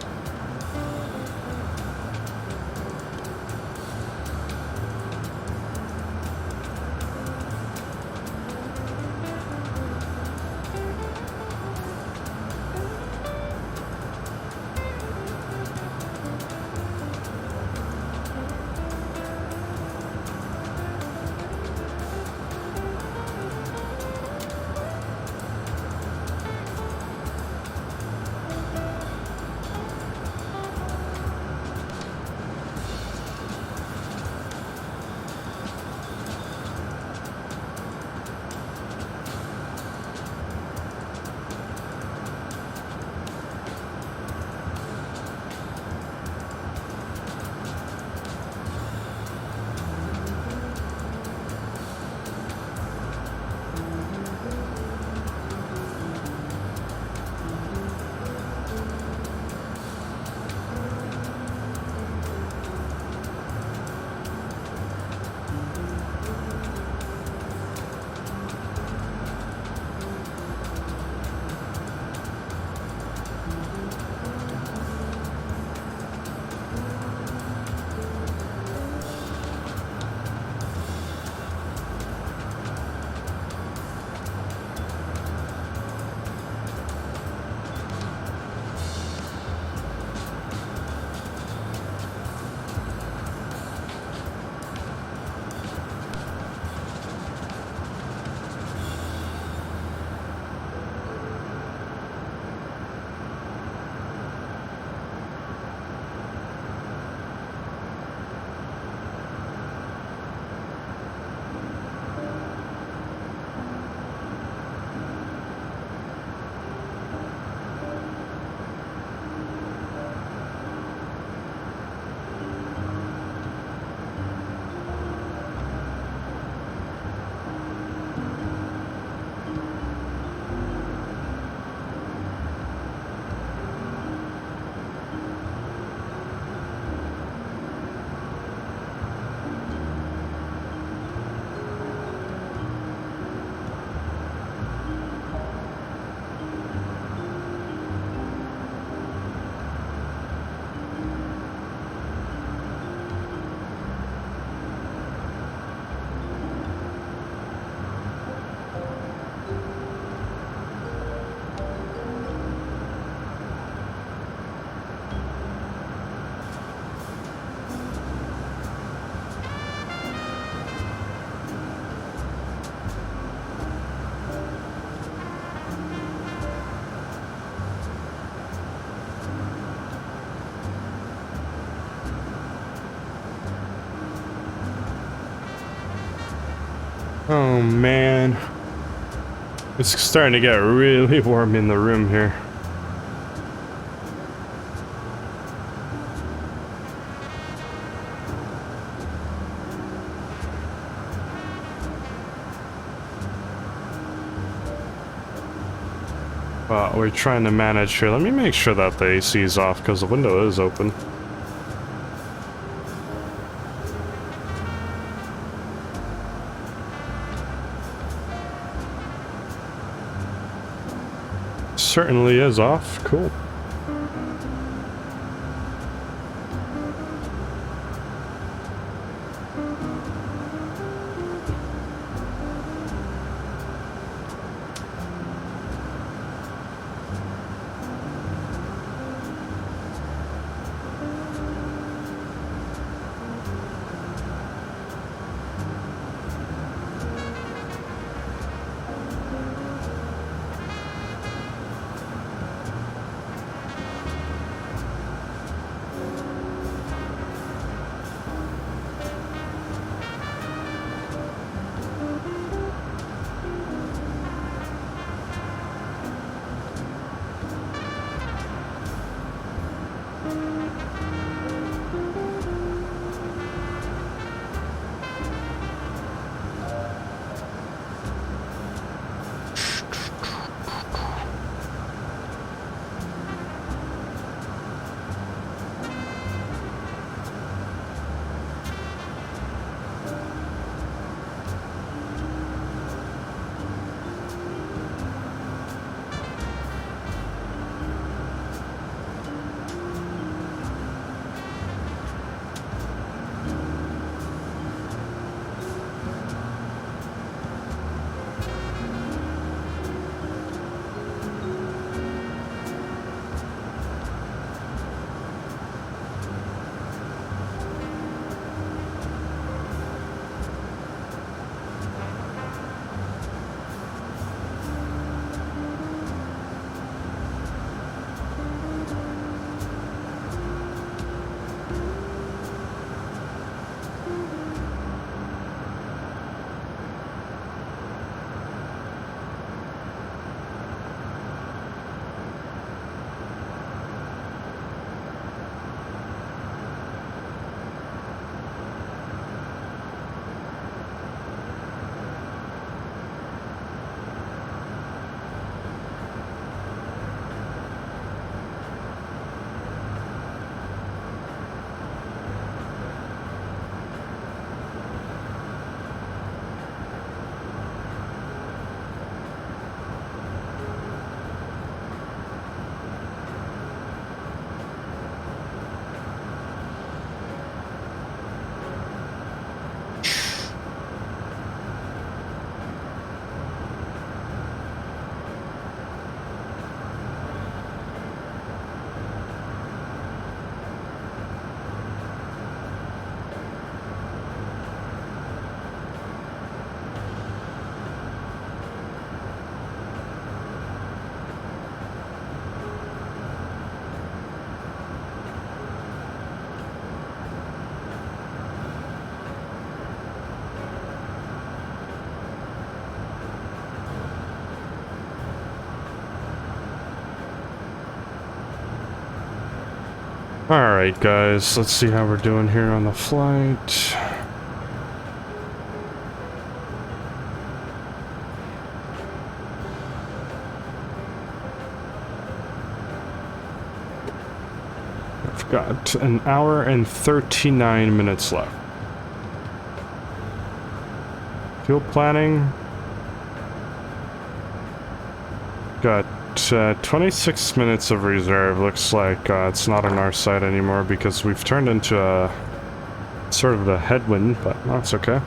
Oh man. It's starting to get really warm in the room here. We're trying to manage here. Let me make sure that the AC is off because the window is open. Certainly is off. Cool. Alright guys, let's see how we're doing here on the flight. I've got an hour and 39 minutes left. Fuel planning. Got 26 minutes of reserve. Looks like it's not on our side anymore because we've turned into a sort of a headwind, but that's okay.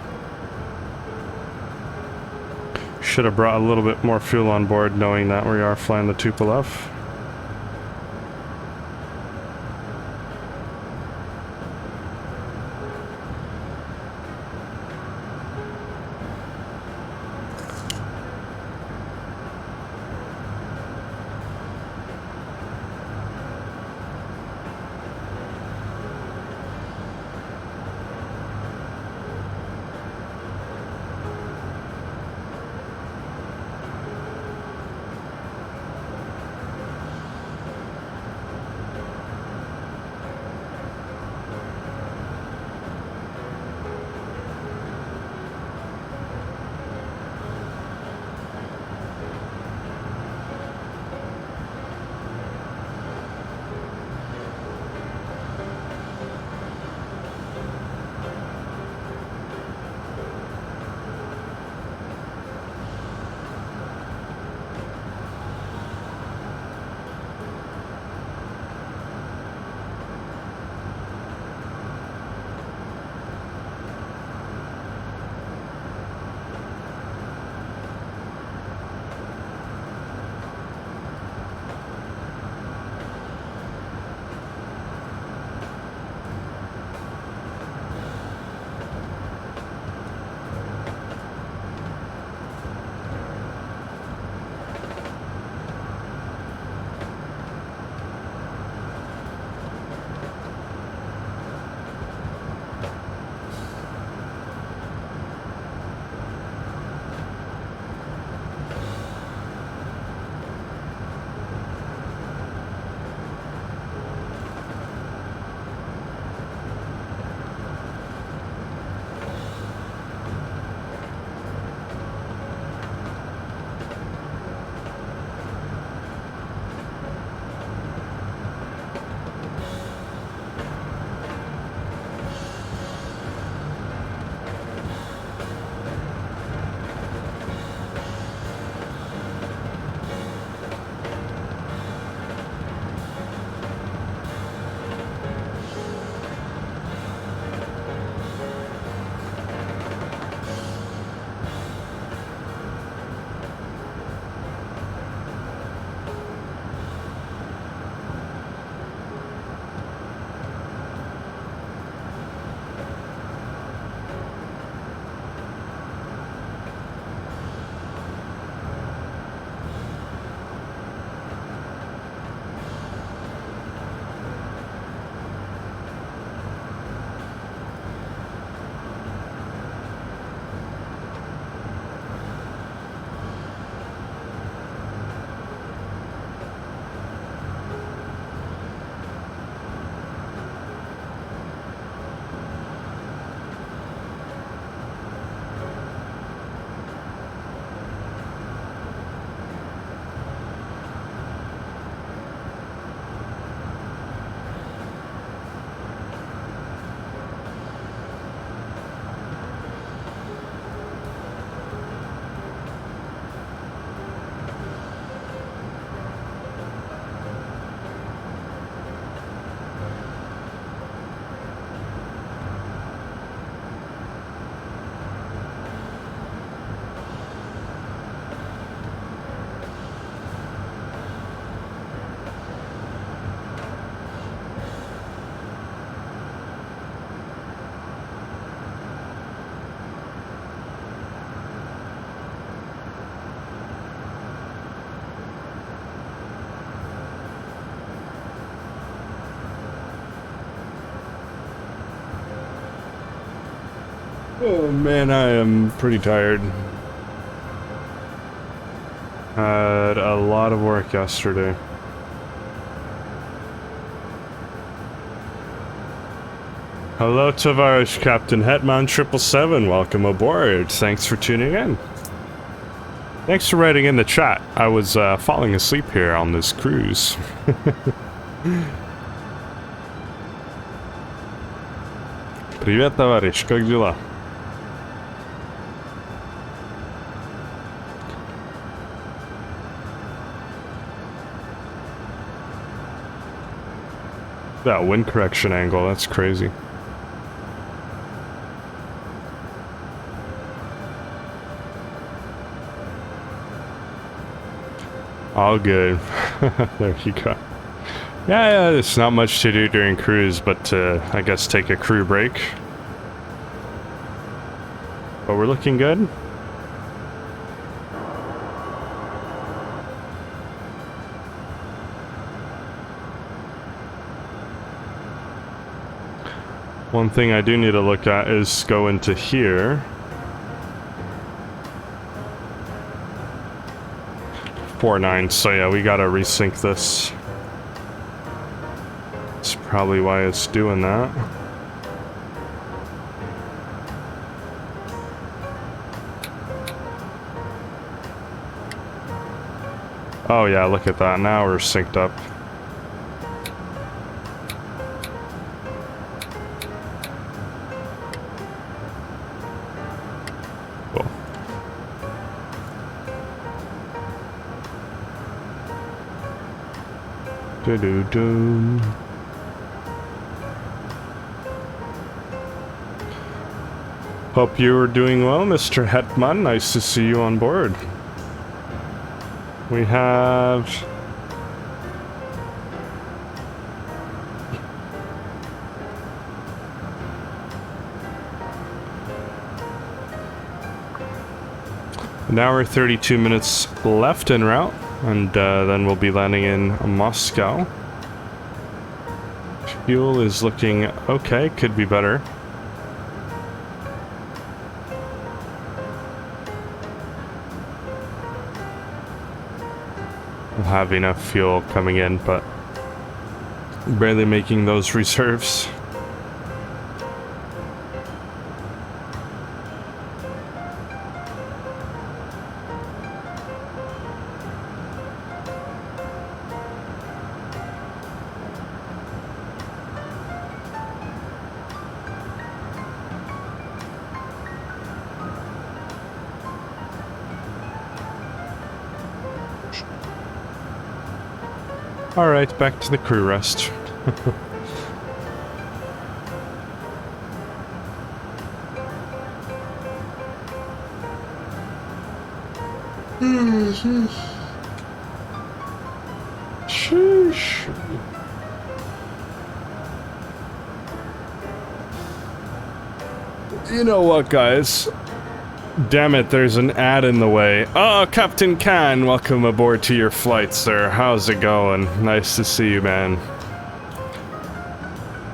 Should have brought a little bit more fuel on board knowing that we are flying the Tupolev. Oh man, I am pretty tired. Had a lot of work yesterday. Hello, Tavarish Captain Hetman 777. Welcome aboard. Thanks for tuning in. Thanks for writing in the chat. I was falling asleep here on this cruise. Привет, товарищ. Как дела? That wind correction angle, that's crazy. All good. There you go. Yeah, it's not much to do during cruise, but I guess take a crew break. But we're looking good. One thing I do need to look at is go into here. 4.9, so yeah, we gotta resync this. That's probably why it's doing that. Oh yeah, look at that, now we're synced up. Do-do-do. Hope you are doing well, Mr. Hetman. Nice to see you on board. We have... an hour 32 minutes left en route. And then we'll be landing in Moscow. Fuel is looking okay, could be better. We'll have enough fuel coming in, but barely making those reserves. Alright, back to the crew rest. Sheesh. You know what, guys? Damn it, there's an ad in the way. Oh, Captain Khan, welcome aboard to your flight, sir. How's it going? Nice to see you, man.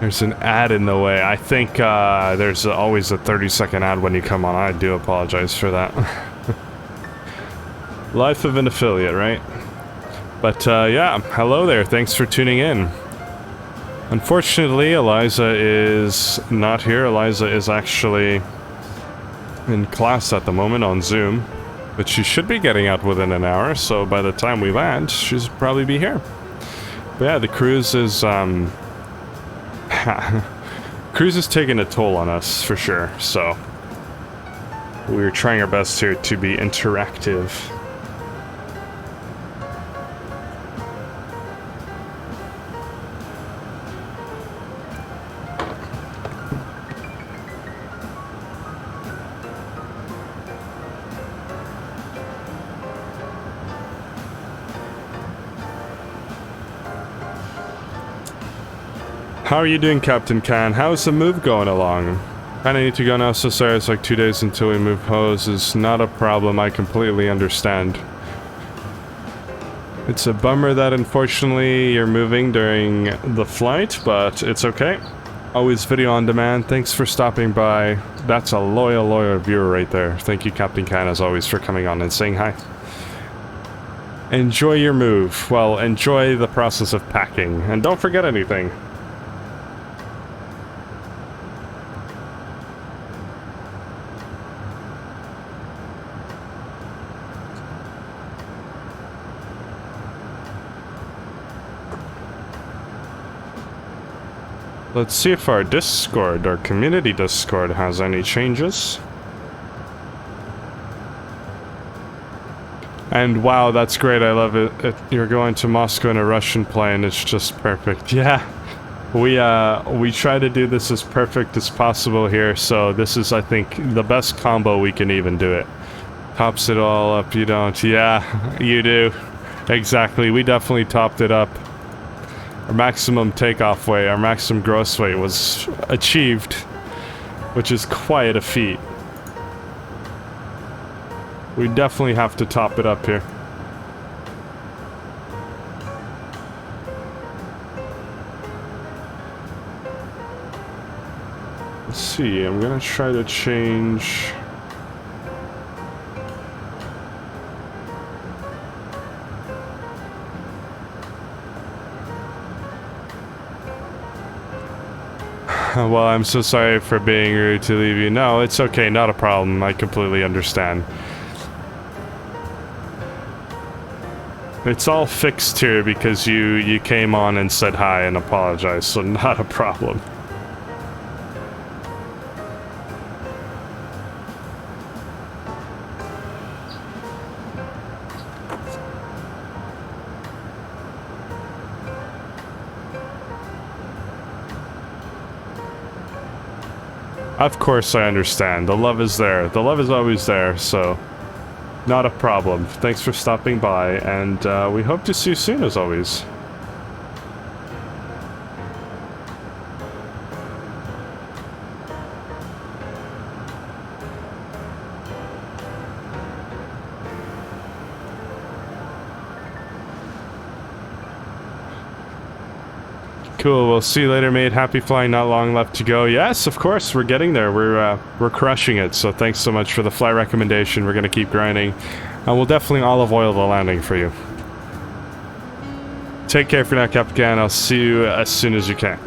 There's an ad in the way. I think there's always a 30-second ad when you come on. I do apologize for that. Life of an affiliate, right? But yeah, hello there. Thanks for tuning in. Unfortunately, Eliza is not here. Eliza is actually in class at the moment on Zoom, but she should be getting out within an hour, so by the time we land, she'll probably be here. But yeah, the cruise is, cruise is taking a toll on us, for sure, so we're trying our best here to be interactive. How are you doing, Captain Khan? How's the move going along? Kinda need to go now, so sorry, it's like 2 days until we move hose. Is not a problem, I completely understand. It's a bummer that unfortunately you're moving during the flight, but it's okay. Always video on demand. Thanks for stopping by. That's a loyal viewer right there. Thank you, Captain Can, as always, for coming on and saying hi. Enjoy your move. Well, enjoy the process of packing. And don't forget anything. Let's see if our Discord, our community Discord, has any changes. And wow, that's great. I love it. You're going to Moscow in a Russian plane. It's just perfect. Yeah. We try to do this as perfect as possible here. So this is, I think, the best combo we can even do it. Tops it all up. You don't. Yeah, you do. Exactly. We definitely topped it up. Our maximum takeoff weight, our maximum gross weight was achieved, which is quite a feat. We definitely have to top it up here. Let's see, I'm gonna try to change... Well, I'm so sorry for being rude to leave you. No, it's okay, not a problem. I completely understand. It's all fixed here because you came on and said hi and apologized, so not a problem. Of course I understand. The love is there. The love is always there, so... Not a problem. Thanks for stopping by, and we hope to see you soon, as always. Cool, we'll see you later, mate. Happy flying, not long left to go. Yes, of course, we're getting there. We're crushing it, so thanks so much for the flight recommendation. We're gonna keep grinding, and we'll definitely olive oil the landing for you. Take care for now, Captain Can. I'll see you as soon as you can.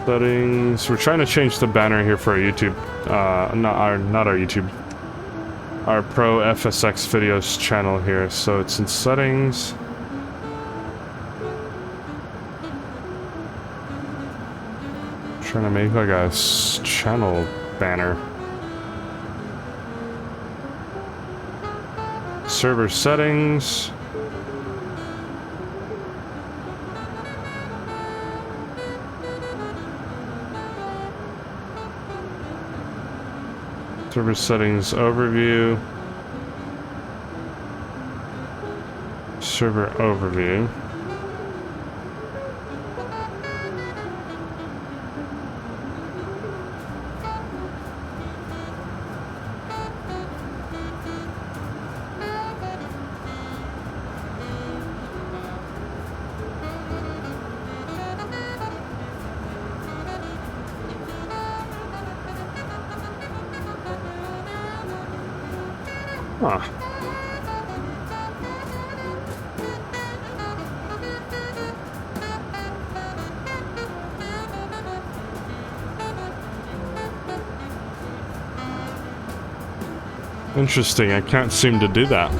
Settings. We're trying to change the banner here for our YouTube, not our YouTube, our Pro FSX Videos channel here. So it's in settings. Trying to make like a channel banner. Server settings. Server settings overview. Server overview. Huh. Interesting, I can't seem to do that.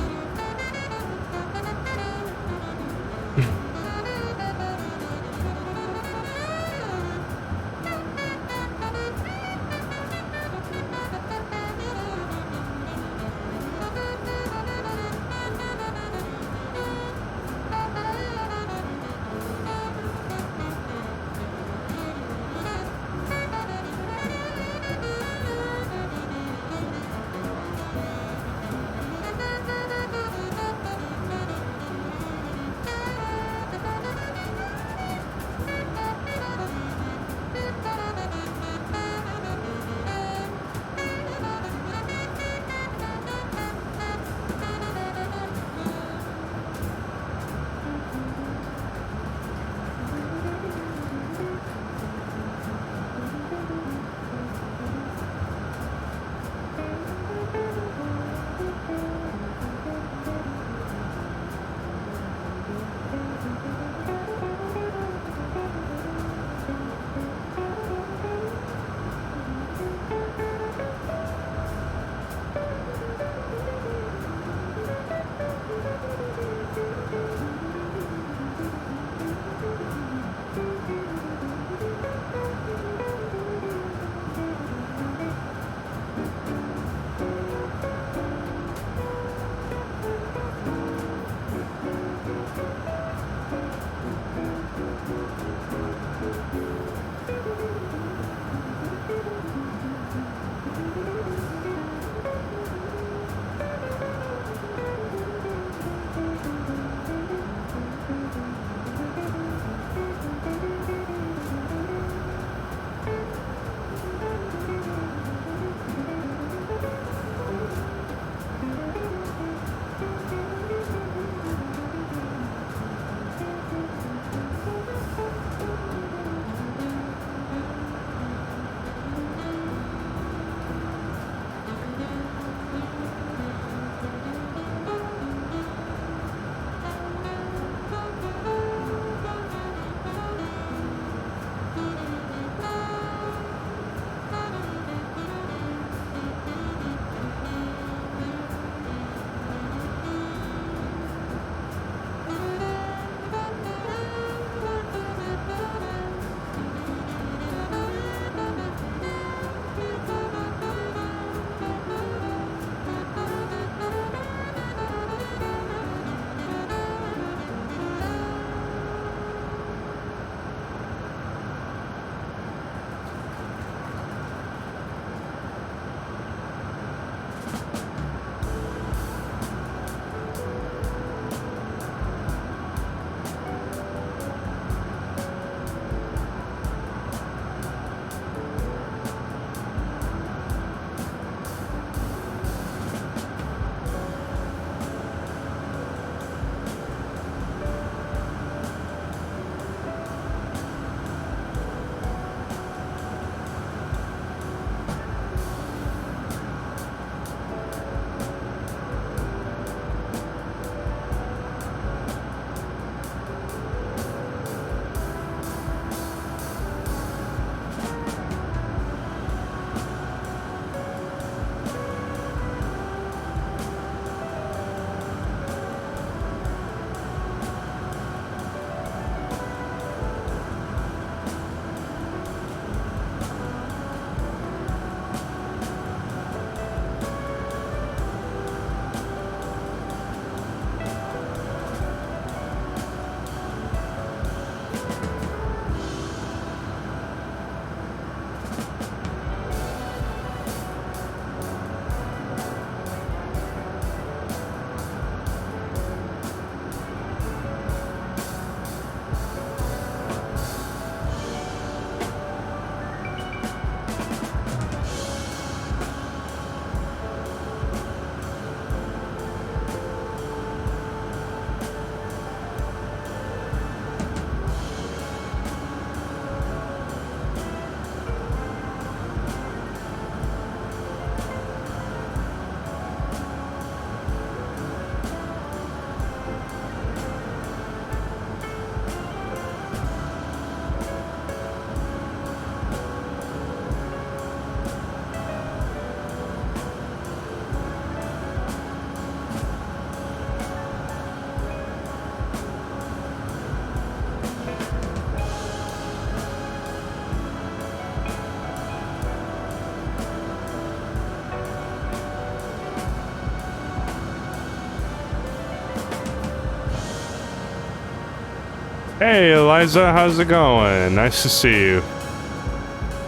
Hey, Eliza, how's it going? Nice to see you.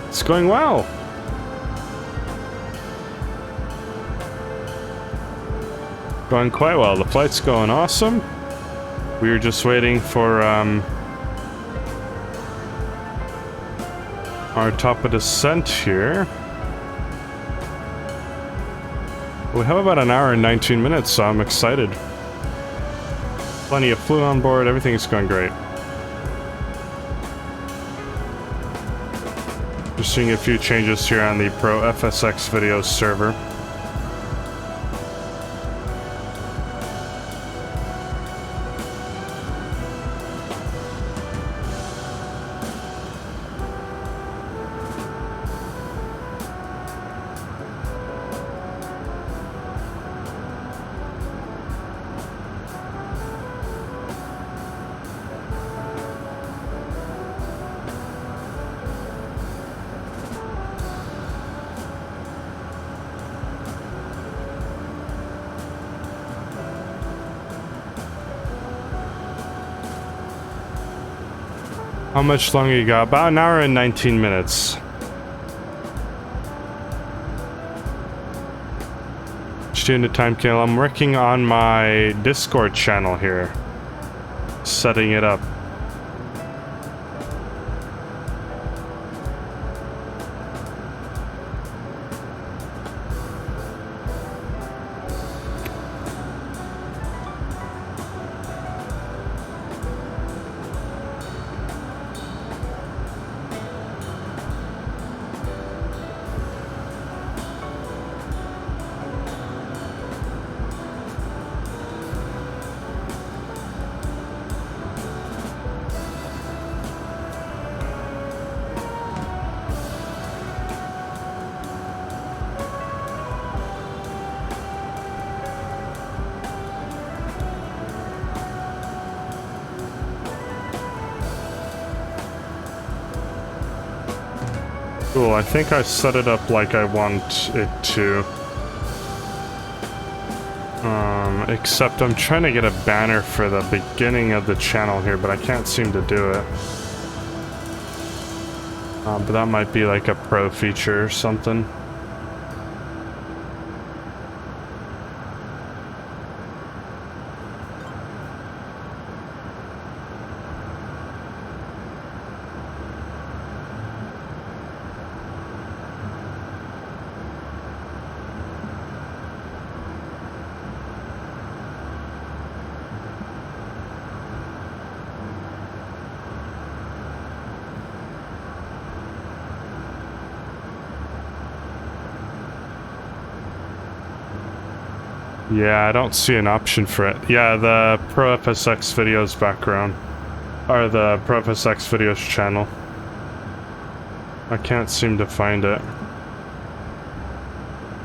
It's going well. Going quite well. The flight's going awesome. We were just waiting for our top of descent here. We have about an hour and 19 minutes, so I'm excited. Plenty of fluid on board, everything's going great. Just seeing a few changes here on the Pro FSX Videos server. How much longer you got? About an hour and 19 minutes. Just doing the time kill. I'm working on my Discord channel here. Setting it up. Cool, I think I set it up like I want it to. Except I'm trying to get a banner for the beginning of the channel here, but I can't seem to do it. But that might be like a pro feature or something. Yeah, I don't see an option for it. Yeah, the Pro FSX Videos background. Or the Pro FSX Videos channel. I can't seem to find it.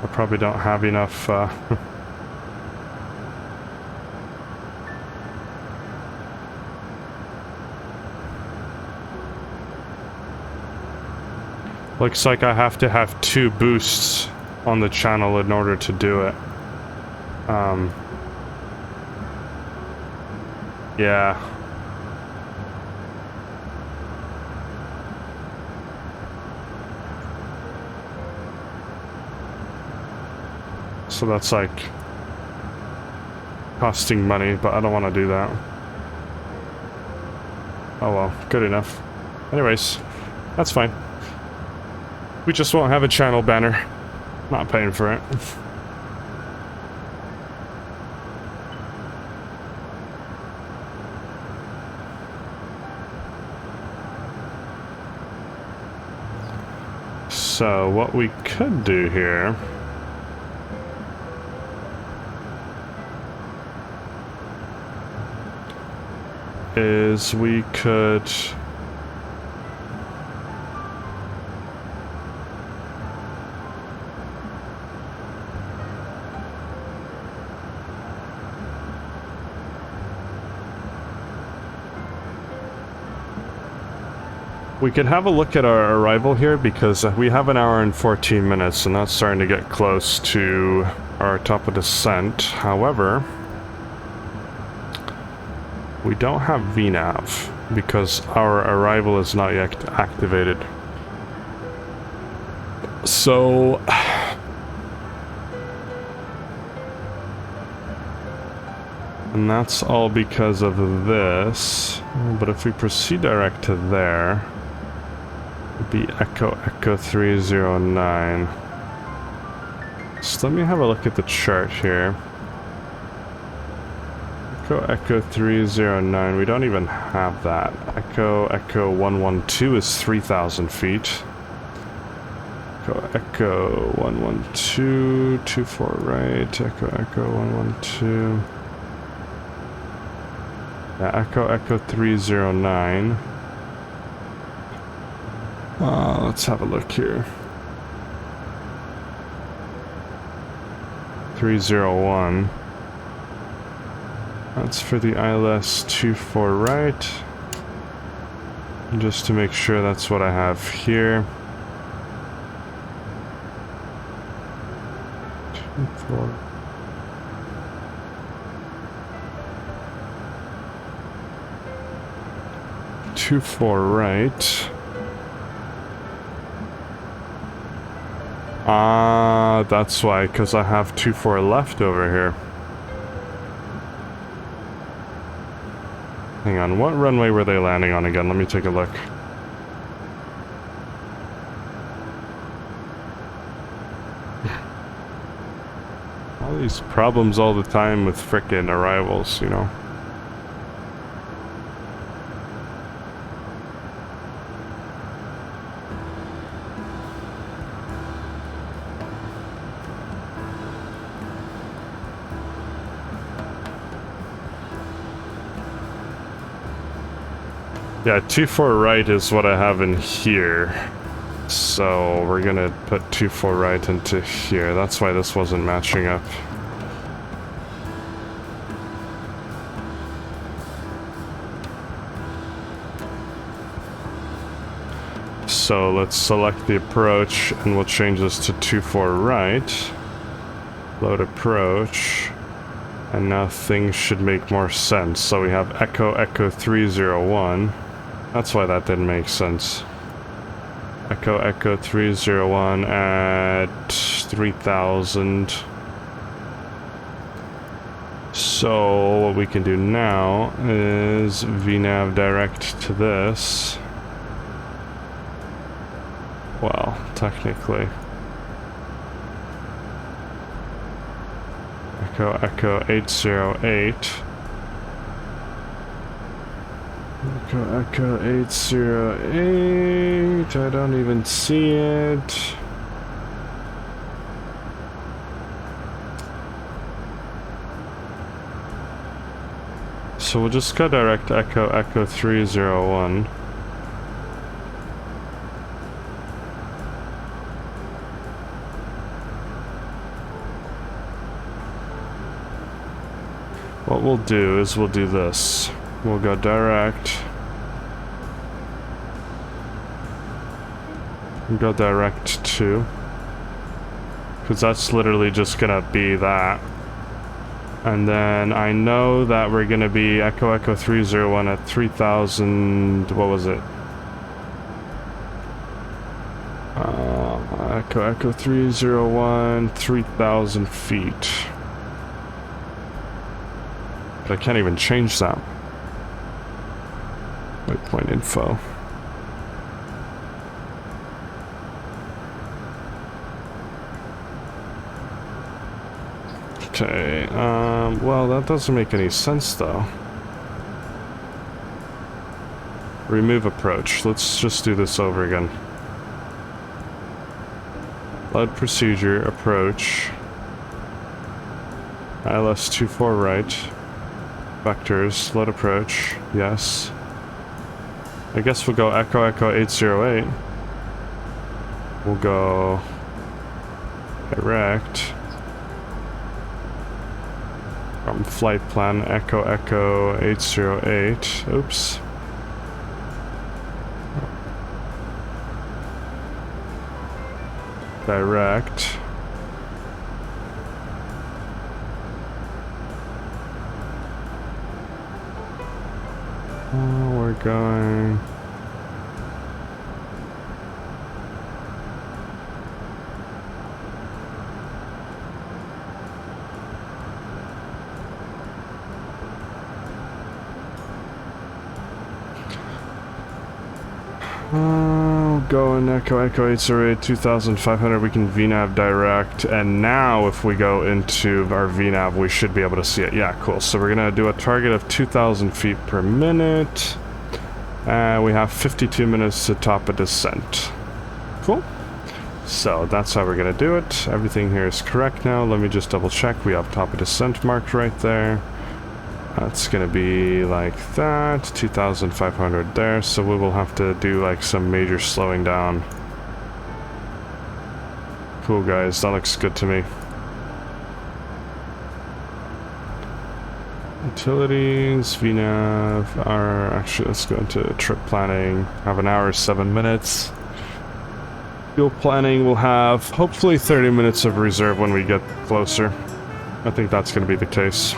I probably don't have enough, Looks like I have to have 2 boosts on the channel in order to do it. Yeah. So that's like costing money, but I don't want to do that. Oh well, good enough. Anyways, that's fine. We just won't have a channel banner. Not paying for it. So what we could do here is we could have a look at our arrival here, because we have an hour and 14 minutes and that's starting to get close to our top of descent. However, we don't have VNAV. because our arrival is not yet activated. So and that's all because of this. But if we proceed direct to there, it'd be Echo 309. So let me have a look at the chart here. Echo 309, we don't even have that. Echo 112 is 3,000 feet. Echo 112, 24 right, Echo 112. Yeah, Echo 309. Let's have a look here. 301. That's for the ILS 24 right. Just to make sure that's what I have here. 24. Two four right. That's why, because I have 24 left over here. Hang on, what runway were they landing on again? Let me take a look. All these problems all the time with frickin' arrivals, you know. Yeah, 24 right is what I have in here. So we're gonna put 24 right into here. That's why this wasn't matching up. So let's select the approach and we'll change this to 24 right. Load approach. And now things should make more sense. So we have Echo 301. That's why that didn't make sense. Echo 301 at 3,000. So what we can do now is VNav direct to this. Well, technically. Echo 808. Echo 808. I don't even see it. So we'll just go direct Echo 301. What we'll do is we'll do this. We'll go direct. We'll go direct to. Because that's literally just gonna be that. And then I know that we're gonna be Echo 301 at 3,000. What was it? Echo 301, 3,000 feet. But I can't even change that. Waypoint info. Okay, well, that doesn't make any sense, though. Remove approach. Let's just do this over again. Load procedure, approach. ILS 24 right. Vectors, load approach, yes. I guess we'll go Echo 808. We'll go direct. From flight plan, Echo 808. Oops. Direct. We're we're going. Going Echo 808 2500, we can VNAV direct, and now if we go into our VNAV we should be able to see it. Yeah, cool. So we're gonna do a target of 2,000 feet per minute, and we have 52 minutes to top a descent. Cool. So that's how we're gonna do it. Everything here is correct now. Let me just double check. We have top of descent marked right there. That's gonna be like that, 2,500 there, so we will have to do like some major slowing down. Cool guys, that looks good to me. Utilities, VNAV, actually let's go into trip planning, have an hour, 7 minutes. Fuel planning will have hopefully 30 minutes of reserve when we get closer. I think that's gonna be the case.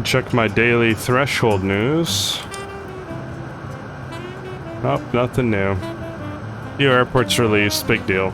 Check my daily threshold news. Oh, nothing new. New airports released, big deal.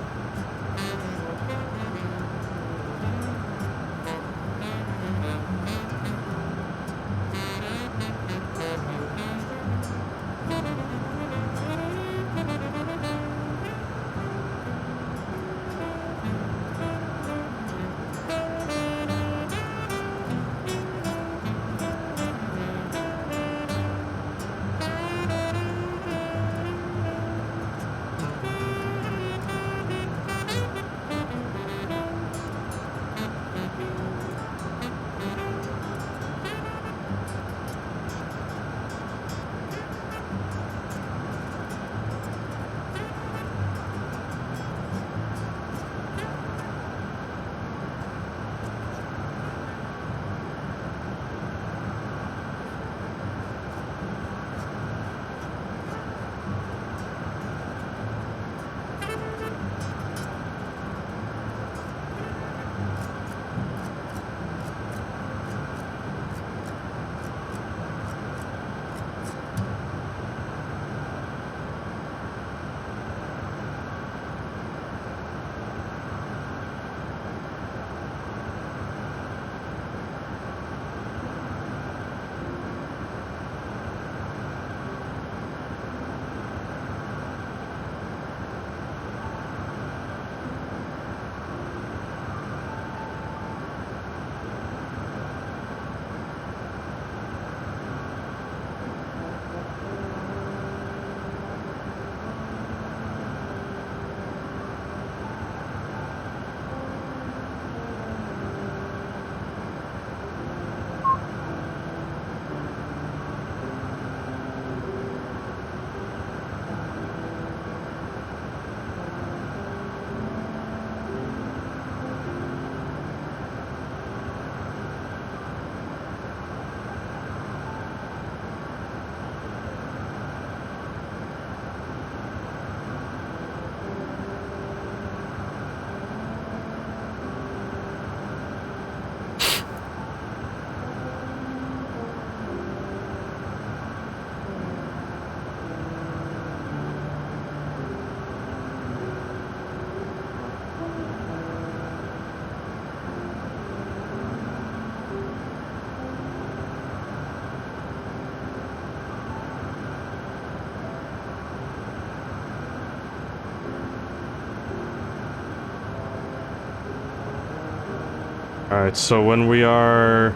Alright, so when we are...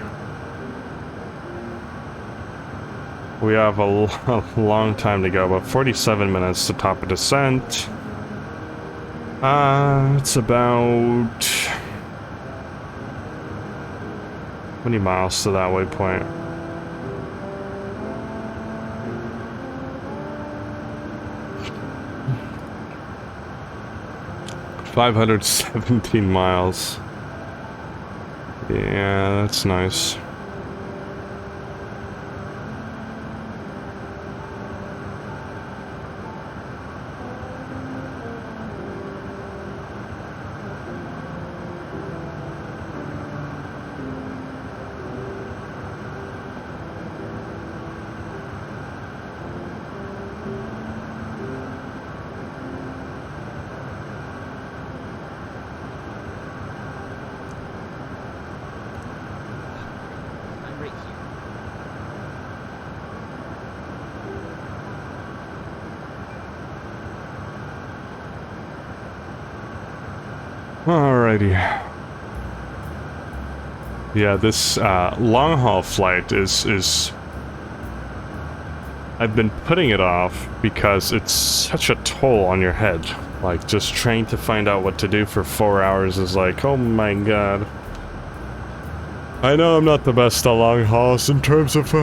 We have a long time to go, about 47 minutes to top a descent. It's about... How many miles to that waypoint? $517 miles. Yeah, that's nice. Alrighty. Yeah, this long haul flight is I've been putting it off because it's such a toll on your head. Like, just trying to find out what to do for 4 hours is like, oh my god. I know I'm not the best at long hauls in terms of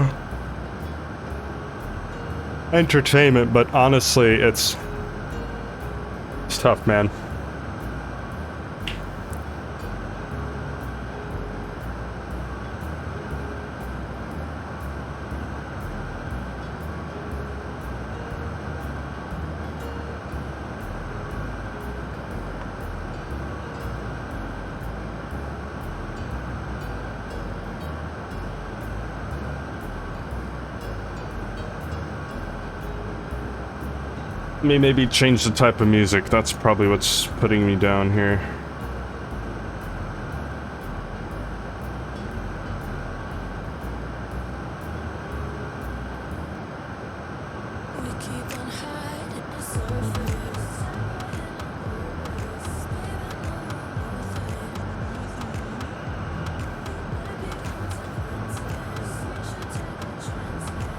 entertainment, but honestly, it's tough, man. Maybe change the type of music. That's probably what's putting me down here.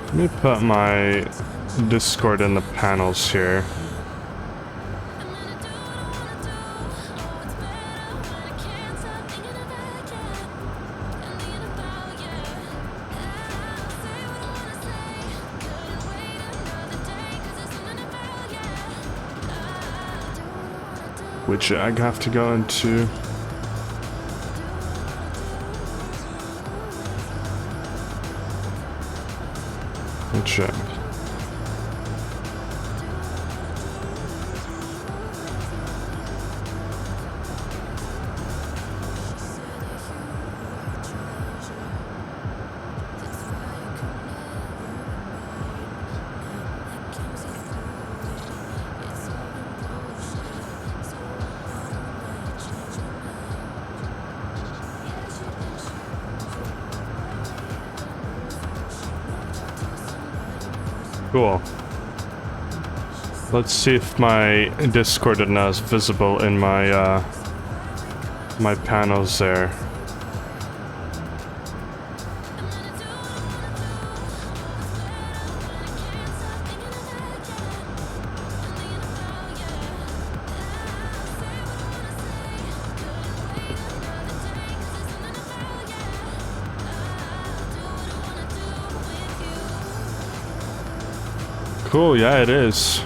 Let me put my Discord in the panels here. Which I have to go into. Which cool. Let's see if my Discord is not visible in my my panels there. Cool, yeah, it is.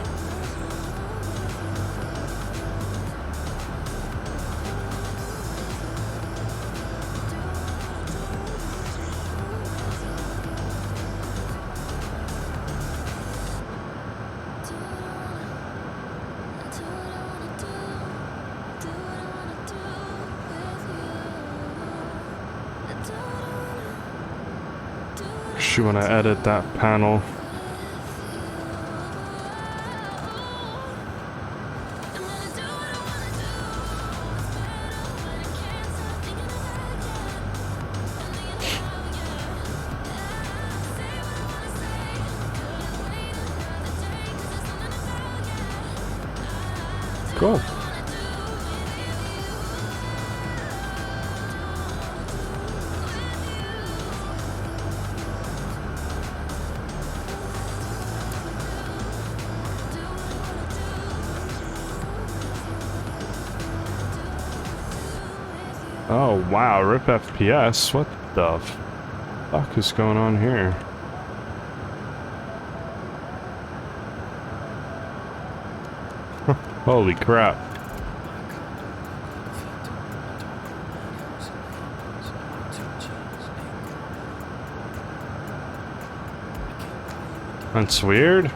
Actually, when I edit that panel. Cool. Oh wow, rip FPS. What the fuck is going on here? Holy crap. That's weird.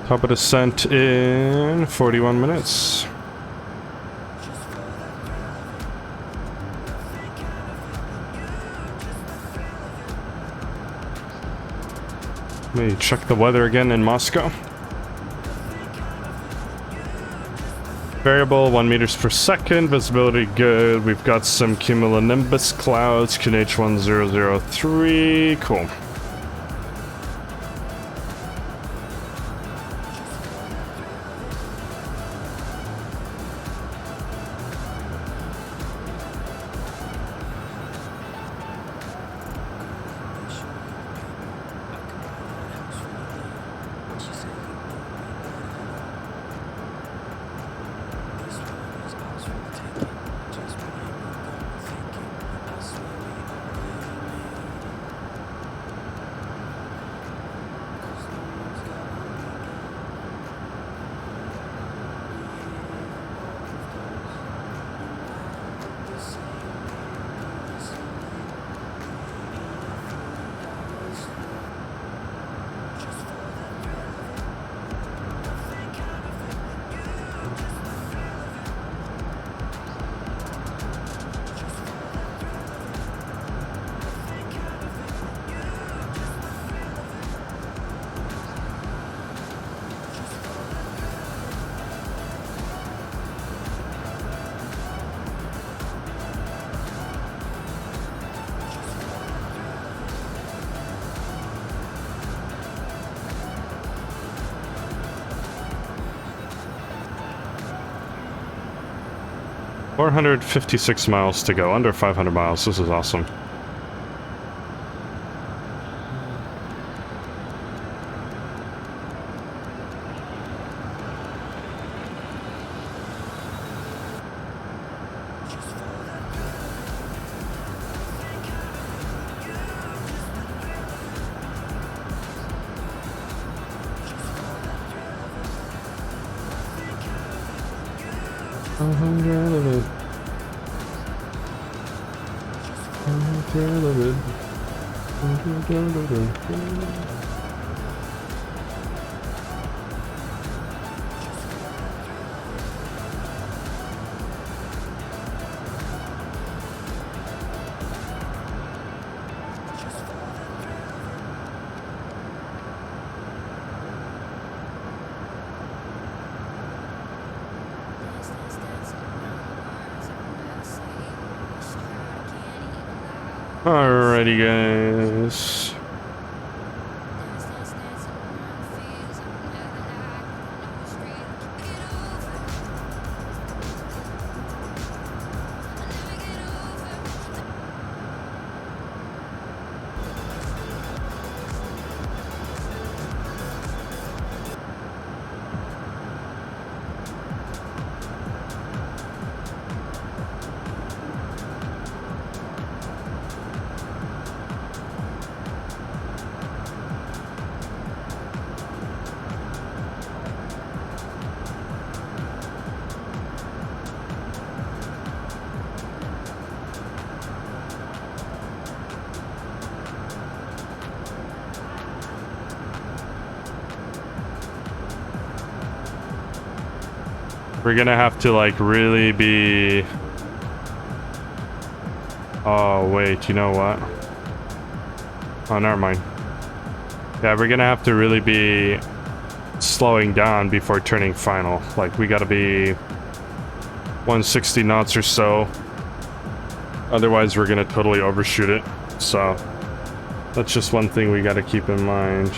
Top of descent in 41 minutes. Let me check the weather again in Moscow. Variable 1 meters per second, visibility good. We've got some cumulonimbus clouds, QNH1003. Cool. $456 miles to go, under 500 miles. This is awesome. Alrighty, guys. We're gonna have to like really be... Oh wait, you know what? Oh, never mind. Yeah, we're gonna have to really be slowing down before turning final. Like, we gotta be 160 knots or so. Otherwise, we're gonna totally overshoot it. So, that's just one thing we gotta keep in mind.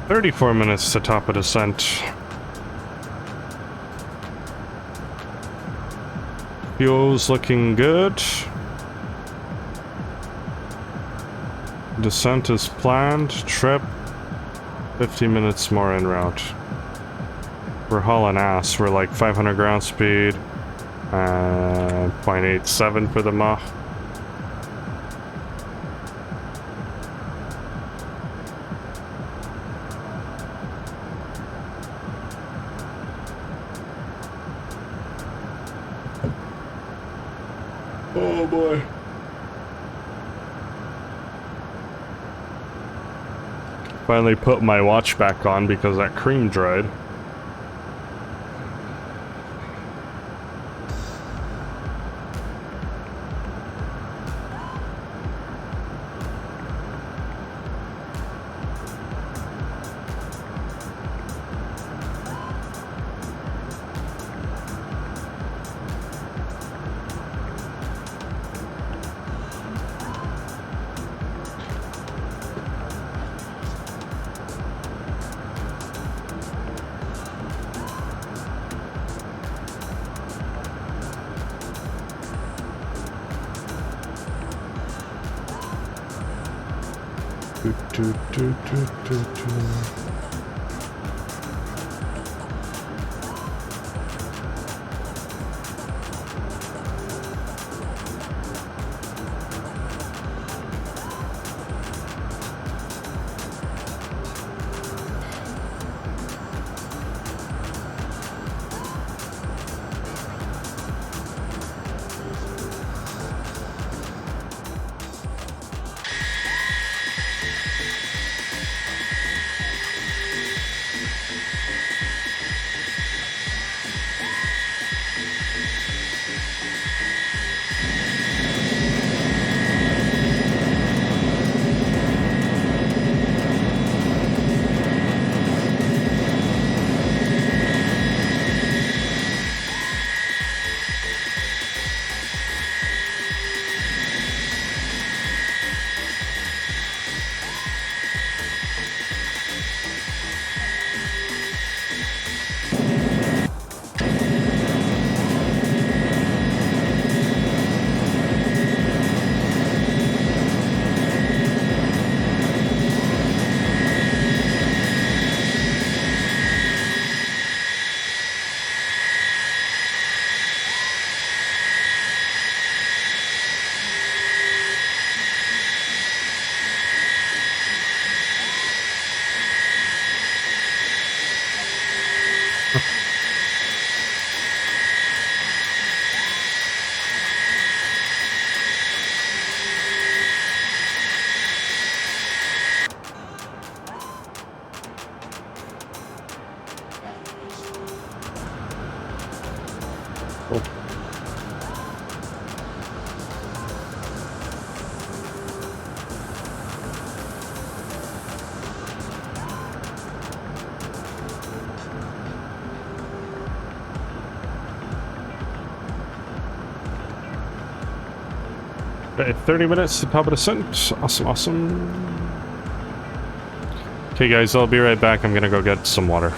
34 minutes to top of descent. Fuel's looking good. Descent is planned. Trip 50 minutes more en route. We're hauling ass. We're like 500 ground speed and 0.87 for the Mach. Oh boy. Finally put my watch back on because that cream dried. Okay, 30 minutes to top of descent. Awesome, awesome. Okay, guys, I'll be right back. I'm gonna go get some water.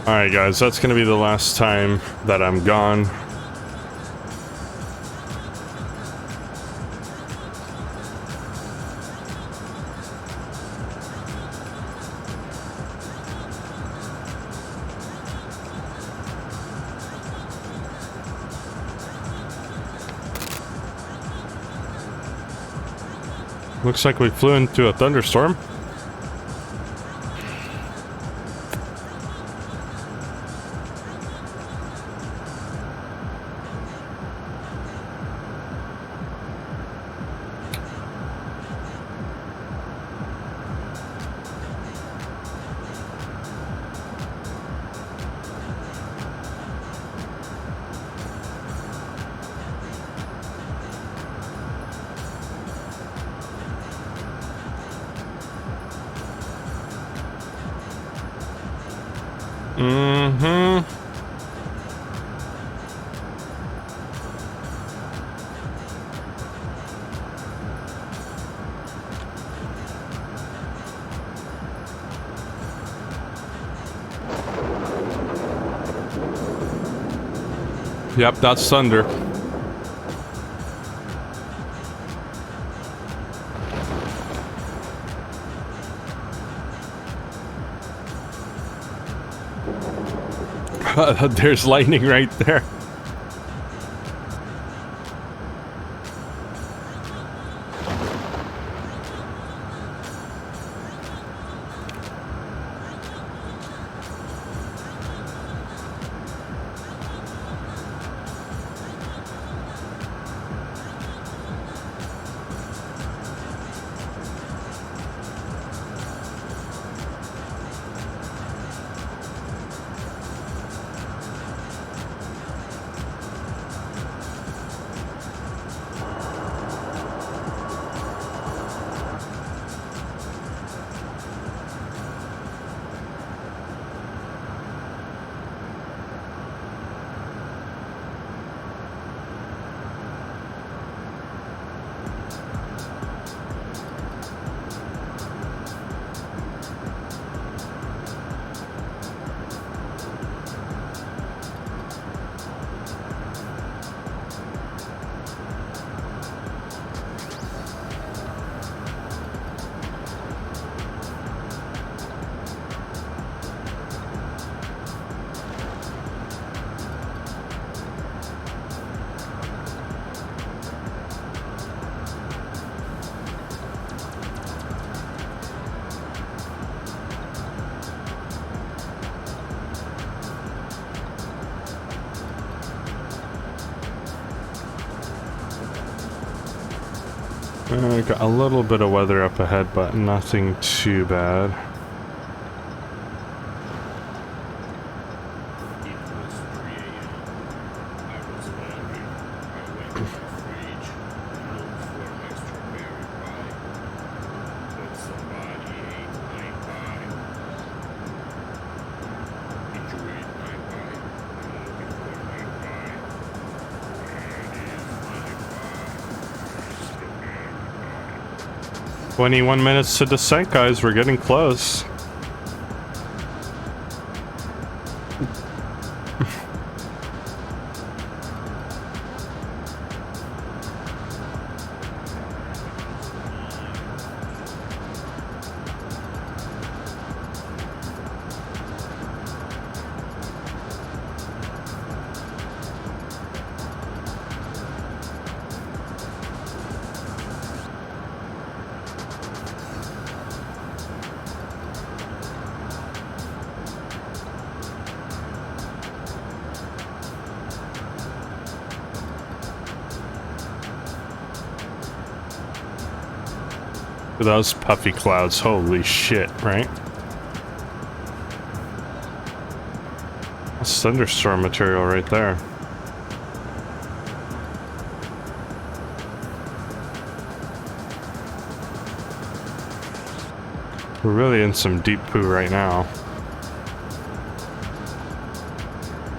Alright guys, that's gonna be the last time that I'm gone. Looks like we flew into a thunderstorm. Mm-hmm. Yep, that's thunder. There's lightning right there. Got a little bit of weather up ahead, but nothing too bad. "21 minutes to descent, guys. We're getting close." Those puffy clouds, holy shit, right? That's thunderstorm material right there. We're really in some deep poo right now.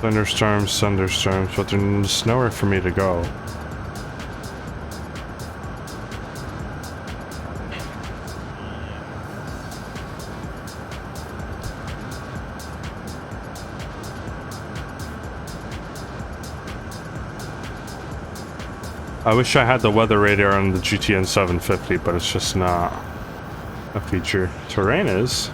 Thunderstorms, but there's nowhere for me to go. I wish I had the weather radar on the GTN750, but it's just not a feature. Terrain is.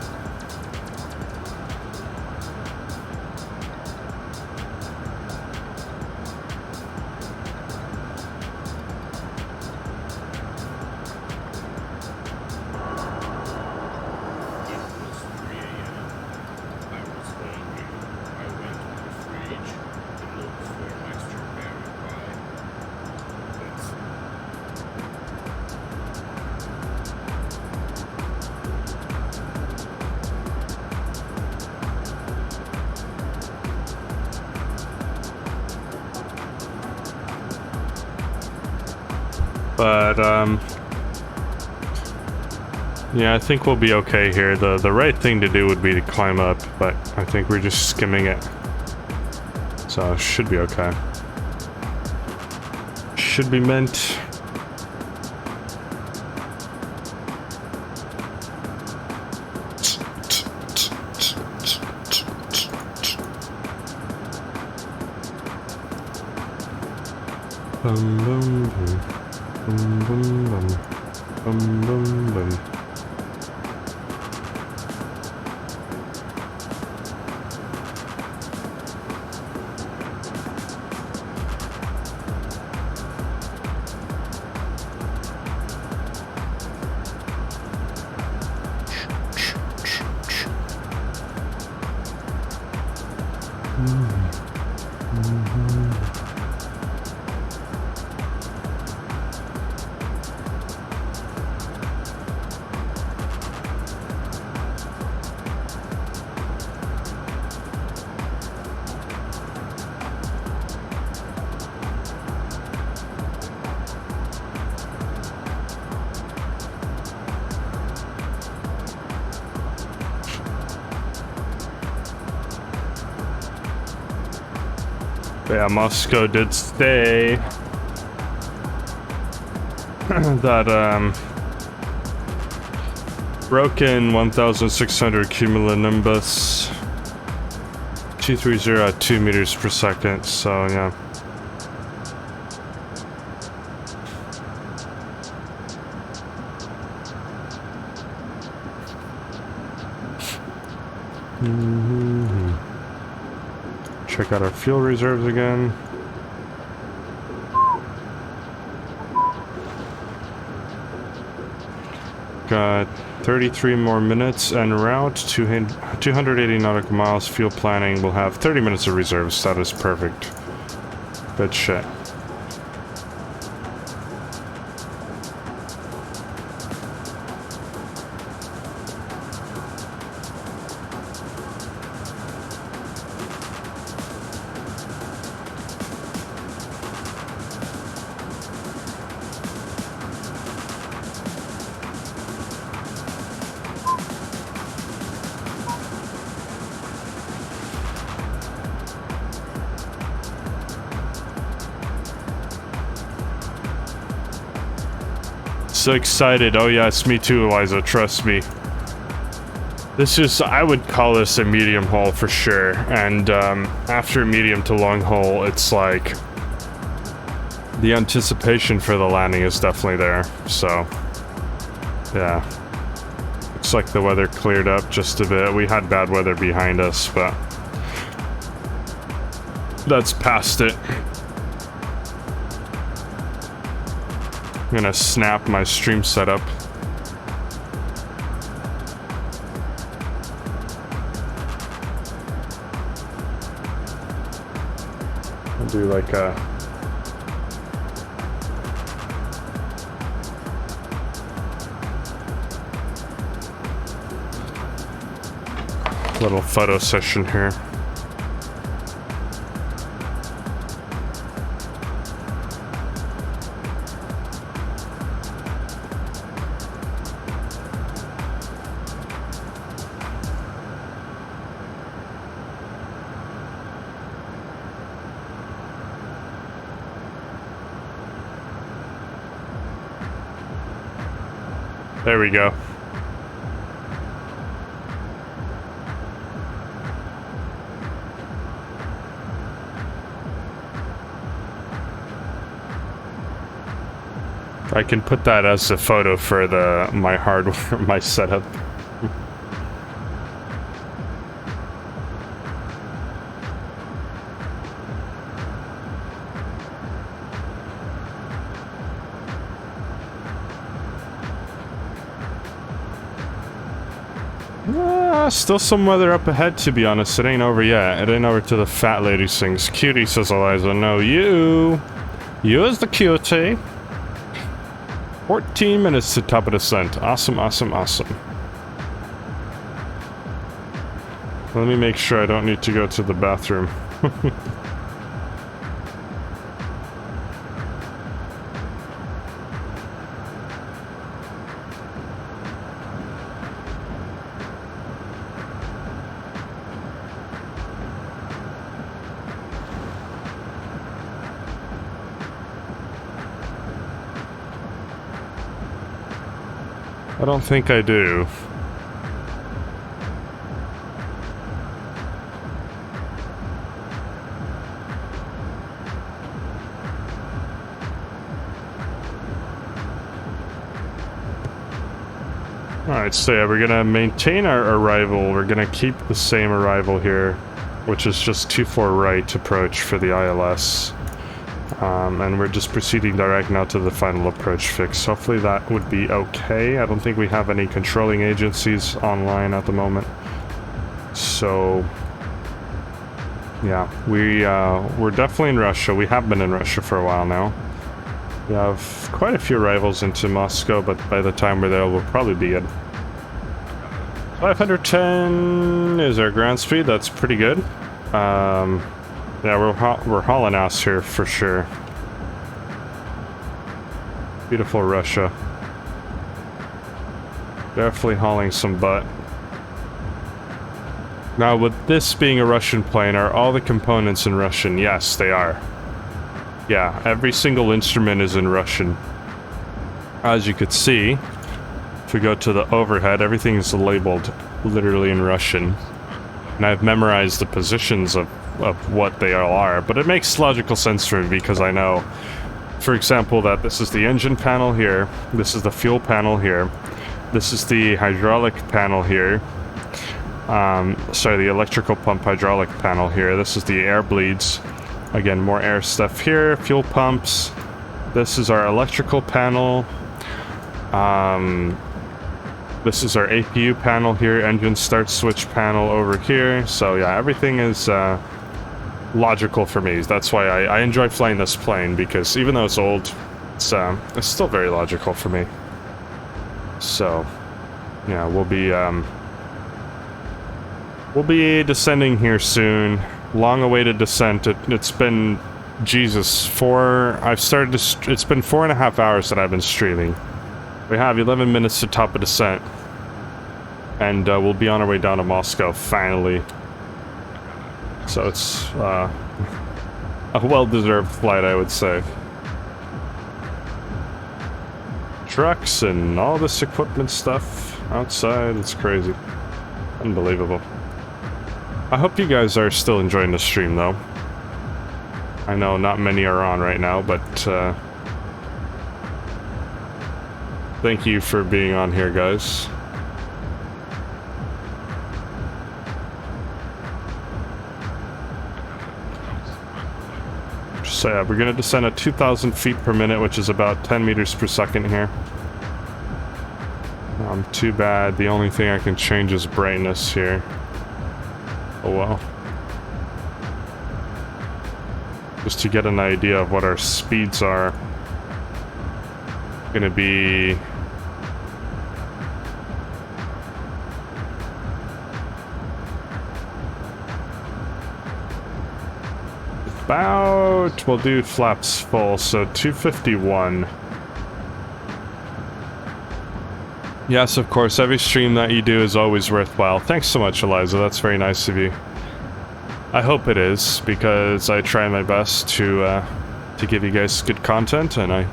But, yeah, I think we'll be okay here. The right thing to do would be to climb up, but I think we're just skimming it. So, should be okay. Should be mint. Bum, bum, bum. Bum, bum, bum. Bum, bum, bum. Yeah, Moscow did stay. That, broken 1600 cumulonimbus. 230 at 2 meters per second, so yeah. Check out our fuel reserves again. Got 33 more minutes en route, 280 nautical miles. Fuel planning will have 30 minutes of reserves. That is perfect. Good shit. So excited. Oh yes, me too, Eliza, trust me. This is, I would call this a medium haul for sure. And after medium to long haul, it's like the anticipation for the landing is definitely there. So yeah, looks like the weather cleared up just a bit. We had bad weather behind us, but that's past it. I'm gonna snap my stream setup. I'll do like a little photo session here. There we go. I can put that as a photo for my hardware, my setup. Still some weather up ahead, to be honest. It ain't over yet. It ain't over to the fat lady sings. Cutie, says Eliza. No, you. You is the cutie. 14 minutes to top of descent. Awesome, awesome, awesome. Let me make sure I don't need to go to the bathroom. I don't think I do. Alright, so yeah, we're gonna maintain our arrival. We're gonna keep the same arrival here, which is just 24 right approach for the ILS. And we're just proceeding direct now to the final approach fix. Hopefully that would be okay. I don't think we have any controlling agencies online at the moment. So, yeah, we're definitely in Russia. We have been in Russia for a while now. We have quite a few arrivals into Moscow, but by the time we're there, we'll probably be good. 510 is our ground speed. That's pretty good. Yeah, we're hauling ass here for sure. Beautiful Russia. Definitely hauling some butt. Now, with this being a Russian plane, are all the components in Russian? Yes, they are. Yeah, every single instrument is in Russian. As you could see, if we go to the overhead, everything is labeled literally in Russian. And I've memorized the positions of what they all are, but it makes logical sense for me because I know, for example, that this is the engine panel here, this is the fuel panel here, this is the hydraulic panel here, sorry, the electrical pump hydraulic panel here, this is the air bleeds, again, more air stuff here, fuel pumps, this is our electrical panel, this is our APU panel here, engine start switch panel over here, so yeah, everything is logical for me. That's why I enjoy flying this plane, because even though it's old, it's still very logical for me. So, yeah, we'll be descending here soon. Long-awaited descent. It's been, Jesus, it's been 4.5 hours that I've been streaming. We have 11 minutes to top of descent, and we'll be on our way down to Moscow finally. So it's a well-deserved flight, I would say. Trucks and all this equipment stuff outside, it's crazy. Unbelievable. I hope you guys are still enjoying the stream, though. I know not many are on right now, but thank you for being on here, guys. So yeah, we're gonna descend at 2,000 feet per minute, which is about 10 meters per second here. Too bad. The only thing I can change is brightness here. Oh well. Just to get an idea of what our speeds are. Gonna be about, we'll do flaps full, so 251. Yes, of course, every stream that you do is always worthwhile. Thanks so much, Eliza, that's very nice of you. I hope it is, because I try my best to give you guys good content, and I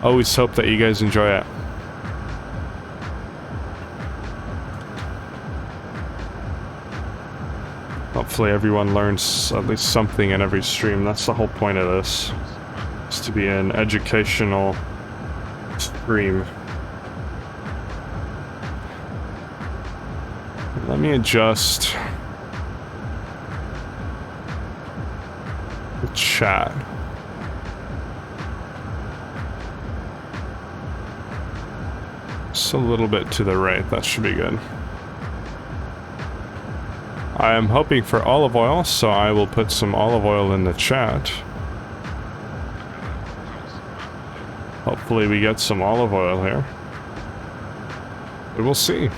always hope that you guys enjoy it. Hopefully everyone learns at least something in every stream. That's the whole point of this. Is to be an educational stream. Let me adjust the chat. Just a little bit to the right, that should be good. I am hoping for olive oil, so I will put some olive oil in the chat. Hopefully we get some olive oil here. But we'll see.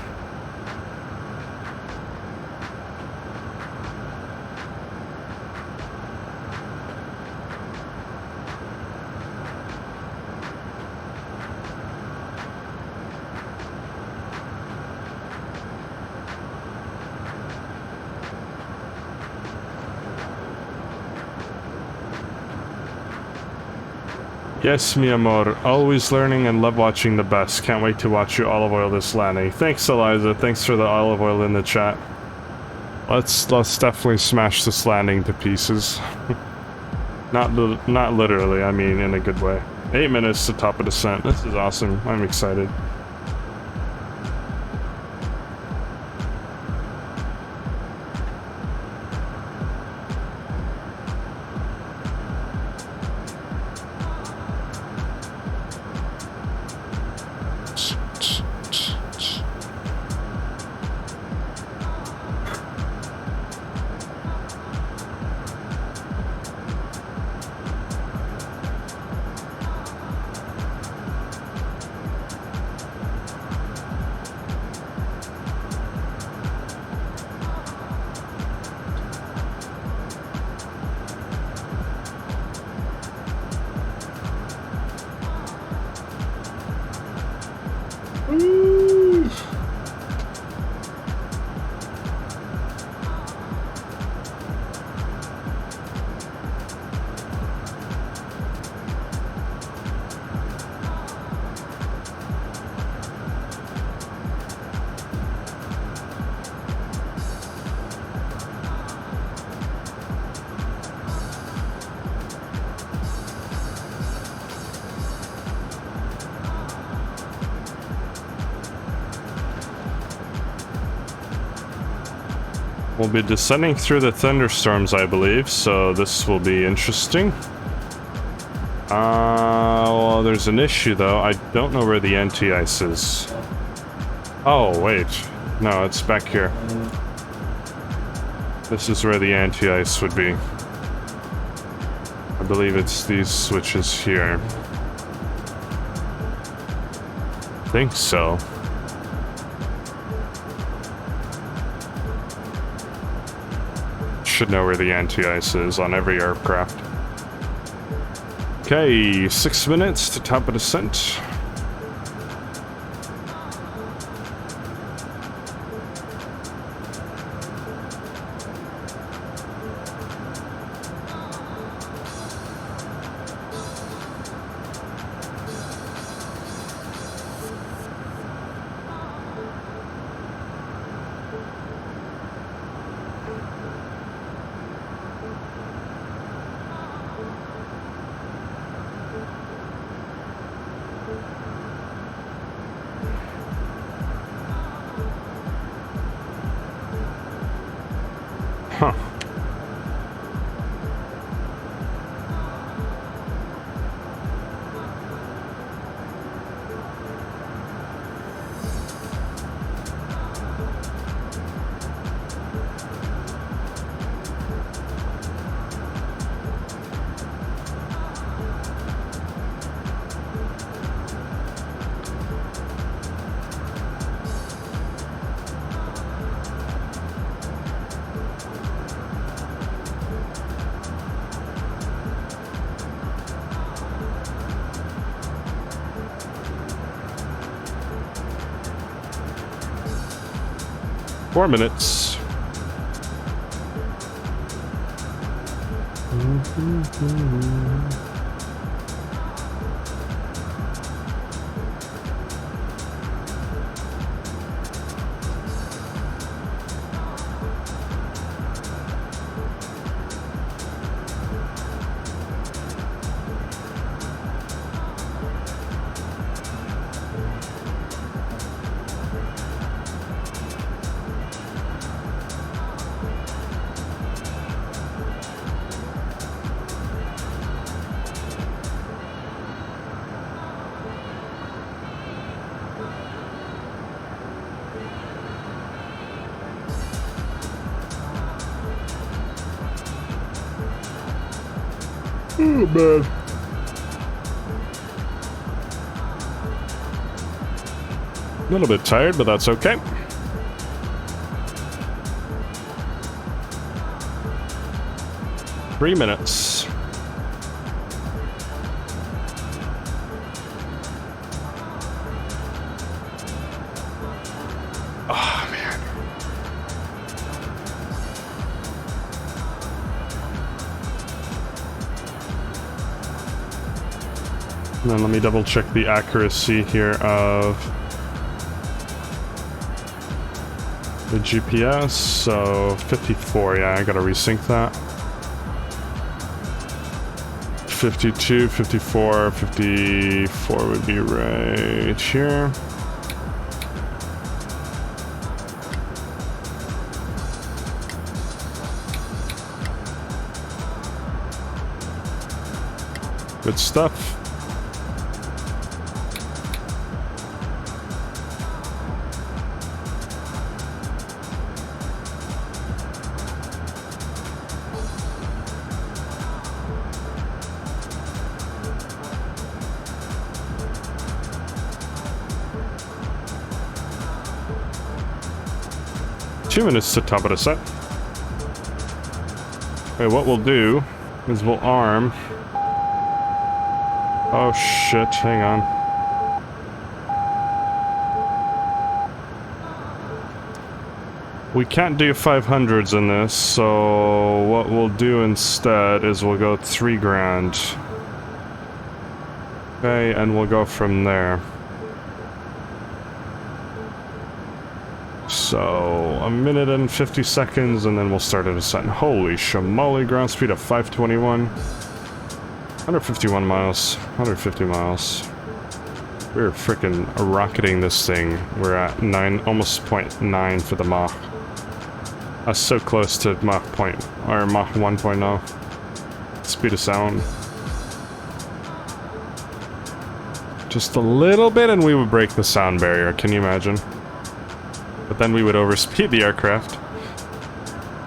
Yes, mi amor. Always learning and love watching the best. Can't wait to watch you olive oil this landing. Thanks, Eliza. Thanks for the olive oil in the chat. Let's definitely smash this landing to pieces. Not literally, I mean in a good way. 8 minutes to top of descent. This is awesome. I'm excited. We'll be descending through the thunderstorms, I believe, so this will be interesting. Well, there's an issue, though. I don't know where the anti-ice is. Oh, wait. No, it's back here. This is where the anti-ice would be. I believe it's these switches here. I think so. Should know where the anti-ice is on every aircraft. Okay, 6 minutes to top of descent. Huh. Four minutes. Oh, man. A little bit tired, but that's okay. Three minutes. Oh, man. And then let me double check the accuracy here of the GPS. So 54, yeah, I gotta resync that. 52, 54, 54 would be right here. Good stuff. Two minutes to top of the set. Okay, what we'll do is we'll arm. Oh shit, hang on. We can't do 500s in this, so what we'll do instead is we'll go 3 grand. Okay, and we'll go from there. So, a minute and 50 seconds, and then we'll start at a set. Holy shamoli, ground speed of 521. 151 miles. 150 miles. We're freaking rocketing this thing. We're at 9, almost 0.9 for the Mach. That's so close to Mach 1.0. Speed of sound. Just a little bit and we would break the sound barrier, can you imagine? But then we would overspeed the aircraft.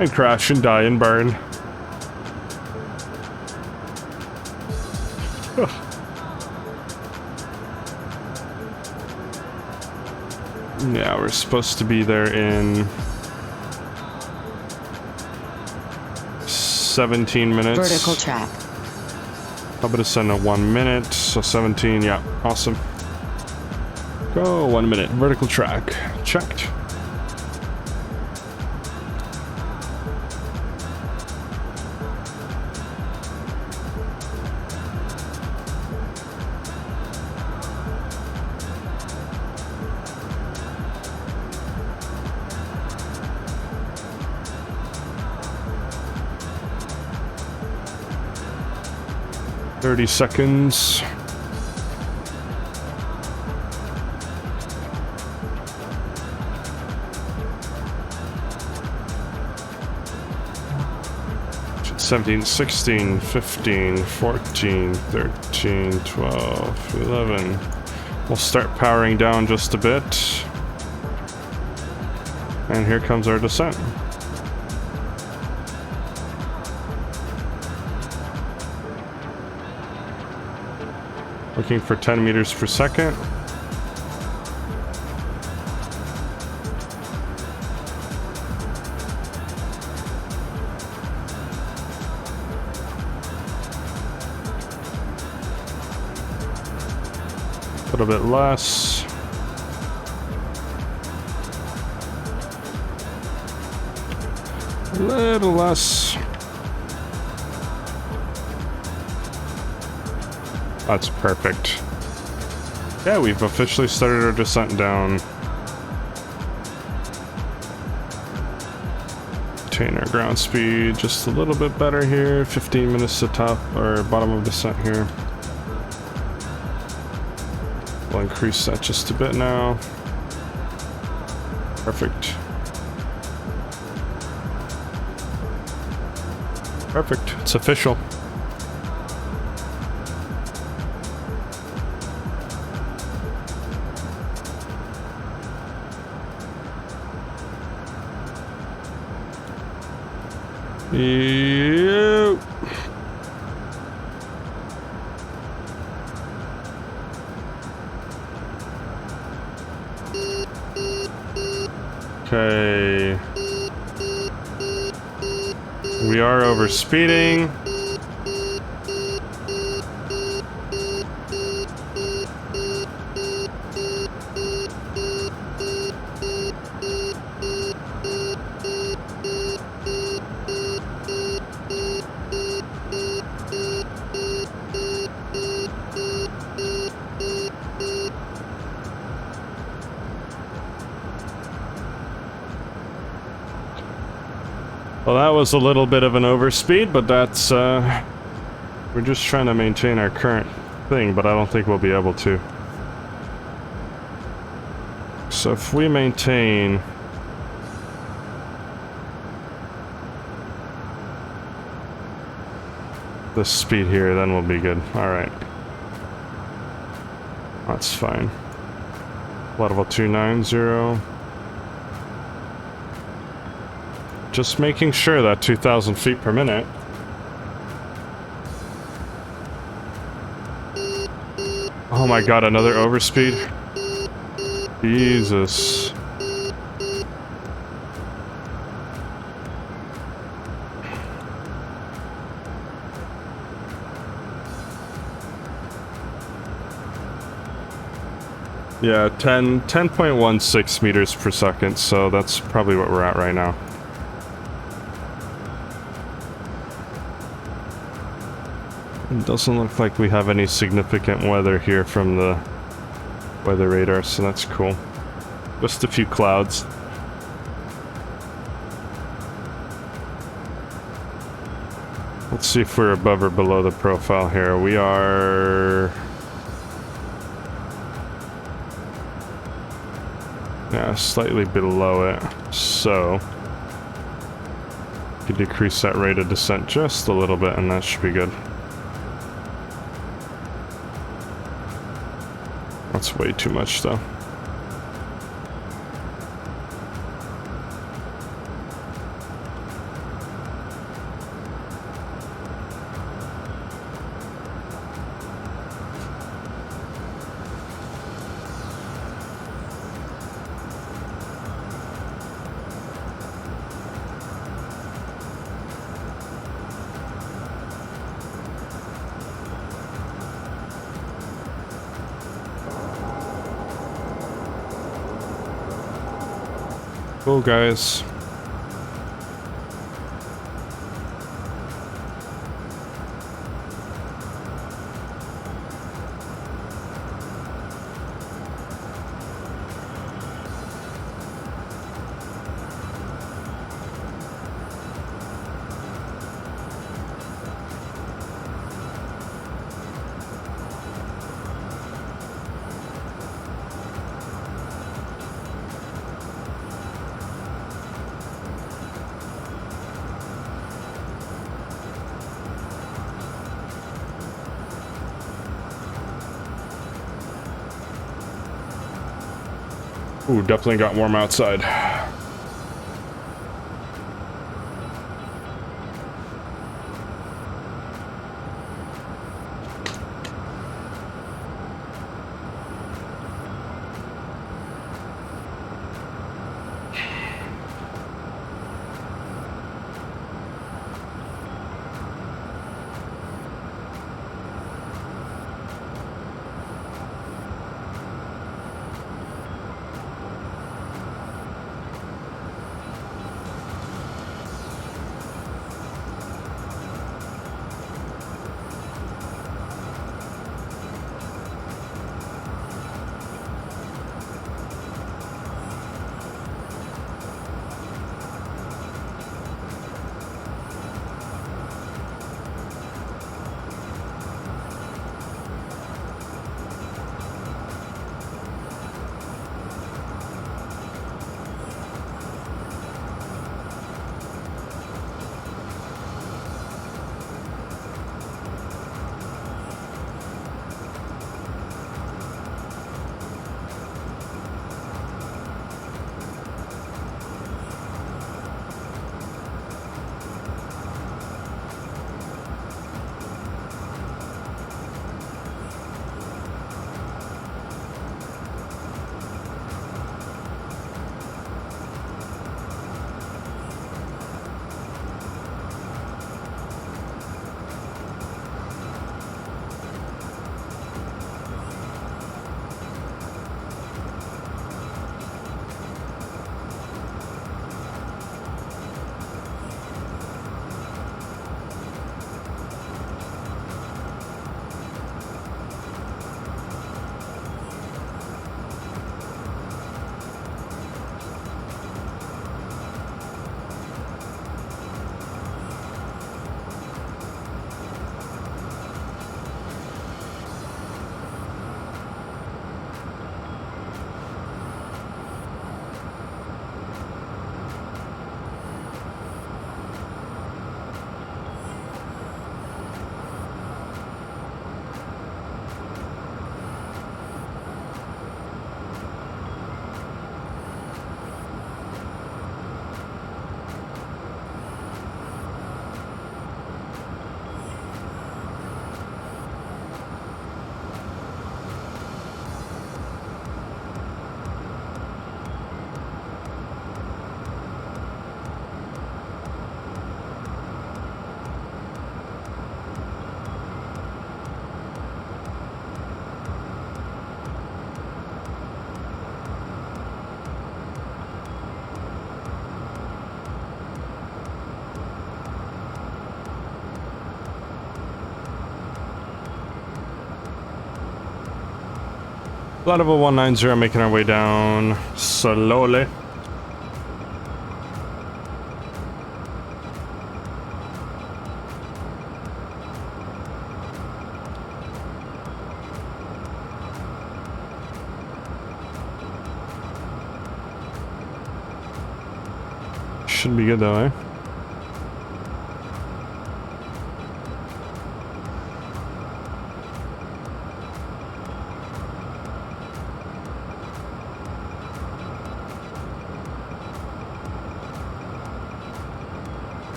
And crash and die and burn. Yeah, we're supposed to be there in 17 minutes.
Vertical track.
How about a send at 1 minute? So 17, yeah, awesome. Go 1 minute. Vertical track. Checked. .30 seconds. Should 17, 16, 15, 14, 13, 12, 11. We'll start powering down just a bit. And here comes our descent. Looking for 10 meters per second. A little bit less. A little less. That's perfect. Yeah, we've officially started our descent down. Maintain our ground speed just a little bit better here. 15 minutes to top or bottom of descent here. We'll increase that just a bit now. Perfect. Perfect. It's official. Yep. Okay. We are overspeeding. Well, that was a little bit of an overspeed, but that's, we're just trying to maintain our current thing, but I don't think we'll be able to. So if we maintain... this speed here, then we'll be good. Alright. That's fine. Level 290. Just making sure that 2,000 feet per minute. Oh my god, another overspeed. Jesus. Yeah, 10.16 meters per second, so that's probably what we're at right now. It doesn't look like we have any significant weather here from the weather radar, so that's cool. Just a few clouds. Let's see if we're above or below the profile here. We are... yeah, slightly below it. So... you could decrease that rate of descent just a little bit and that should be good. That's way too much though. Cool, guys. Ooh, definitely got warm outside. Flight level 190, making our way down slowly. Should be good though, eh?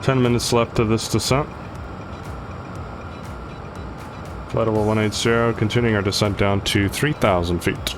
Ten minutes left of this descent. Flight level 180, continuing our descent down to 3,000 feet.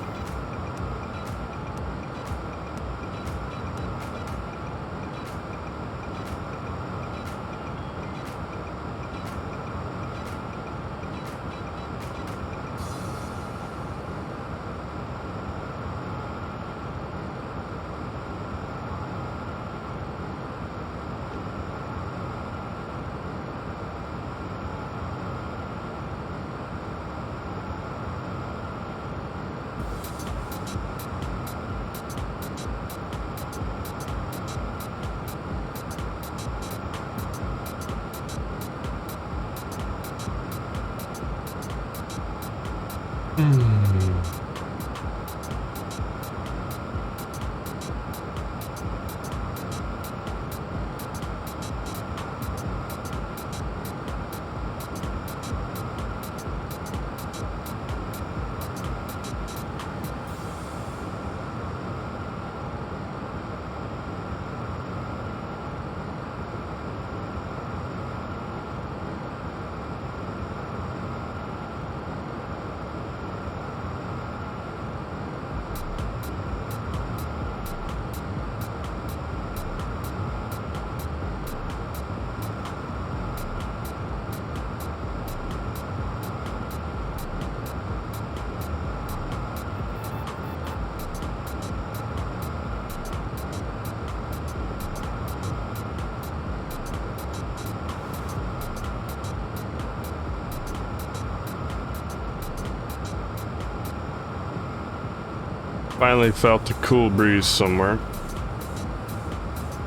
Finally felt a cool breeze somewhere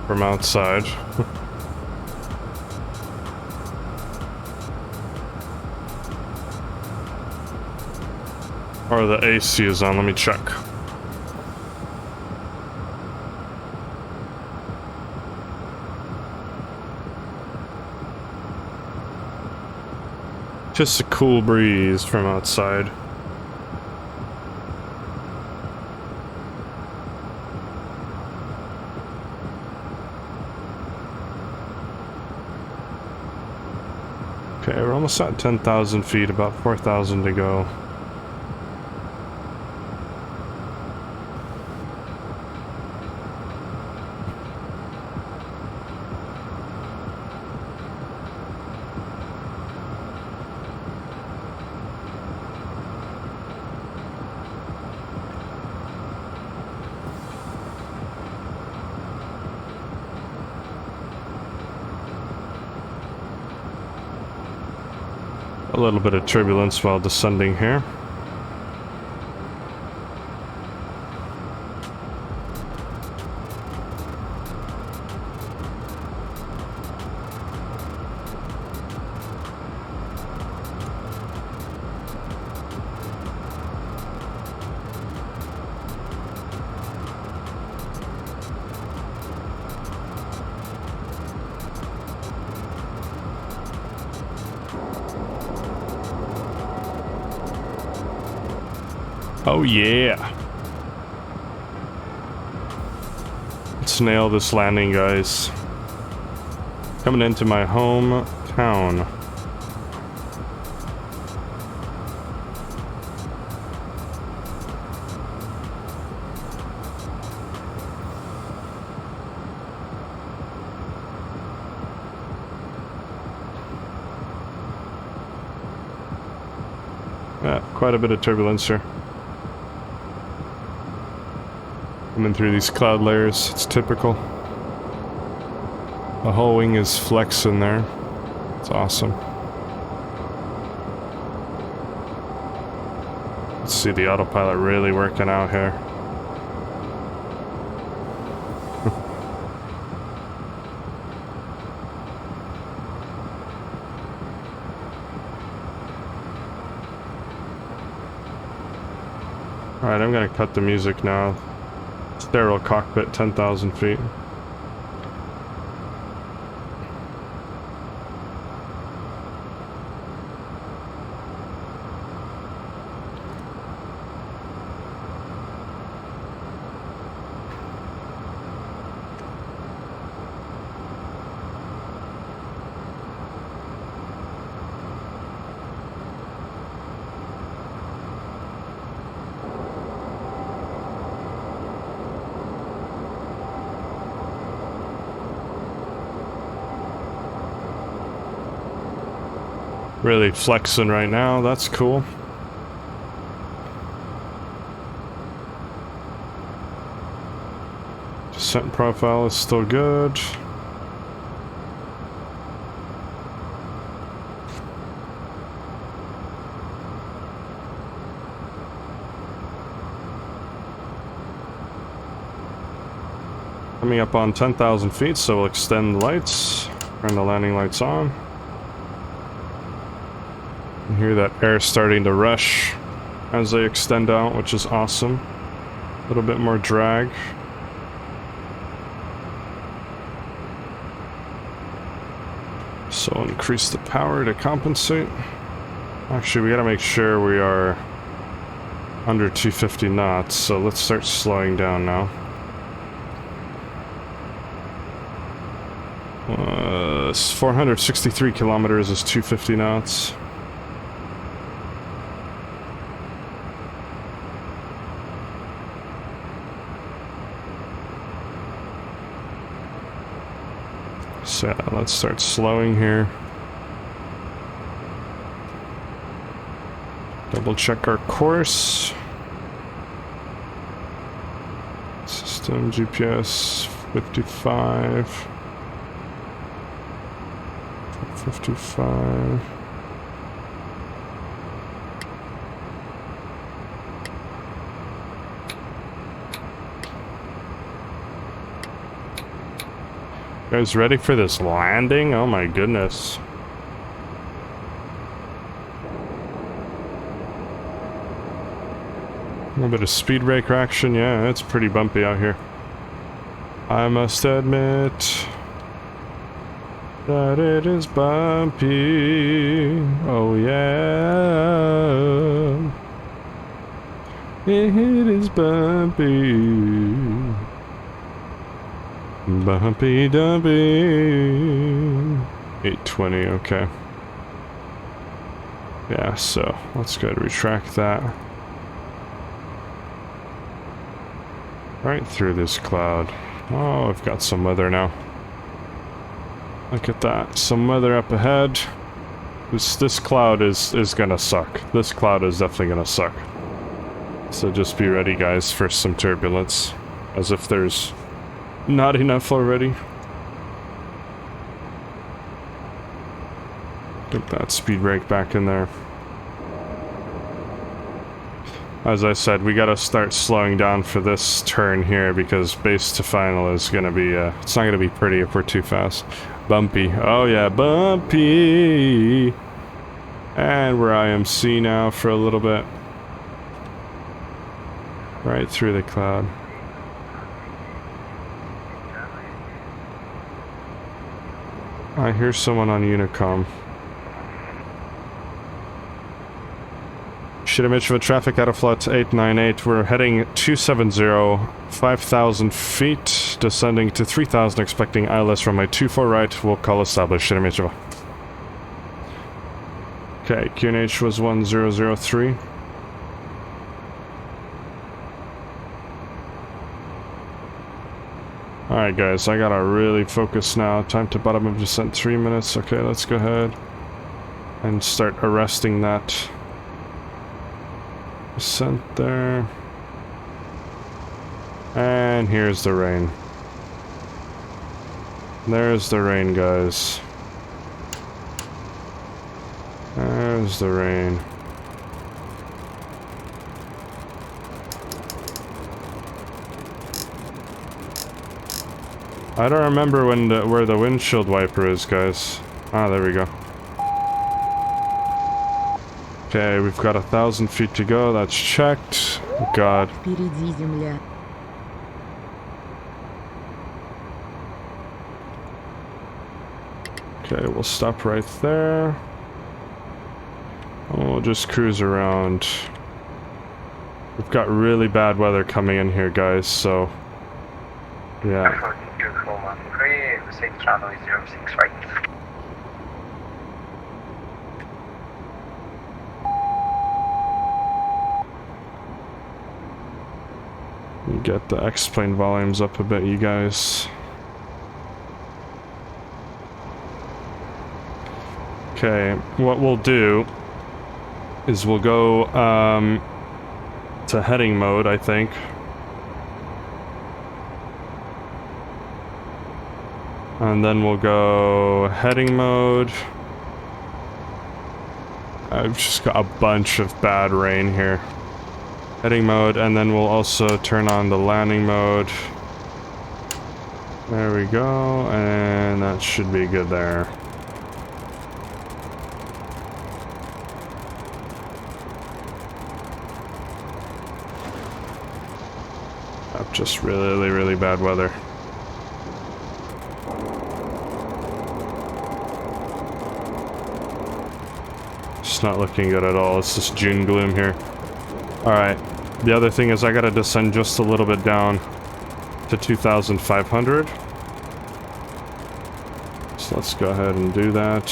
from outside. Or the AC is on, let me check. Just a cool breeze from outside. Okay, we're almost at 10,000 feet, about 4,000 to go. A little bit of turbulence while descending here. Oh yeah. Let's nail this landing, guys. Coming into my hometown. Yeah, quite a bit of turbulence here. Coming through these cloud layers, it's typical. The whole wing is flexing there. It's awesome. Let's see the autopilot really working out here. Alright, I'm gonna cut the music now. Sterile cockpit, 10,000 feet. Really flexing right now, that's cool. Descent profile is still good. Coming up on 10,000 feet, so we'll extend the lights, turn the landing lights on. You hear that air starting to rush as they extend out, which is awesome. A little bit more drag. So increase the power to compensate. Actually, we gotta make sure we are under 250 knots, so let's start slowing down now. 463 kilometers is 250 knots. So let's start slowing here. Double check our course. System GPS 55. 55. You guys ready for this landing? Oh my goodness. A little bit of speed brake action. Yeah, it's pretty bumpy out here. I must admit that it is bumpy. Oh yeah. It is bumpy. Bumpy dumpy. 820, okay. Yeah, so let's go to retract that. Right through this cloud. Oh, I've got some weather now. Look at that. Some weather up ahead. This cloud is gonna suck. This cloud is definitely gonna suck. So just be ready, guys, for some turbulence. As if there's not enough already. Get that speed brake back in there. As I said, we gotta start slowing down for this turn here because base to final is gonna be, it's not gonna be pretty if we're too fast. Bumpy. Oh yeah, bumpy! And we're IMC now for a little bit. Right through the cloud. I hear someone on Unicom. Shitimichva traffic out of flight 898. We're heading 270, 5,000 feet, descending to 3,000, expecting ILS runway 24 right. We'll call established. Shitimichva. Okay, QNH was 1003. Alright guys, I gotta really focus now. Time to bottom of descent, 3 minutes. Okay, let's go ahead and start arresting that descent there. And here's the rain. There's the rain, guys. There's the rain. I don't remember where the windshield wiper is, guys. Ah, there we go. Okay, we've got 1,000 feet to go. That's checked. God.
Впереди земля.
Okay, we'll stop right there. We'll just cruise around. We've got really bad weather coming in here, guys, so... yeah.
Safe channel is 06 right.
You get the X-plane volumes up a bit, you guys. Okay, what we'll do is we'll go to heading mode, I think. And then we'll go heading mode. I've just got a bunch of bad rain here. Heading mode, and then we'll also turn on the landing mode. There we go, and that should be good there. Just really, really bad weather. It's not looking good at all. It's just June gloom here. Alright. The other thing is I gotta descend just a little bit down to 2,500. So let's go ahead and do that.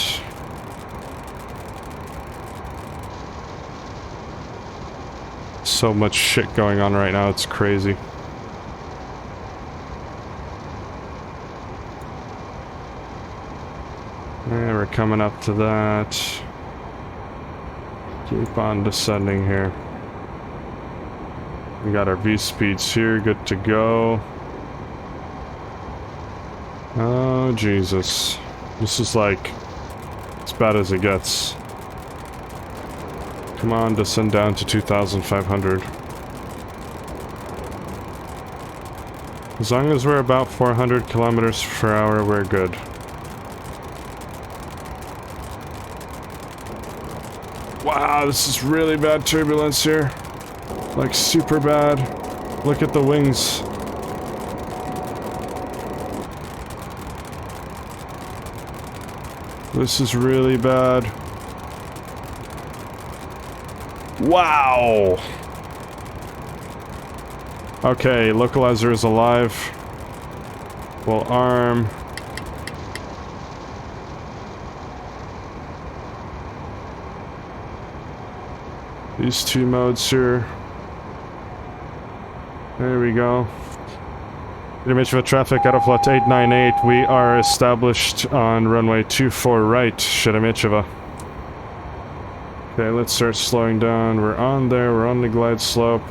So much shit going on right now, it's crazy. And we're coming up to that. Keep on descending here. We got our V speeds here, good to go. Oh, Jesus. This is like as bad as it gets. Come on, descend down to 2,500. As long as we're about 400 kilometers per hour, we're good. Wow, this is really bad turbulence here. Like, super bad. Look at the wings. This is really bad. Wow! Okay, localizer is alive. We'll arm. These two modes here. There we go. Image traffic out of AFL898. We are established on runway 24 right, Sheremetyevo. Okay, let's start slowing down. We're on there, we're on the glide slope.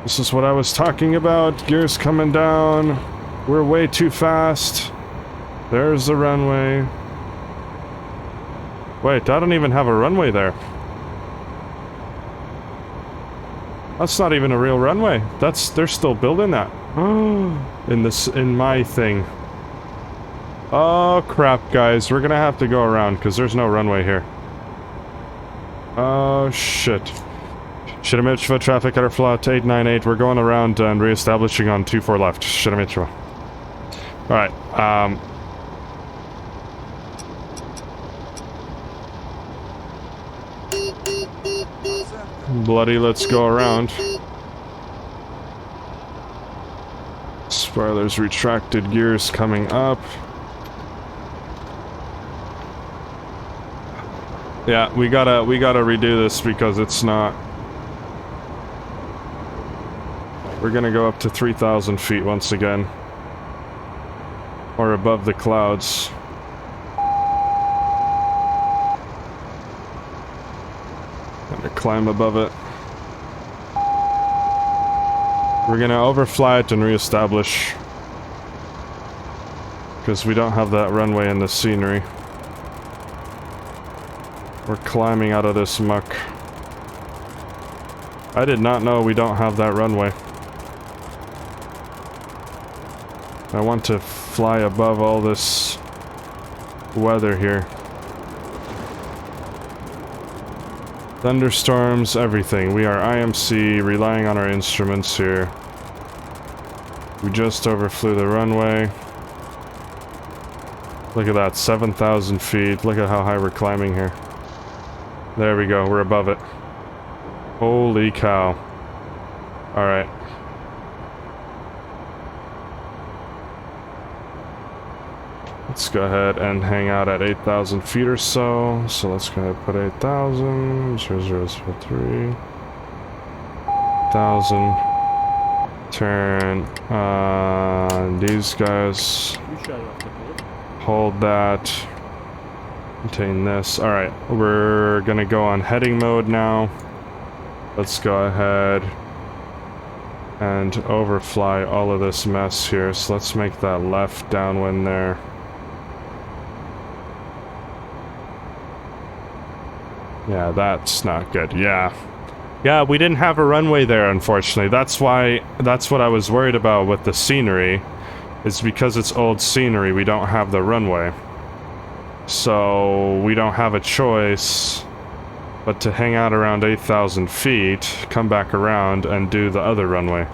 This is what I was talking about. Gears coming down. We're way too fast. There's the runway. Wait, I don't even have a runway there. That's not even a real runway. They're still building that. in my thing. Oh crap, guys. We're gonna have to go around because there's no runway here. Oh shit. Sheremetyevo traffic at our flat 898. We're going around and re-establishing on 24 left. Sheremetyevo. Alright, bloody, let's go around. Spoilers retracted, gears coming up. Yeah, we gotta redo this because it's not. We're gonna go up to 3,000 feet once again. Or above the clouds. Climb above it. We're gonna overfly it and reestablish. Because we don't have that runway in the scenery. We're climbing out of this muck. I did not know we don't have that runway. I want to fly above all this weather here. Thunderstorms, everything. We are IMC, relying on our instruments here. We just overflew the runway. Look at that, 7,000 feet. Look at how high we're climbing here. There we go, we're above it. Holy cow. Alright. Let's go ahead and hang out at 8,000 feet or so. So let's go ahead and put 8,000, 0003, 1,000. Turn these guys.
Включаю автопилот.
Hold that. Contain this. Alright, we're gonna go on heading mode now. Let's go ahead and overfly all of this mess here. So let's make that left downwind there. Yeah, that's not good. Yeah. Yeah, we didn't have a runway there, unfortunately. That's what I was worried about with the scenery. It's because it's old scenery, we don't have the runway. So, we don't have a choice but to hang out around 8,000 feet, come back around, and do the other runway.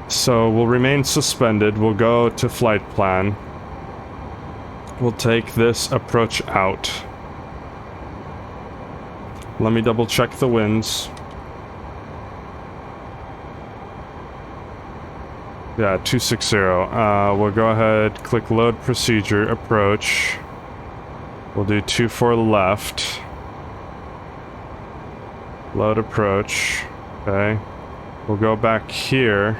So, we'll remain suspended. We'll go to flight plan. We'll take this approach out. Let me double check the winds. Yeah, 260. We'll go ahead, click load procedure, approach. We'll do 24 left. Load approach. Okay. We'll go back here.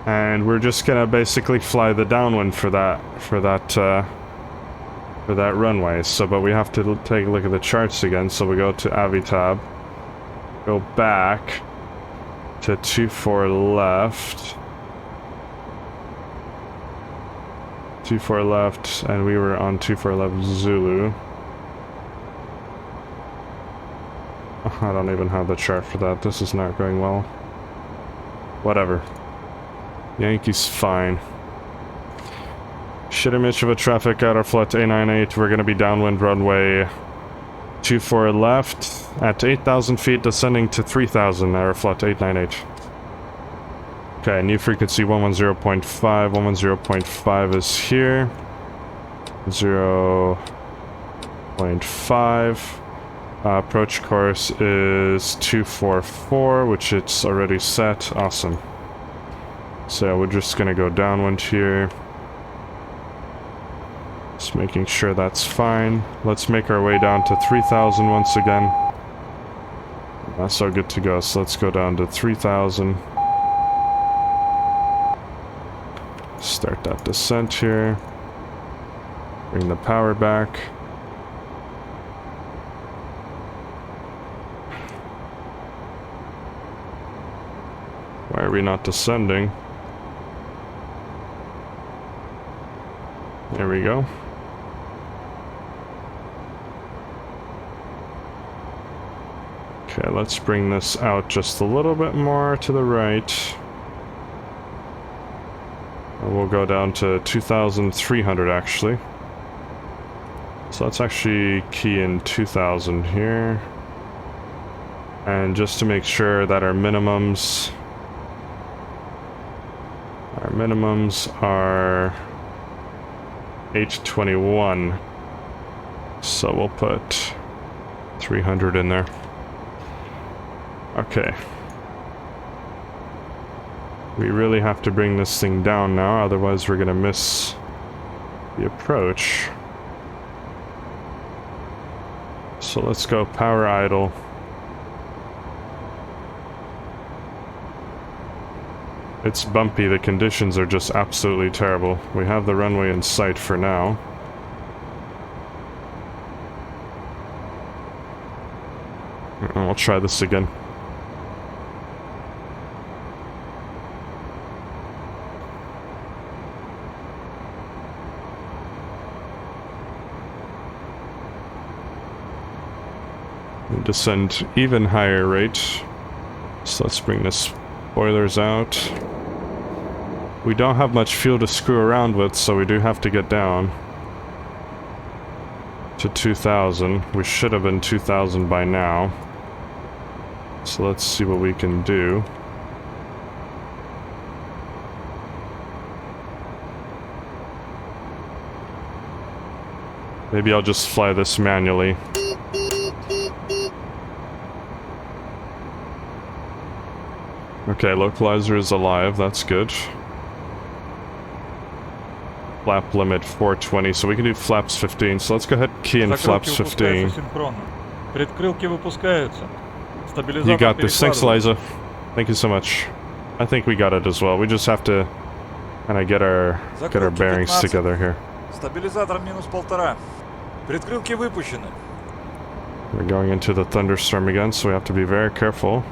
And we're just gonna basically fly the downwind for that runway. So, but we have to take a look at the charts again. So we go to Avitab, go back to 24 left, 24 left, and we were on 24 left Zulu. I don't even have the chart for that. This is not going well. Whatever. Yankees fine. Shitty Mitch of a traffic at our flight 898. We're going to be downwind runway 24 left at 8,000 feet, descending to 3,000 at our flight 898. Okay, new frequency 110.5. 110.5 is here. 0.5. Approach course is 244, which it's already set. Awesome. So we're just going to go downwind here. Just making sure that's fine. Let's make our way down to 3,000 once again. That's all good to go. So let's go down to 3,000. Start that descent here. Bring the power back. Why are we not descending? There we go. Okay, let's bring this out just a little bit more to the right. And we'll go down to 2,300 actually. So let's actually key in 2,000 here. And just to make sure that our minimums are 821. So we'll put 300 in there. Okay. We really have to bring this thing down now, otherwise we're gonna miss the approach. So let's go power idle. It's bumpy, the conditions are just absolutely terrible. We have the runway in sight for now. I'll try this again. Descend even higher rate. So let's bring the spoilers out. We don't have much fuel to screw around with, so we do have to get down to 2,000. We should have been 2,000 by now. So let's see what we can do. Maybe I'll just fly this manually. Okay, localizer is alive, that's good. Flap limit 420, so we can do flaps 15, so let's go ahead and key in flaps 15.
Предкрылки выпускаются.
You
Стабилизатор
got this, thanks
перекладывается.
Eliza. Thank you so much. I think we got it as well, we just have to kind of get our bearings
15.
together here.
Стабилизатор минус 1,5. Предкрылки выпущены.
We're going into the thunderstorm again, so we have to be very careful.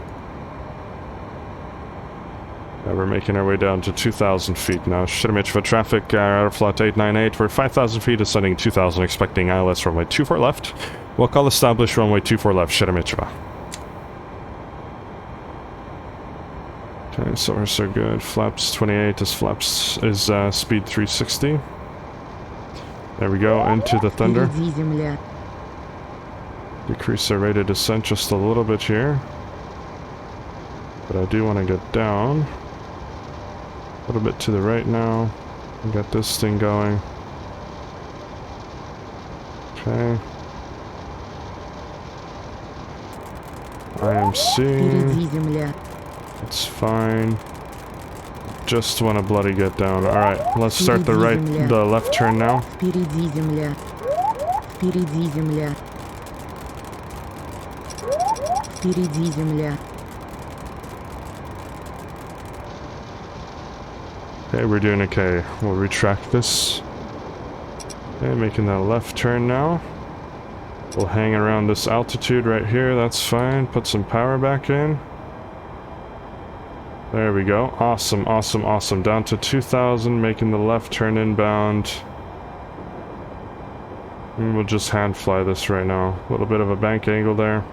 We're making our way down to 2,000 feet now. Shirimichva traffic, AFL898. We're 5,000 feet, ascending 2,000, expecting ILS runway 24 left. We'll call established runway 24 left, Shirimichva. Okay, so we're so good. Flaps 28 is speed 360. There we go, into the thunder. Decrease our rate of descent just a little bit here. But I do want to get down. A little bit to the right now. We got this thing going. Okay. IMC. It's fine. Just want to bloody get down. Alright, let's start the left turn now.
Впереди земля. Впереди земля. Впереди земля.
Okay, we're doing okay. We'll retract this. Okay, making that left turn now. We'll hang around this altitude right here, that's fine. Put some power back in. There we go. Awesome, awesome, awesome. Down to 2,000, making the left turn inbound. And we'll just hand fly this right now. A little bit of a bank angle there.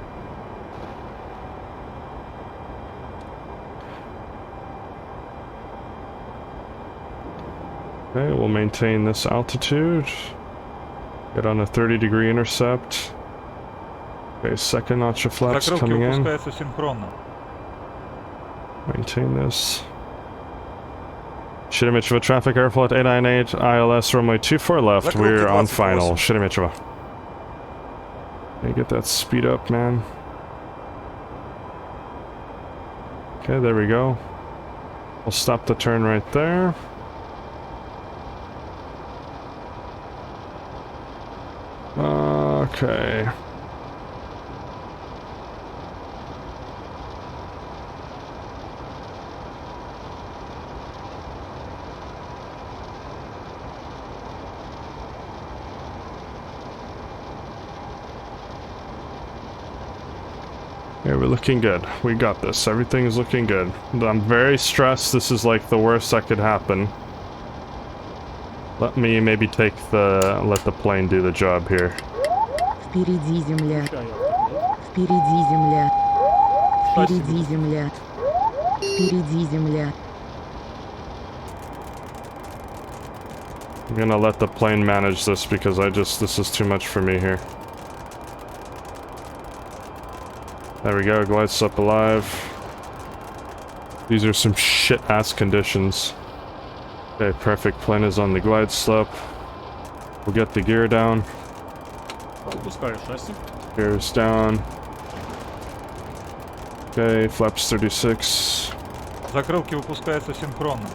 Okay, we'll maintain this altitude. Get on a 30-degree intercept. Okay, second notch of flaps
Закрылки
coming in.
выпускаются синхронно.
Maintain this. Shirimichva traffic, AFL898, ILS runway 24 left. We're on final. Shirimichva. Okay, get that speed up, man. Okay, there we go. We'll stop the turn right there. Okay. Yeah, we're looking good. We got this. Everything is looking good. I'm very stressed. This is like the worst that could happen. Let me maybe let the plane do the job here.
Впереди земля. Впереди земля. Впереди земля. Впереди земля.
I'm gonna let the plane manage this because this is too much for me here. There we go, glide slope alive. These are some shit-ass conditions. Okay, perfect, plane is on the glide slope. We'll get the gear down.
Выпускаю шасси.
Gears down. Okay, flaps 36.
Закрылки выпускаются синхронно.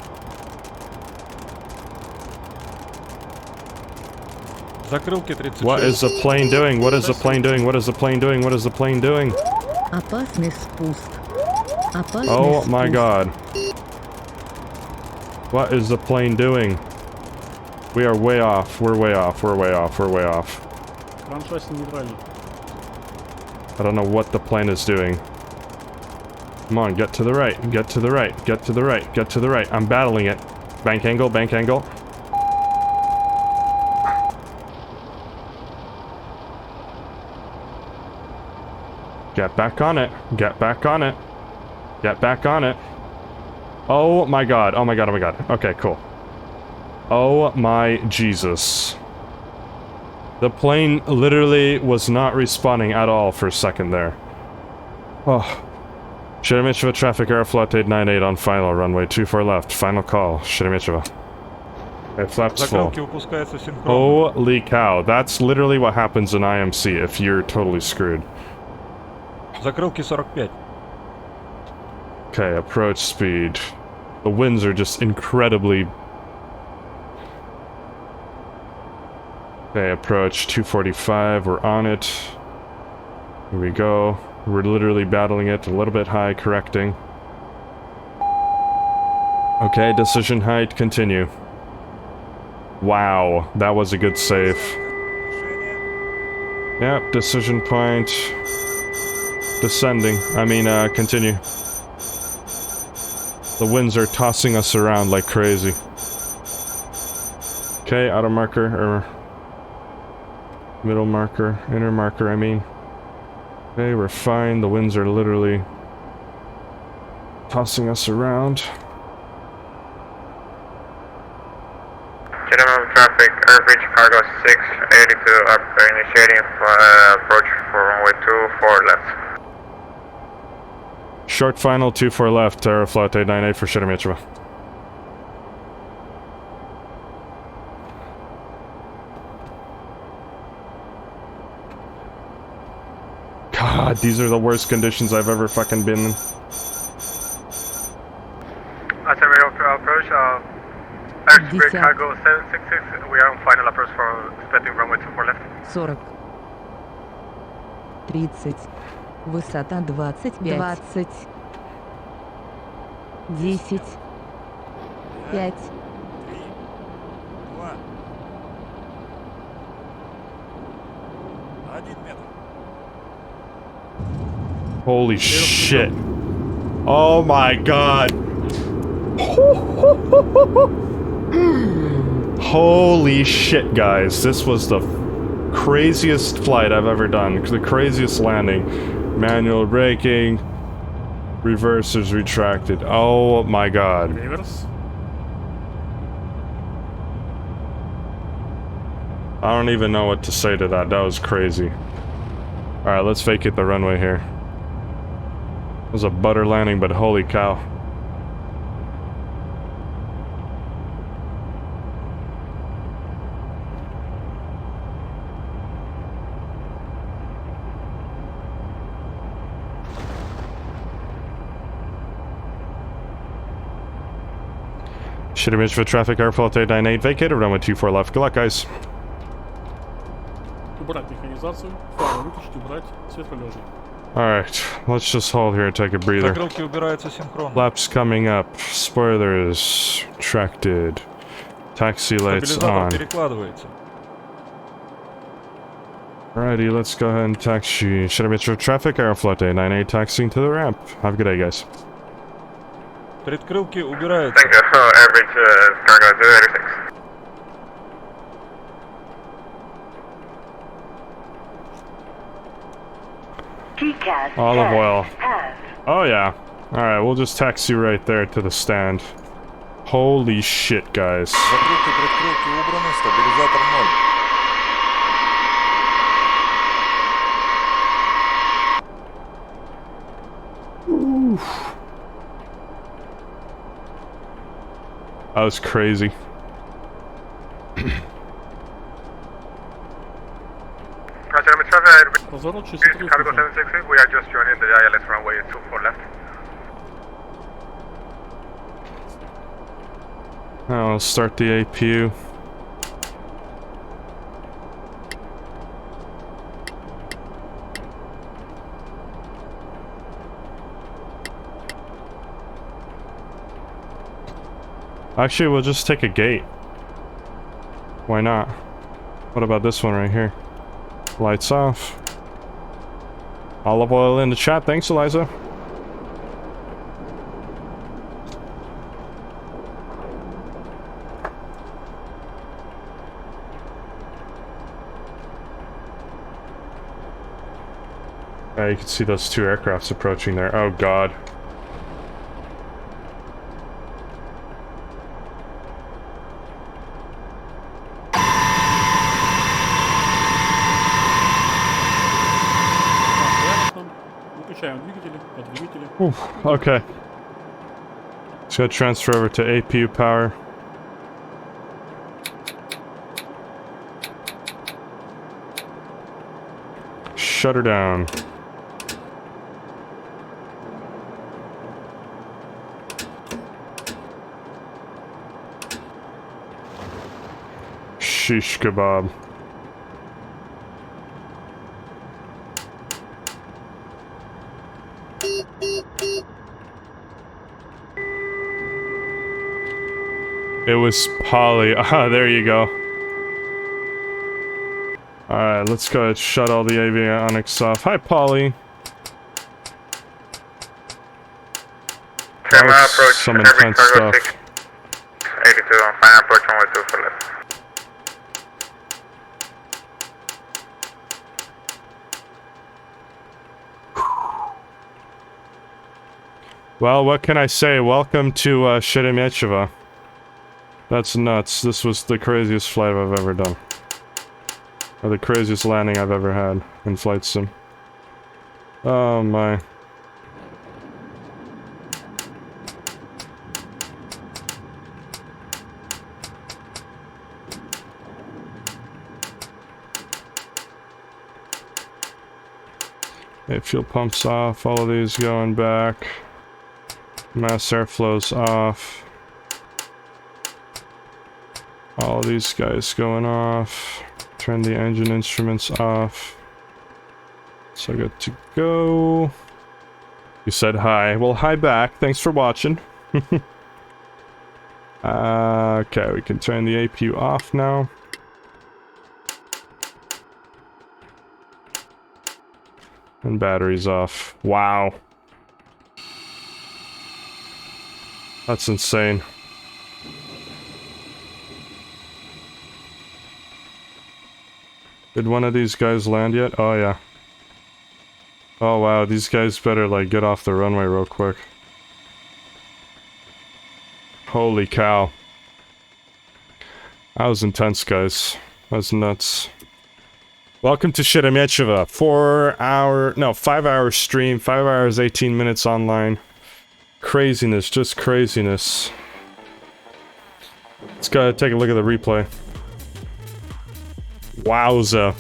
Закрылки 36.
What is the plane doing? What is the plane doing? What is the plane doing? What is the plane doing?
Опасный спуск. Опасный
Oh my
спуск.
god. What is the plane doing? We are way off. We're way off. We're way off. We're way off.
Кран шасси нейтральный.
I don't know what the plane is doing. Come on, get to the right, get to the right, get to the right, get to the right. I'm battling it. Bank angle, bank angle. Get back on it, get back on it, get back on it. Oh my god, oh my god, oh my god. Okay, cool. Oh my Jesus. The plane literally was not responding at all for a second there. Oh. Sheremetyevo traffic AFL898 on final, runway 24 left, final call, Sheremetyevo. Okay, flaps full.
Закрылки выпускаются синхронно.
Holy cow, that's literally what happens in IMC if you're totally screwed.
Закрылки 45.
Okay, approach speed. The winds are just incredibly... Okay, approach 245, we're on it. Here we go. We're literally battling it a little bit high, correcting. Okay, decision height, continue. Wow, that was a good save. Yep, decision point. Descending. Continue. The winds are tossing us around like crazy. Okay, outer marker, or... middle marker, inner marker, Okay, we're fine. The winds are literally tossing us around.
Gentlemen, traffic, average cargo 682 up, initiating approach for runway 24 left.
Short final, 24 left, AFL898 for Sheremetyevo. God, these are the worst conditions I've ever fucking been in.
Approach, airspeed cargo 766, we are on final approach for expecting runway 24 left.
40. 30. Высота 25. 20. 10. 5.
1 метр.
Holy shit. Oh my god. Holy shit, guys. This was the craziest flight I've ever done. The craziest landing. Manual braking. Reversers retracted. Oh my god.
Реверс.
I don't even know what to say to that. That was crazy. Alright, let's vacate the runway here. It was a butter landing, but holy cow. Sheremetyevo traffic, AFL898, vacated, runway 24 left. Good luck, guys.
Убрать механизацию, фары выключить, убрать свет пролежный.
Alright, let's just hold here and take a breather.
Закрылки убираются синхронно.
Flaps coming up. Spoilers retracted. Taxi lights
Стабилизатор
on.
перекладывается.
Alrighty, let's go ahead and taxi. Sheremetyevo traffic, AFL898, taxiing to the ramp. Have a good day, guys.
Предкрылки убираются.
Thank you, average cargo 086.
GCAS
Olive oil.
pass.
Oh yeah. Alright, we'll just taxi right there to the stand. Holy shit, guys.
Закрылки, предкрылки убраны, стабилизатор 0.
That was crazy.
Разворот 63
Cargo 766, we are just joining the ILS runway 24 left.
I'll start the APU. Actually, we'll just take a gate. Why not? What about this one right here? Lights off. Olive oil in the chat. Thanks, Eliza. You can see those two aircrafts approaching there. Oh god.
Выключаем двигатели, под двигатели.
Okay. Just gotta transfer over to APU power. Shut her down. Shish kebab. It was Polly. Ah, there you go. Alright, let's go ahead and shut all the avionics off. Hi, Polly. That was some intense stuff.
82, final approach runway 2 for left.
Well, what can I say? Welcome to Sheremetyevo. That's nuts. This was the craziest flight I've ever done. Or the craziest landing I've ever had in flight sim. Oh my. Okay, fuel pumps off, all of these going back. Mass airflow's off. All of these guys going off. Turn the engine instruments off. So good to go. You said hi. Well, hi back. Thanks for watching. Okay, we can turn the APU off now. And batteries off. Wow. That's insane. Did one of these guys land yet? Oh yeah. Oh wow, these guys better like get off the runway real quick. Holy cow. That was intense, guys. That was nuts. Welcome to Sheremetyevo. 5 hour stream, 5 hours, 18 minutes online. Craziness, just craziness. Let's go take a look at the replay. Wowza.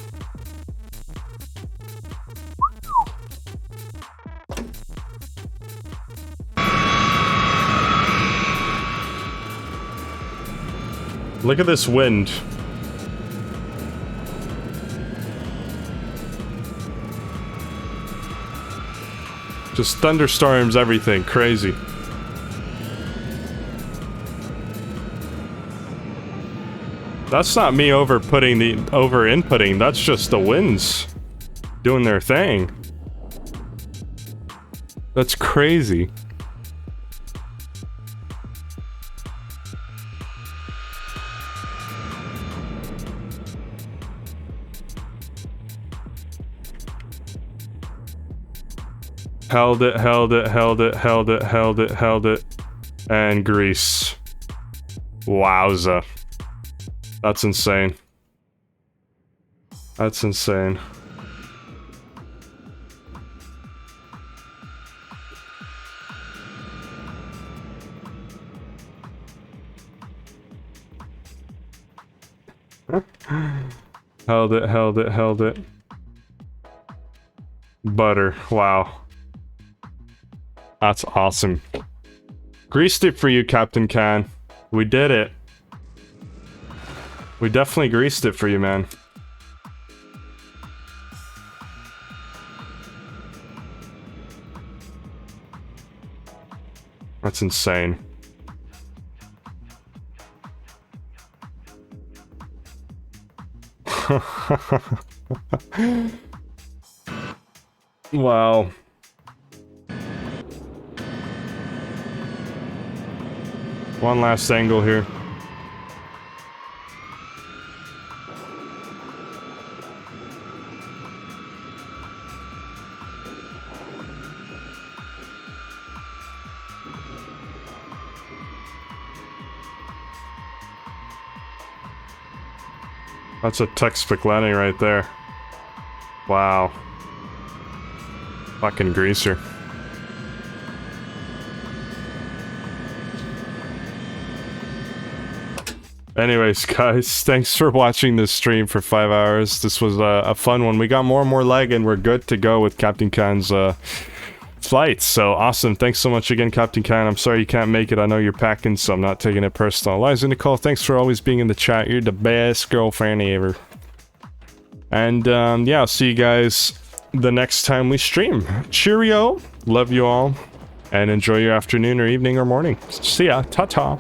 Look at this wind. Just thunderstorms, everything. Crazy. That's not me over-inputting. That's just the winds doing their thing. That's crazy. Held it, held it, held it, held it, held it, held it, and grease. Wowza. That's insane. That's insane. Held it, held it, held it. Butter. Wow. That's awesome. Greased it for you, Captain Can. We did it. We definitely greased it for you, man. That's insane. Wow. One last angle here. That's a textbook landing right there. Wow. Fucking greaser. Anyways, guys, thanks for watching this stream for 5 hours. This was a fun one. We got more and more leg, and we're good to go with Captain Khan's flight. So awesome. Thanks so much again, Captain Khan. I'm sorry you can't make it. I know you're packing, so I'm not taking it personal. Liza Nicole, thanks for always being in the chat. You're the best girlfriend ever. And yeah, I'll see you guys the next time we stream. Cheerio. Love you all. And enjoy your afternoon or evening or morning. See ya. Ta-ta.